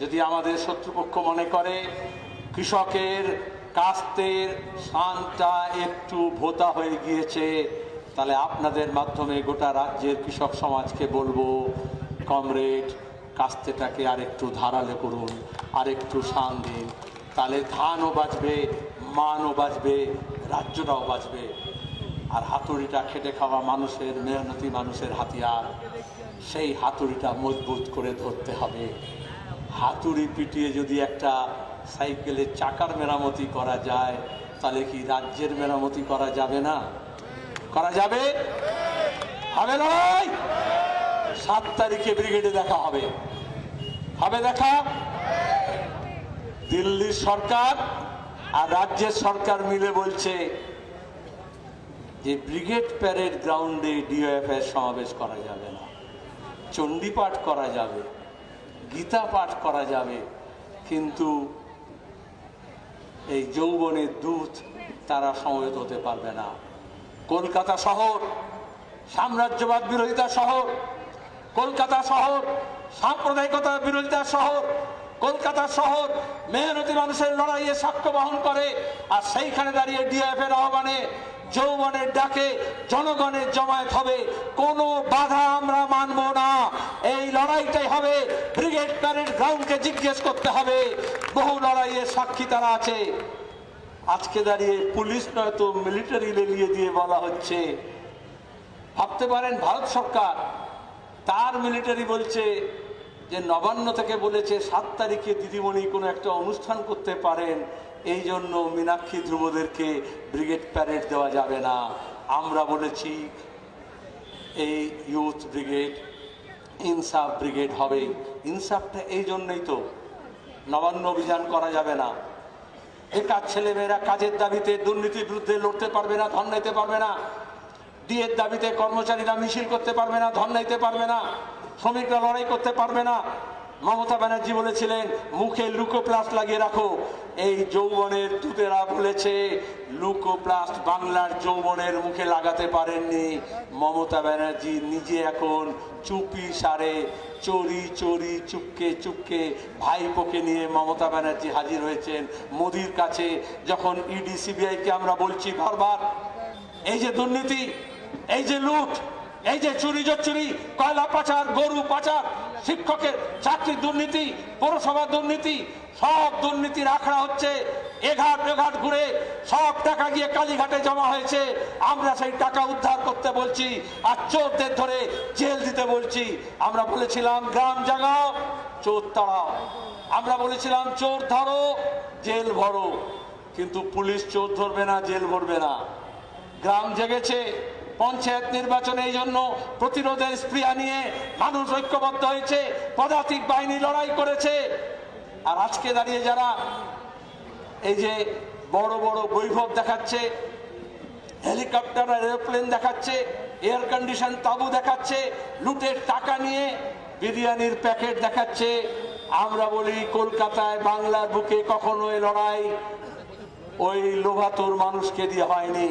যদি আমাদের শত্রুপক্ষ মনে করে কৃষকের কাস্তের শানটা একটু ভোতা হয়ে গিয়েছে, তাহলে আপনাদের মাধ্যমে গোটা রাজ্যের কৃষক সমাজকে বলবো কমরেড কাস্তেটাকে আরেকটু ধারালো করুন, আরেকটু শান দিন, তাহলে ধানও বাঁচবে, মানও বাঁচবে, রাজ্যটাও বাঁচবে। আর হাতুড়িটা খেটে খাওয়া মানুষের, মেহনতি মানুষের হাতিয়ার, সেই হাতুড়িটা মজবুত করে ধরতে হবে। হাতুড়ি পিটিয়ে যদি একটা সাইকেলের চাকার মেরামতি করা যায়, তাহলে কি রাজ্যের মেরামতি করা যাবে না? করা যাবে? হবে নয়? 7 তারিখে ব্রিগেডে দেখা হবে, হবে দেখা। দিল্লির সরকার আর রাজ্যের সরকার মিলে বলছে যে ব্রিগেড প্যারেড গ্রাউন্ডে ডিওএফ এর সমাবেশ করা যাবে না, চণ্ডী পাঠ করা যাবে, গীতা পাঠ করা যাবে, কিন্তু এই যৌবনের দূত তারা সমবেত হতে পারবে না। কলকাতা শহর সাম্রাজ্যবাদ বিরোধিতা শহর, কলকাতা শহর সাম্প্রদায়িকতা বিরোধিতা শহর, কলকাতা শহর মেহনতি মানুষের লড়াইয়ে সাক্ষ্য বহন করে। আর সেইখানে দাঁড়িয়ে ডিএফ এর আহ্বানে, যৌবনের ডাকে জনগণের জমায়েত হবে, কোনো বাধা আমরা মানব না। এই লড়াইটাই হবে। ব্রিগেড প্যারেড গ্রাউন্ডকে জিজ্ঞেস করতে হবে, বহু লড়াইয়ের সাক্ষী তারা আছে। আজকে দাঁড়িয়ে পুলিশ নয়তো মিলিটারি লেলিয়ে দিয়ে বলা হচ্ছে, ভাবতে পারেন ভারত সরকার তার মিলিটারি বলছে যে নবান্ন থেকে বলেছে 7 তারিখে দিদিমণি কোনো একটা অনুষ্ঠান করতে পারেন, এই জন্য মীনাক্ষী ধ্রুবদেরকে ব্রিগেড প্যারেড দেওয়া যাবে না। আমরা বলেছি এই ইউথ ব্রিগেড ইনসাফ ব্রিগেড হবে। ইনসাফটা এই জন্যই তো নবান্ন অভিযান করা যাবে না। বেকার ছেলেমেয়েরা কাজের দাবিতে, দুর্নীতির বিরুদ্ধে লড়তে পারবে না, ধর্ণা দিতে পারবে না। ডিএর দাবিতে কর্মচারীরা মিছিল করতে পারবে না, ধর্ণা দিতে পারবে না। শ্রমিকরা লড়াই করতে পারবে না। মমতা ব্যানার্জি বলেছিলেন মুখে লুকোপ্লাস্ট লাগিয়ে রাখো। এই যৌবনের দূতেরা বলেছে লুকোপ্লাস্ট বাংলার যৌবনের মুখে লাগাতে পারেননি। মমতা ব্যানার্জি নিজে এখন চুপি সারে চোরি চোরি চুপকে চুপকে ভাইপোকে নিয়ে মমতা ব্যানার্জি হাজির হয়েছেন মোদির কাছে। যখন ইডি সিবিআইকে আমরা বলছি বারবার, এই যে দুর্নীতি, এই যে লুট, এই যে চুরি জচুরি, কয়লা পাচার, গরু পাচার, শিক্ষকের চাকরির দুর্নীতি, পৌরসভার দুর্নীতি, সব দুর্নীতির আখড়া হচ্ছে। এঘাট এঘাট ঘুরে সব টাকা গিয়ে কালীঘাটে জমা হয়েছে। আমরা সেই টাকা উদ্ধার করতে বলছি আর চোরদের ধরে জেল দিতে বলছি। আমরা বলেছিলাম গ্রাম জাগাও, চোর তাড়াও। আমরা বলেছিলাম চোর ধরো, জেল ভরো। কিন্তু পুলিশ চোর ধরবে না, জেল ভরবে না। গ্রাম জেগেছে। পঞ্চায়েত নির্বাচনে এই জন্য প্রতিরোধের স্পৃহা নিয়ে মানুষ ঐক্যবদ্ধ হয়েছে, পদাতিক বাহিনী লড়াই করেছে। আর আজকে দাঁড়িয়ে যারা এই যে বড় বড় বৈভব দেখাচ্ছে, হেলিকপ্টার আর এরোপ্লেন দেখাচ্ছে, এয়ার কন্ডিশন তাঁবু দেখাচ্ছে, লুটের টাকা নিয়ে বিরিয়ানির প্যাকেট দেখাচ্ছে, আমরা বলি কলকাতায় বাংলার বুকে কখনো এই লড়াই ওই লোভাতুর মানুষকে দিয়ে হয়নি।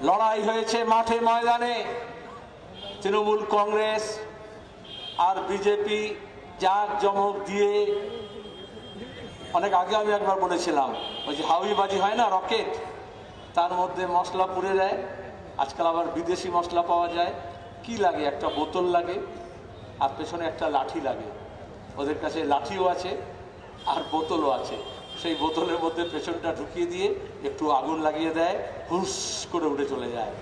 লড়াই হয়েছে মাঠে ময়দানে। তৃণমূল কংগ্রেস আর বিজেপি জাক জমক দিয়ে, অনেক আগে আমি একবার বলেছিলাম ওই যে হাউইবাজি হয় না, রকেট, তার মধ্যে মশলা পুড়ে দেয়। আজকাল আবার বিদেশি মশলা পাওয়া যায়। কি লাগে? একটা বোতল লাগে আর পেছনে একটা লাঠি লাগে। ওদের কাছে লাঠিও আছে আর বোতলও আছে। সেই বোতলের মধ্যে পেছনটা ঢুকিয়ে দিয়ে একটু আগুন লাগিয়ে দেয়, হুস করে উঠে চলে যায়।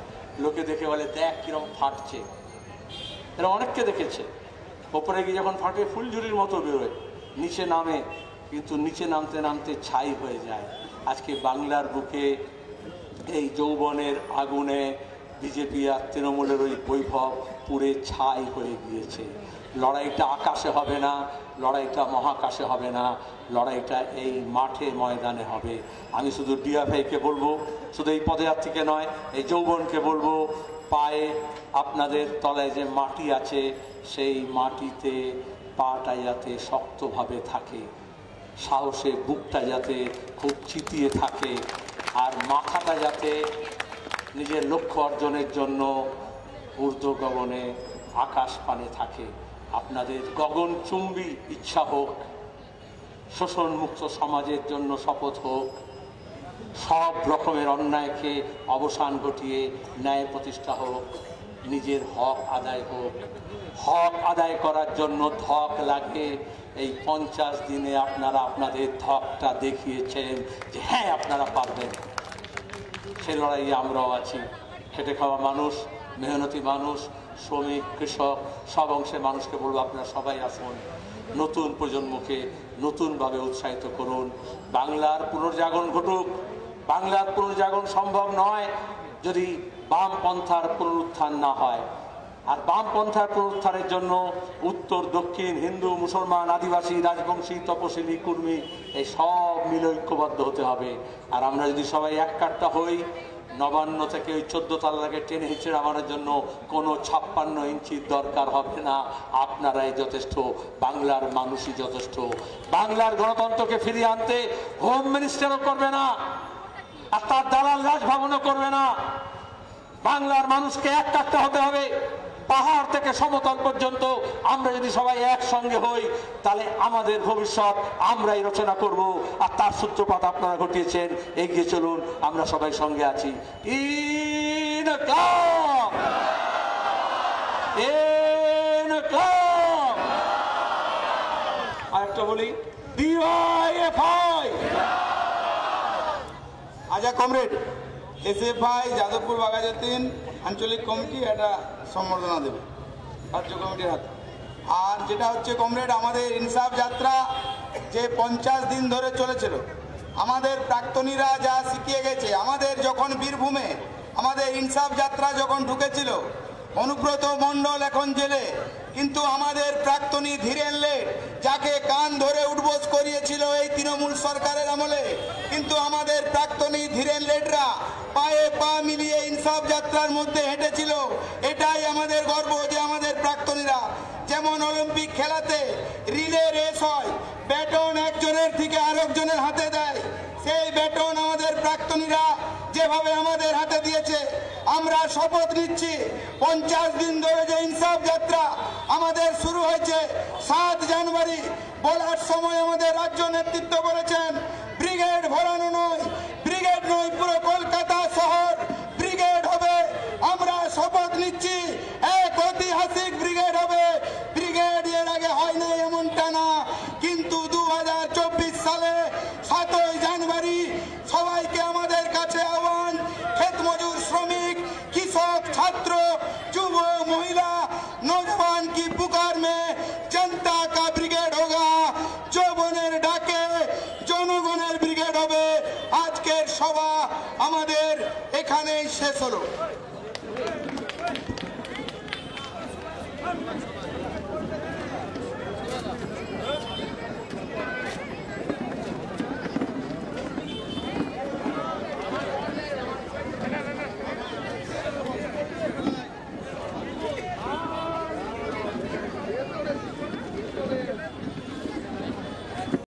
লোকে দেখে বলে দেখ কিরকম ফাটছে। এরা অনেককে দেখেছে। ওপরে গিয়ে যখন ফাটে ফুলঝুরির মতো বেরোয়, নিচে নামে, কিন্তু নিচে নামতে নামতে ছাই হয়ে যায়। আজকে বাংলার বুকে এই যৌবনের আগুনে বিজেপি আর তৃণমূলের ওই বৈভব পুড়ে ছাই হয়ে গিয়েছে। লড়াইটা আকাশে হবে না, লড়াইটা মহাকাশে হবে না, লড়াইটা এই মাঠে ময়দানে হবে। আমি শুধু ডিএফআইকে বলবো, শুধু এই পদযাত্রীকে নয়, এই যৌবনকে বলবো, পায়ে আপনাদের তলায় যে মাটি আছে সেই মাটিতে পাটা যাতে শক্তভাবে থাকে, সাহসে বুকটা যাতে খুব চিতিয়ে থাকে, আর মাথাটা যাতে নিজের লক্ষ্য অর্জনের জন্য ঊর্ধ্ব গগনে আকাশ পানে থাকে। আপনাদের গগনচুম্বী ইচ্ছা হোক, শোষণমুক্ত সমাজের জন্য শপথ হোক, সব রকমের অন্যায়কে অবসান ঘটিয়ে ন্যায় প্রতিষ্ঠা হোক। নিজের হক আদায় হোক। হক আদায় করার জন্য ধক লাগে। এই 50 দিনে আপনারা আপনাদের ধকটা দেখিয়েছেন যে হ্যাঁ আপনারা পারবেন। সে লড়াইয়ে আমরাও আছি। খেটে খাওয়া মানুষ, মেহনতি মানুষ, শ্রমিক, কৃষক, সব অংশের মানুষকে বলবো আপনারা সবাই আসুন, নতুন প্রজন্মকে নতুনভাবে উৎসাহিত করুন। বাংলার পুনর্জাগরণ ঘটুক। বাংলার পুনর্জাগরণ সম্ভব নয় যদি বামপন্থার পুনরুত্থান না হয়। আর বামপন্থার পুনরুত্থানের জন্য উত্তর দক্ষিণ, হিন্দু, মুসলমান, আদিবাসী, রাজবংশী, তপশিলি, কুর্মী এই সব মিলে ঐক্যবদ্ধ হতে হবে। আর আমরা যদি সবাই এক কাট্টা হই, নবান্ন থেকে ওই 14 তলাকে টেনে হিঁচড়ে নামানোর জন্য কোনো 56 ইঞ্চির দরকার হবে না। আপনারাই যথেষ্ট, বাংলার মানুষই যথেষ্ট। বাংলার গণতন্ত্রকে ফিরিয়ে আনতে হোম মিনিস্টারও করবে না, আর তার দালাল রাজভবনও করবে না। বাংলার মানুষকে এক কাটতে হতে হবে। পাহাড় থেকে সমতল পর্যন্ত আমরা যদি সবাই একসঙ্গে হই, তাহলে আমাদের ভবিষ্যৎ আমরাই রচনা করব। আর তার সূত্রপাত আপনারা ঘটিয়েছেন। এগিয়ে চলুন, আমরা সবাই সঙ্গে আছি। আরেকটা বলি, ডিওয়াইএফআই। আচ্ছা কমরেড, এসএফআই যাদবপুর বাঘাযতীন আঞ্চলিক কমিটি একটা সম্বর্ধনা দেবে রাজ্য কমিটির হাতে। আর যেটা হচ্ছে কমরেড, আমাদের ইনসাফ যাত্রা যে 50 দিন ধরে চলেছিল, আমাদের প্রাক্তনীরা যা শিখিয়ে গেছে, আমাদের যখন বীরভূমে আমাদের ইনসাফ যাত্রা যখন ঢুকেছিল, অনুব্রত মণ্ডল এখন জেলে, কিন্তু আমাদের প্রাক্তনী ধীরেন লেট যাকে কান ধরে উঠবোস করিয়েছিল এই তৃণমূল সরকারের আমলে, কিন্তু আমাদের প্রাক্তনী ধীরেন লেটরা পায়ে পা মিলিয়ে ইনসাফ যাত্রার মধ্যে হেঁটেছিল। এটাই আমাদের গর্ব যে আমাদের প্রাক্তনীরা, যেমন অলিম্পিক খেলাতে রিলে রেস হয়, ব্যাটন একজনের থেকে আরেকজনের হাতে দেয়, সেই ব্যাটন আমাদের প্রাক্তনীরা যেভাবে আমাদের হাতে দিয়েছে। আমরা শপথ নিচ্ছি 50 দিন ধরে যে ইনসাফ যাত্রা আমাদের শুরু হয়েছে, 7 জানুয়ারি বলার সময় আমাদের রাজ্য নেতৃত্ব বলেছেন ব্রিগেড ভরানো নয়, ব্রিগেড নয়, পুরো কলকাতা শহর ব্রিগেড হবে। আমরা শপথ নিচ্ছি এক ঐতিহাসিক ব্রিগেড হবে। ব্রিগেড এর আগে হয় না এমনটা না, কিন্তু 2024 সালে 7 জানুয়ারি সবাইকে আমাদের কাছে আহ্বান, ক্ষেত মজুর, শ্রমিক, কৃষক, ছাত্র, যুব, महिला, नौजवान की पुकार में जनता का ब्रिगेड होगा। যৌবনের ডাকে জনগণের ব্রিগেড হবে। আজকের সভা আমাদের এখানেই শেষ হলো।